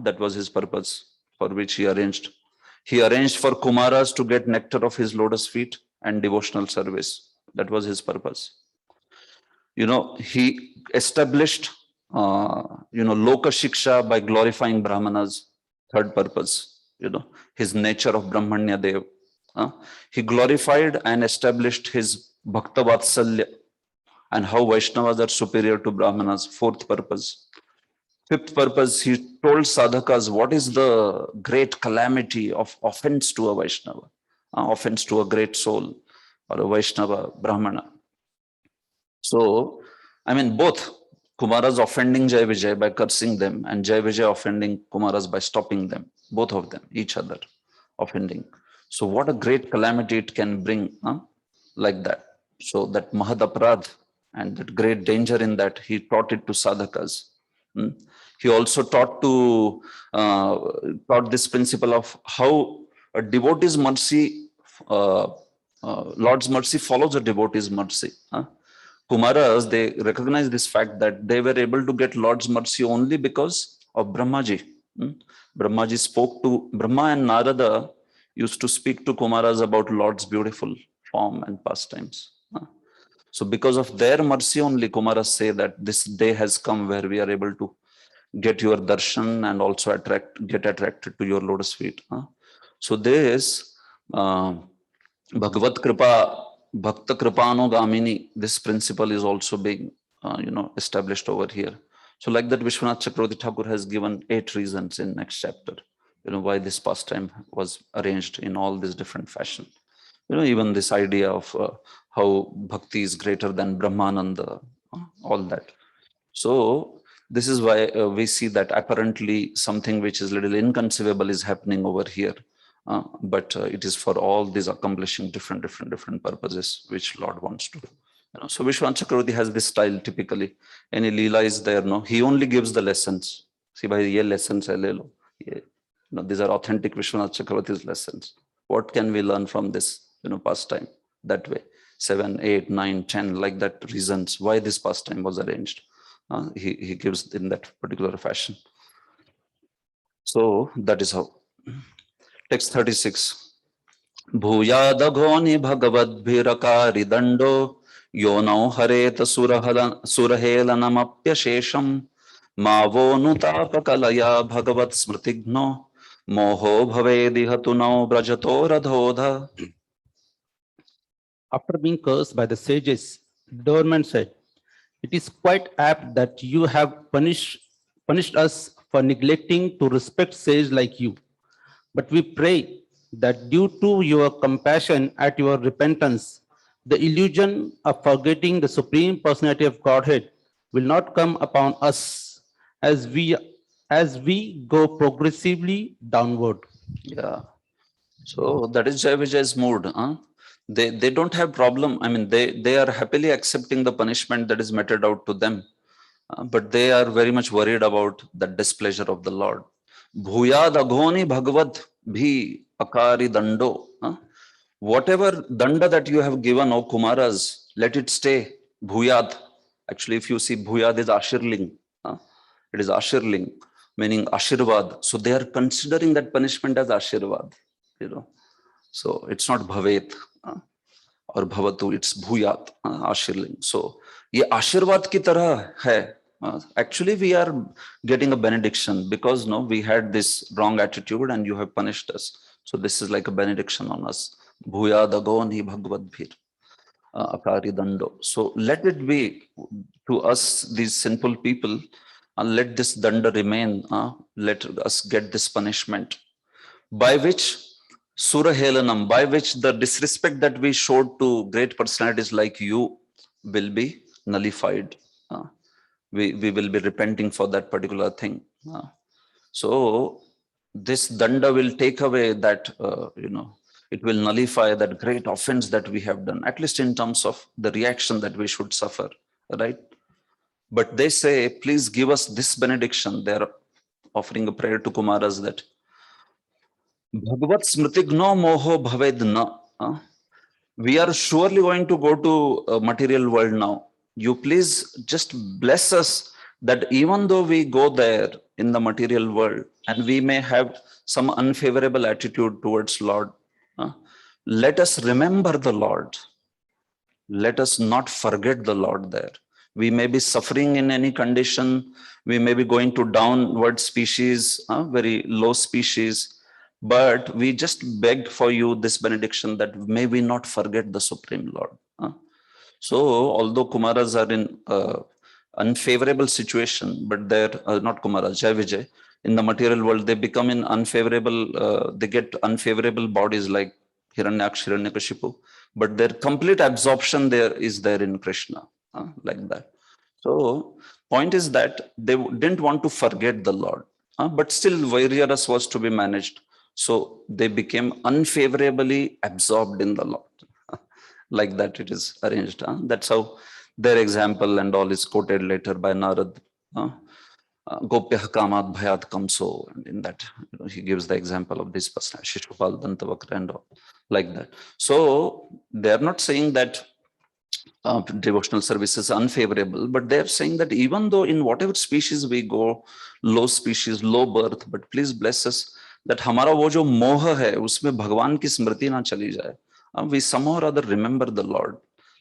That was his purpose for which he arranged. He arranged for Kumaras to get nectar of his lotus feet and devotional service. That was his purpose. He established, Loka Shiksha by glorifying Brahmanas. Third purpose, his nature of Brahmanya Dev. He glorified and established his Bhakta Vatsalya and how Vaishnavas are superior to Brahmanas. Fourth purpose. Fifth purpose, he told sadhakas what is the great calamity of offense to a Vaishnava, offense to a great soul or a Vaishnava Brahmana. So, both Kumaras offending Jai Vijay by cursing them and Jai Vijay offending Kumaras by stopping them, both of them, each other offending. So what a great calamity it can bring, like that. So that Mahad Aparadh and that great danger in that, he taught it to sadhakas. He also taught this principle of how a devotee's mercy, Lord's mercy follows a devotee's mercy. Kumaras, they recognize this fact that they were able to get Lord's mercy only because of Brahmaji. Brahmaji spoke to Brahma, and Narada used to speak to Kumaras about Lord's beautiful form and pastimes. So because of their mercy only, Kumaras say that this day has come where we are able to get your darshan and also get attracted to your lotus feet. So this Bhagavad Kripa, Bhakta Kripano Gamini, this principle is also being established over here. So like that, Vishwanath Chakravarti Thakur has given 8 reasons in next chapter, why this pastime was arranged in all these different fashion. Even this idea of how bhakti is greater than Brahmananda, all that. So this is why we see that apparently something which is little inconceivable is happening over here. But it is for all these accomplishing different purposes which Lord wants to do. So Vishwanath Chakravarti has this style typically. Any Leela is there, no? He only gives the lessons. See, by ye lessons, these are authentic Vishwanath Chakravarti's lessons. What can we learn from this, pastime? That way, 7, 8, 9, 10, like that reasons why this pastime was arranged. He gives in that particular fashion. So that is how. Text 36. Bhuyadagoni bhagavad bhirakari dando yonau hareta surahelanamapya shesham mavo nutapakalaya bhagavat smritigno moho bhavedihatu brajato radhodha. After being cursed by the sages, the doorman said, "It is quite apt that you have punished us for neglecting to respect sages like you. But we pray that due to your compassion at your repentance, the illusion of forgetting the Supreme Personality of Godhead will not come upon us as we go progressively downward." Yeah. So that is Jai Vijay's mood. They don't have problem. They are happily accepting the punishment that is meted out to them. But they are very much worried about the displeasure of the Lord. Bhuyad agoni bhagavad bhi akari dando. Whatever danda that you have given, O Kumaras, let it stay. Bhuyad. Actually, if you see, Bhuyad is Ashirling. It is Ashirling, meaning Ashirvad. So they are considering that punishment as Ashirvad. So it's not Bhavet or Bhavatu, it's Bhuyat, Ashirling. So ye Ashirvad ki tarah hai. Actually, we are getting a benediction because we had this wrong attitude and you have punished us. So this is like a benediction on us. Bhuyadagoni Bhagavadbhir Akaridando. So let it be to us, these sinful people, and let this danda remain. Let us get this punishment, by which Surahelanam, by which the disrespect that we showed to great personalities like you will be nullified. We will be repenting for that particular thing. So this danda will take away that, it will nullify that great offense that we have done, at least in terms of the reaction that we should suffer, right? But they say, please give us this benediction. They are offering a prayer to Kumaras that Bhagavat Smritigno Moho Bhavedna. We are surely going to go to a material world now. You please just bless us that even though we go there in the material world and we may have some unfavorable attitude towards Lord, let us remember the Lord. Let us not forget the Lord there. We may be suffering in any condition. We may be going to downward species, very low species. But we just beg for you this benediction that may we not forget the Supreme Lord. So although Kumaras are in unfavorable situation, but they're not Kumaras, Jai Vijay, in the material world, they become in unfavorable, they get unfavorable bodies like Hiranyaksh, Hiranyakashipu, but their complete absorption there is there in Krishna, like that. So point is that they didn't want to forget the Lord, but still Vairyaras was to be managed. So they became unfavorably absorbed in the Lord. Like that it is arranged. That's how their example and all is quoted later by Narad. Gopya Kamat Bhayat Kamso. And in that, he gives the example of this person, Shishupal Dantavakra and all, like that. So they are not saying that devotional service is unfavorable, but they are saying that even though in whatever species we go, low species, low birth, but please bless us that हमारा वो जो मोह है उसमें भगवान की स्मृति ना चली जाए. We somehow or other remember the Lord.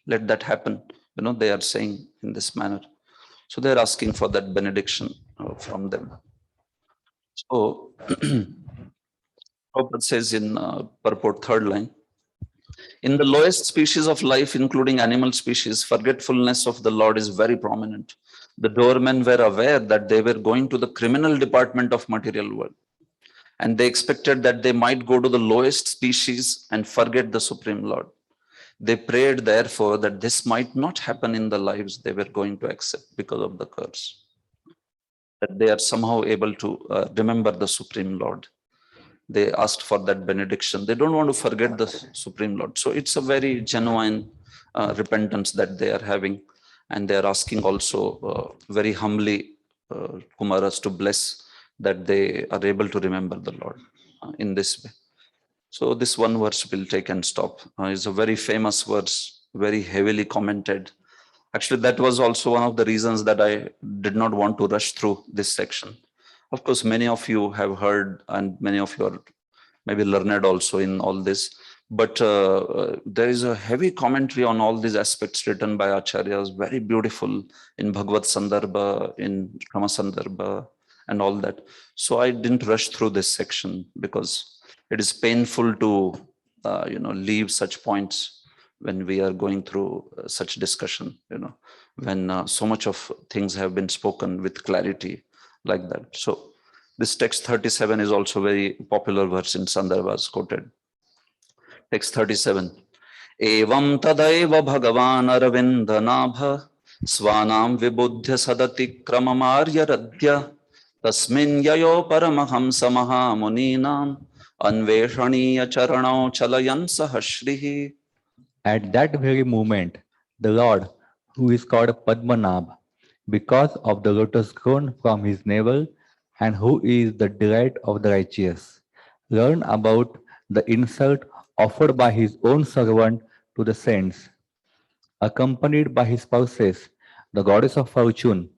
Let that happen. They are saying in this manner. So they are asking for that benediction from them. So Prabhupada says in purport, third line, in the lowest species of life, including animal species, forgetfulness of the Lord is very prominent. The doormen were aware that they were going to the criminal department of material world. And they expected that they might go to the lowest species and forget the Supreme Lord. They prayed, therefore, that this might not happen in the lives they were going to accept because of the curse. That they are somehow able to remember the Supreme Lord. They asked for that benediction. They don't want to forget the Supreme Lord. So it's a very genuine repentance that they are having. And they are asking also very humbly Kumaras to bless that they are able to remember the Lord in this way. So this one verse will take and stop. It's a very famous verse, very heavily commented. Actually, that was also one of the reasons that I did not want to rush through this section. Of course, many of you have heard and many of you are maybe learned also in all this. But there is a heavy commentary on all these aspects written by Acharyas, very beautiful in Bhagavad Sandarbha, in Rama Sandarbha, and all that. So I didn't rush through this section because it is painful to leave such points when we are going through such discussion, when so much of things have been spoken with clarity like that. So this text 37 is also very popular verse in Sandarbhas quoted. Text 37. Evam tadaiva bhagavan aravindanabha svanam vibudhya sadati kramamarya radhya tasmin yayo paramahamsa mahamuninam anveshaniya charanau chalayan sahashrihi. At that very moment, the Lord, who is called Padmanabh, because of the lotus grown from his navel, and who is the delight of the righteous, learned about the insult offered by his own servant to the saints. Accompanied by his spouses, the goddess of fortune,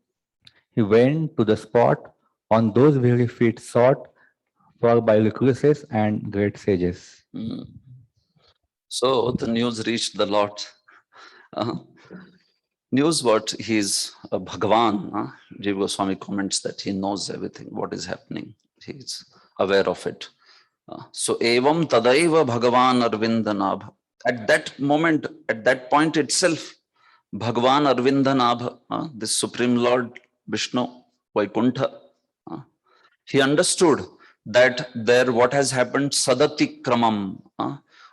he went to the spot on those very feet sought for by recluses and great sages. So the news reached the Lord. News what? He's a Bhagavan. Jiva Goswami comments that he knows everything, what is happening. He's aware of it. So evam tadaiva Bhagavan Arvindanabha. At that moment, at that point itself, Bhagavan Arvindanabha, the Supreme Lord Vishnu, Vaikuntha, he understood that there what has happened sadatikramam,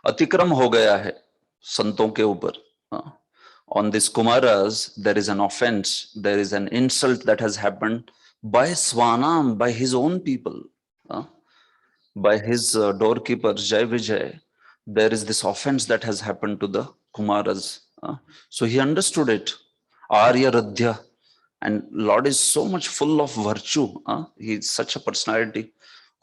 atikram ho gaya hai santon ke upar. On these Kumaras, there is an offense, there is an insult that has happened by Swanam, by his own people, by his doorkeepers, Jai Vijay. There is this offense that has happened to the Kumaras. So he understood it. Arya Radhya. And Lord is so much full of virtue. He is such a personality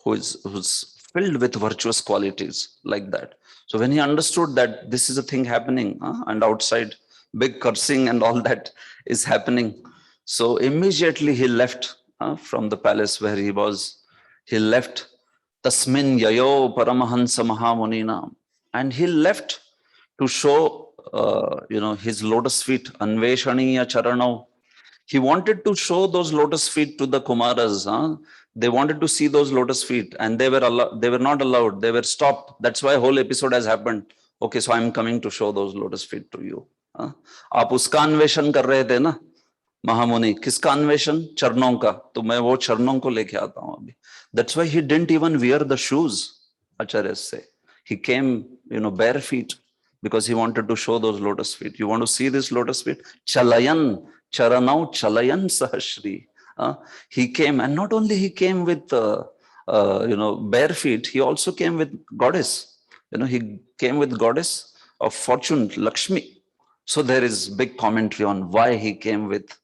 who's filled with virtuous qualities like that. So when he understood that this is a thing happening, and outside big cursing and all that is happening, so immediately he left from the palace where he was. He left Tasmin Yayo Paramahansa Mahamunina, and he left to show his lotus feet, Anveshaniya Charanau. He wanted to show those lotus feet to the Kumaras. They wanted to see those lotus feet, and they were not allowed. They were stopped. That's why whole episode has happened. Okay, so I'm coming to show those lotus feet to you. आप उसका अन्वेषण कर रहे थे ना महामुनि, किसका अन्वेषण? चरणों का. तो मैं वो चरणों को लेके आता हूं अभी. That's why he didn't even wear the shoes. Acharya say he came, bare feet, because he wanted to show those lotus feet. You want to see this lotus feet? Chalayan, charanau chalayan sahashri. He came, and not only he came with bare feet, he also came with goddess. He came with goddess of fortune, Lakshmi. So there is big commentary on why he came with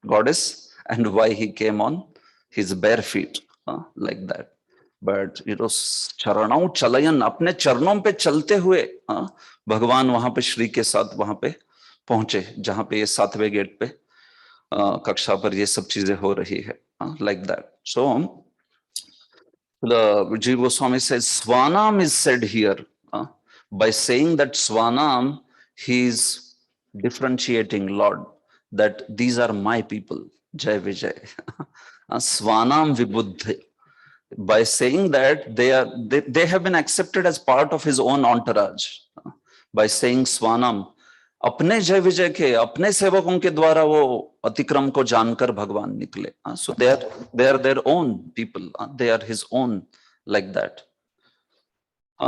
goddess and why he came on his bare feet, like that. But charanau chalayan, अपने चरणों पे चलते हुए भगवान वहां पे श्री के साथ वहां पे पहुंचे, जहां पे ये 7वें गेट पे कक्षा पर ये सब चीजें हो रही है, like that. So the Jiva Goswami says Swanam is said here. By saying that Swanam, he is differentiating Lord, that these are my people. Jai Vijay. Swanam Vibuddhi. By saying that they have been accepted as part of his own entourage. By saying Swanam, अपने जय विजय के अपने सेवकों के द्वारा वो अतिक्रम को जानकर भगवान निकले. So they are their own people. They are his own, like that.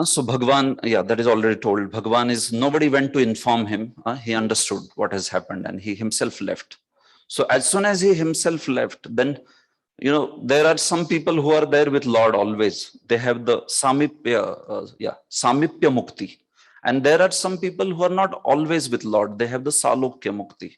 So Bhagwan, that is already told. Bhagwan is, nobody went to inform him. He understood what has happened and he himself left. So as soon as he himself left, then there are some people who are there with Lord always. They have the Samipya, Samipya Mukti. And there are some people who are not always with Lord. They have the Salokya Mukti,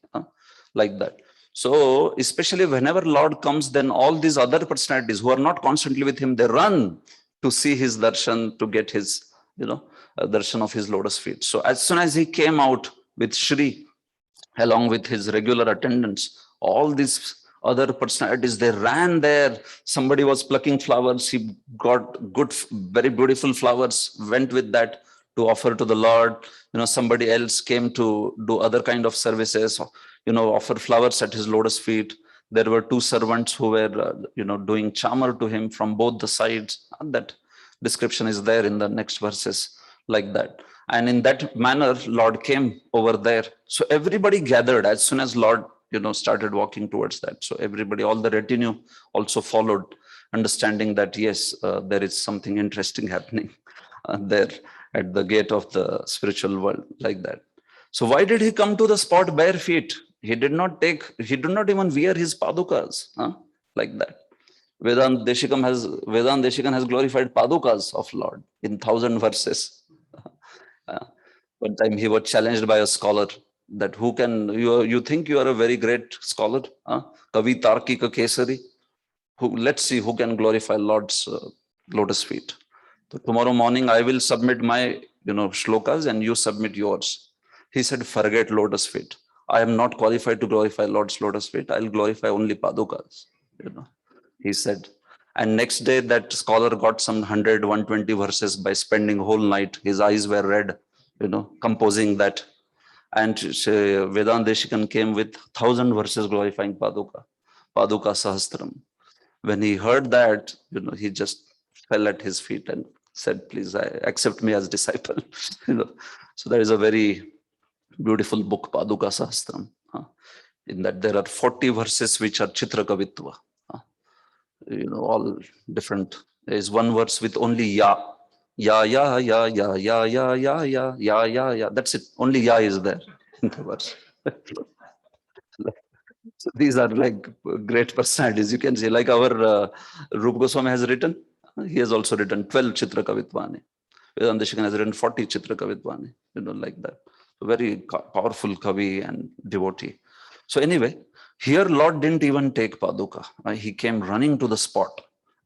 like that. So especially whenever Lord comes, then all these other personalities who are not constantly with him, they run to see his darshan, to get his, darshan of his lotus feet. So as soon as he came out with Shri, along with his regular attendants, all these other personalities, they ran there. Somebody was plucking flowers. He got good, very beautiful flowers, went with that to offer to the Lord. Somebody else came to do other kind of services, offer flowers at his lotus feet. There were 2 servants who were, doing chamar to him from both the sides. And that description is there in the next verses, like that. And in that manner, Lord came over there. So everybody gathered as soon as Lord, started walking towards that. So everybody, all the retinue also followed, understanding that, yes, there is something interesting happening there at the gate of the spiritual world, like that. So why did he come to the spot bare feet? He did not even wear his padukas, like that. Vedant Deshikan has glorified padukas of Lord in 1000 verses. One time he was challenged by a scholar that you think you are a very great scholar? Kavi Tarkika Kesari? Let's see who can glorify Lord's lotus feet. So tomorrow morning I will submit my shlokas and you submit yours. He said, forget lotus feet. I am not qualified to glorify Lord's lotus feet. I'll glorify only padukas. He said. And next day that scholar got some 100, 120 verses by spending whole night. His eyes were red, composing that. And Vedant Deshikan came with 1000 verses glorifying Paduka Sahastram. When he heard that, he just fell at his feet and said, please accept me as disciple. So there is a very beautiful book, Paduka Sahasram. In that there are 40 verses which are Chitra Kavitva. All different. There is one verse with only Ya. Ya, ya, ya, ya, ya, ya, ya, ya, ya, ya, ya. That's it. Only Ya is there in the verse. So these are like great personalities. You can say, like our Rupa Goswami has written, he has also written 12 Chitra Kavitvani. Vedanta Shikan has written 40 Chitra Kavitvani, like that. Very powerful Kavi and devotee. So anyway, here Lord didn't even take Paduka. He came running to the spot.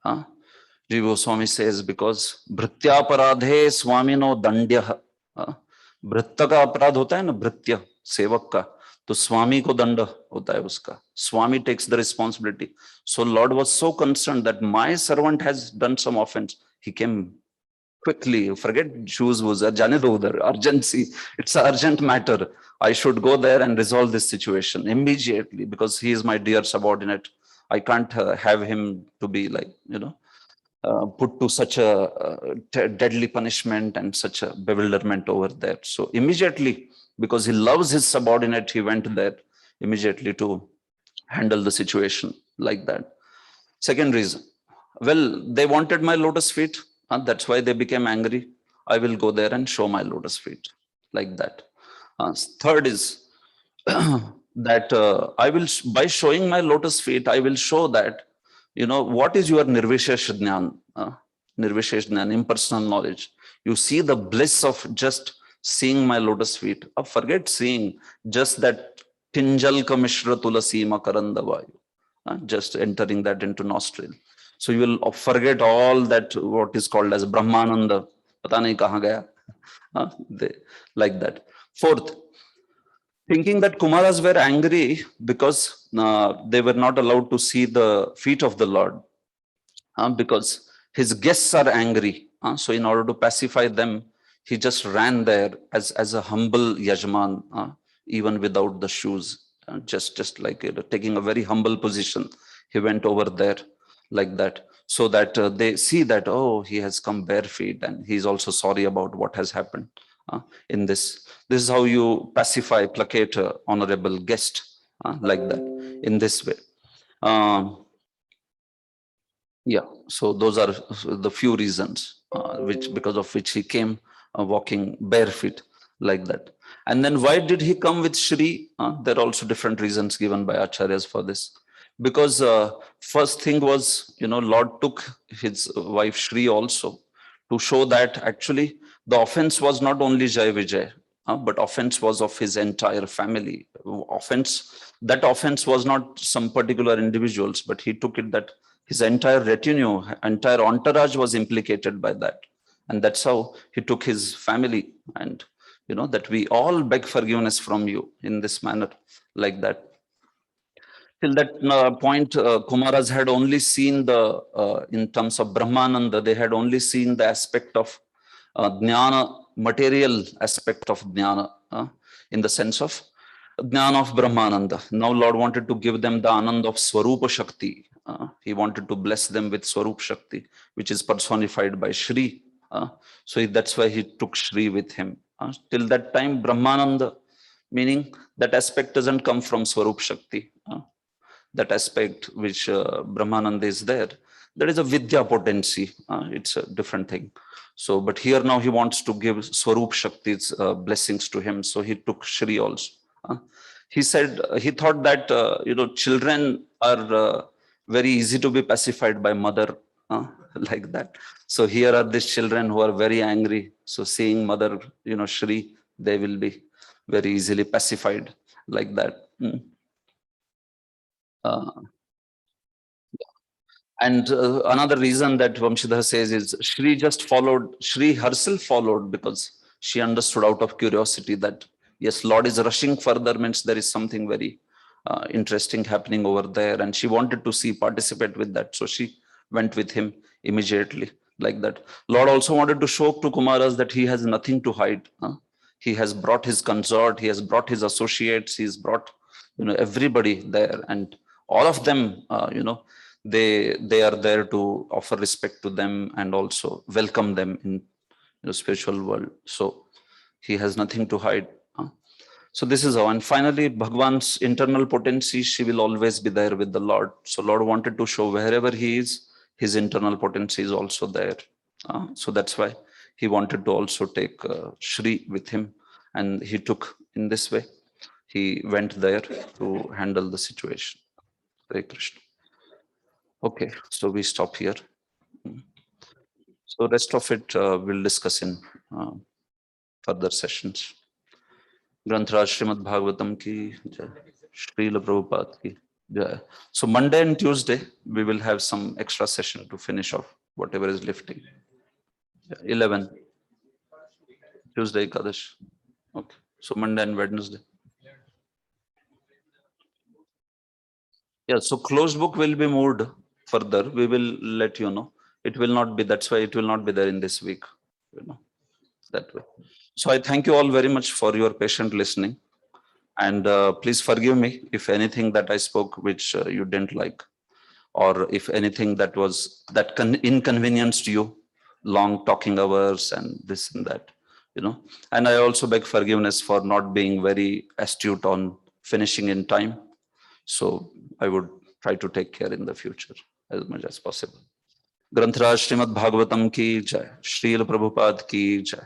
Jiva Goswami says, because Bhritya Paradhe Swamino Dandya. Bhritta ka aparadh hota hai na, Bhritya, sevak ka. तो स्वामी को दंड होता है उसका. Swami takes the responsibility. So Lord was so concerned that my servant has done some offense. He came quickly. Forget shoes was jane do udhar, urgency. It's an urgent matter. I should go there and resolve this situation immediately because he is my dear subordinate. I can't have him to be like, put to such a deadly punishment and such a bewilderment over there. So immediately, because he loves his subordinate, he went there immediately to handle the situation like that. Second reason, well, they wanted my lotus feet. That's why they became angry. I will go there and show my lotus feet like that. Third is that I will, by showing my lotus feet, I will show that, what is your nirvishesh jnana? Nirvishesh jnana, impersonal knowledge. You see the bliss of just seeing my lotus feet. Forget seeing, just that tinjal ka mishra tulasi makaranda vayu, just entering that into nostril. So you will forget all that, what is called as Brahmananda. Pata nahi kahan gaya. Like that. Fourth, thinking that Kumaras were angry because they were not allowed to see the feet of the Lord, because his guests are angry. So in order to pacify them, he just ran there as a humble yajman, even without the shoes, just like taking a very humble position. He went over there like that, so that they see that, oh, he has come bare feet and he's also sorry about what has happened in this. This is how you pacify, placate an honorable guest, like that, in this way. Yeah, so those are the few reasons because of which he came walking bare feet like that. And then why did he come with Shri? There are also different reasons given by acharyas for this. Because first thing was, Lord took his wife Shri also to show that actually the offense was not only Jai Vijay, but offense was of his entire family. That offense was not some particular individuals, but he took it that his entire retinue, entire entourage was implicated by that. And that's how he took his family, and that we all beg forgiveness from you in this manner, like that. Till that point, Kumaras had only seen in terms of Brahmananda, they had only seen the aspect of Jnana, material aspect of Jnana, in the sense of Jnana of Brahmananda. Now Lord wanted to give them the Anand of Swarupa Shakti. He wanted to bless them with Swarup Shakti, which is personified by Shri. So that's why he took Shri with him. Till that time, Brahmananda, meaning that aspect doesn't come from Swarup Shakti. That aspect which Brahmananda is there, there is a Vidya potency. It's a different thing. So, but here now he wants to give Swarup Shakti's blessings to him. So he took Shri also. He said, he thought that, children are very easy to be pacified by mother, like that. So here are these children who are very angry. So seeing mother, Shri, they will be very easily pacified like that. And another reason that Vamshidhar says is Shri herself followed because she understood out of curiosity that, yes, Lord is rushing further, means there is something very interesting happening over there. And she wanted to participate with that. So she went with him immediately like that. Lord also wanted to show to Kumaras that he has nothing to hide. He has brought his consort, he has brought his associates, he's brought, everybody there. And all of them, they are there to offer respect to them and also welcome them in the spiritual world. So he has nothing to hide. So this is how. And finally, Bhagwan's internal potency, she will always be there with the Lord. So Lord wanted to show wherever he is, his internal potency is also there. So that's why he wanted to also take Shri with him. And he took in this way. He went there to handle the situation. Hare Krishna. Okay, so we stop here. So rest of it we'll discuss in further sessions. Grantraj Srimad Bhagavatam ki jai. Srila Prabhupada ki jai. So Monday and Tuesday, we will have some extra session to finish off whatever is lifting. 11. Tuesday, Kadash. Okay. So Monday and Wednesday. Yeah, so closed book will be moved further. We will let you know. It will not be, that's why it will not be there in this week, that way. So I thank you all very much for your patient listening. And please forgive me if anything that I spoke which you didn't like, or if anything that was inconvenienced you, long talking hours and this and that, And I also beg forgiveness for not being very astute on finishing in time. So I would try to take care in the future as much as possible. Grantraj Srimad Bhagavatam ki jai. Srila Prabhupada ki jai.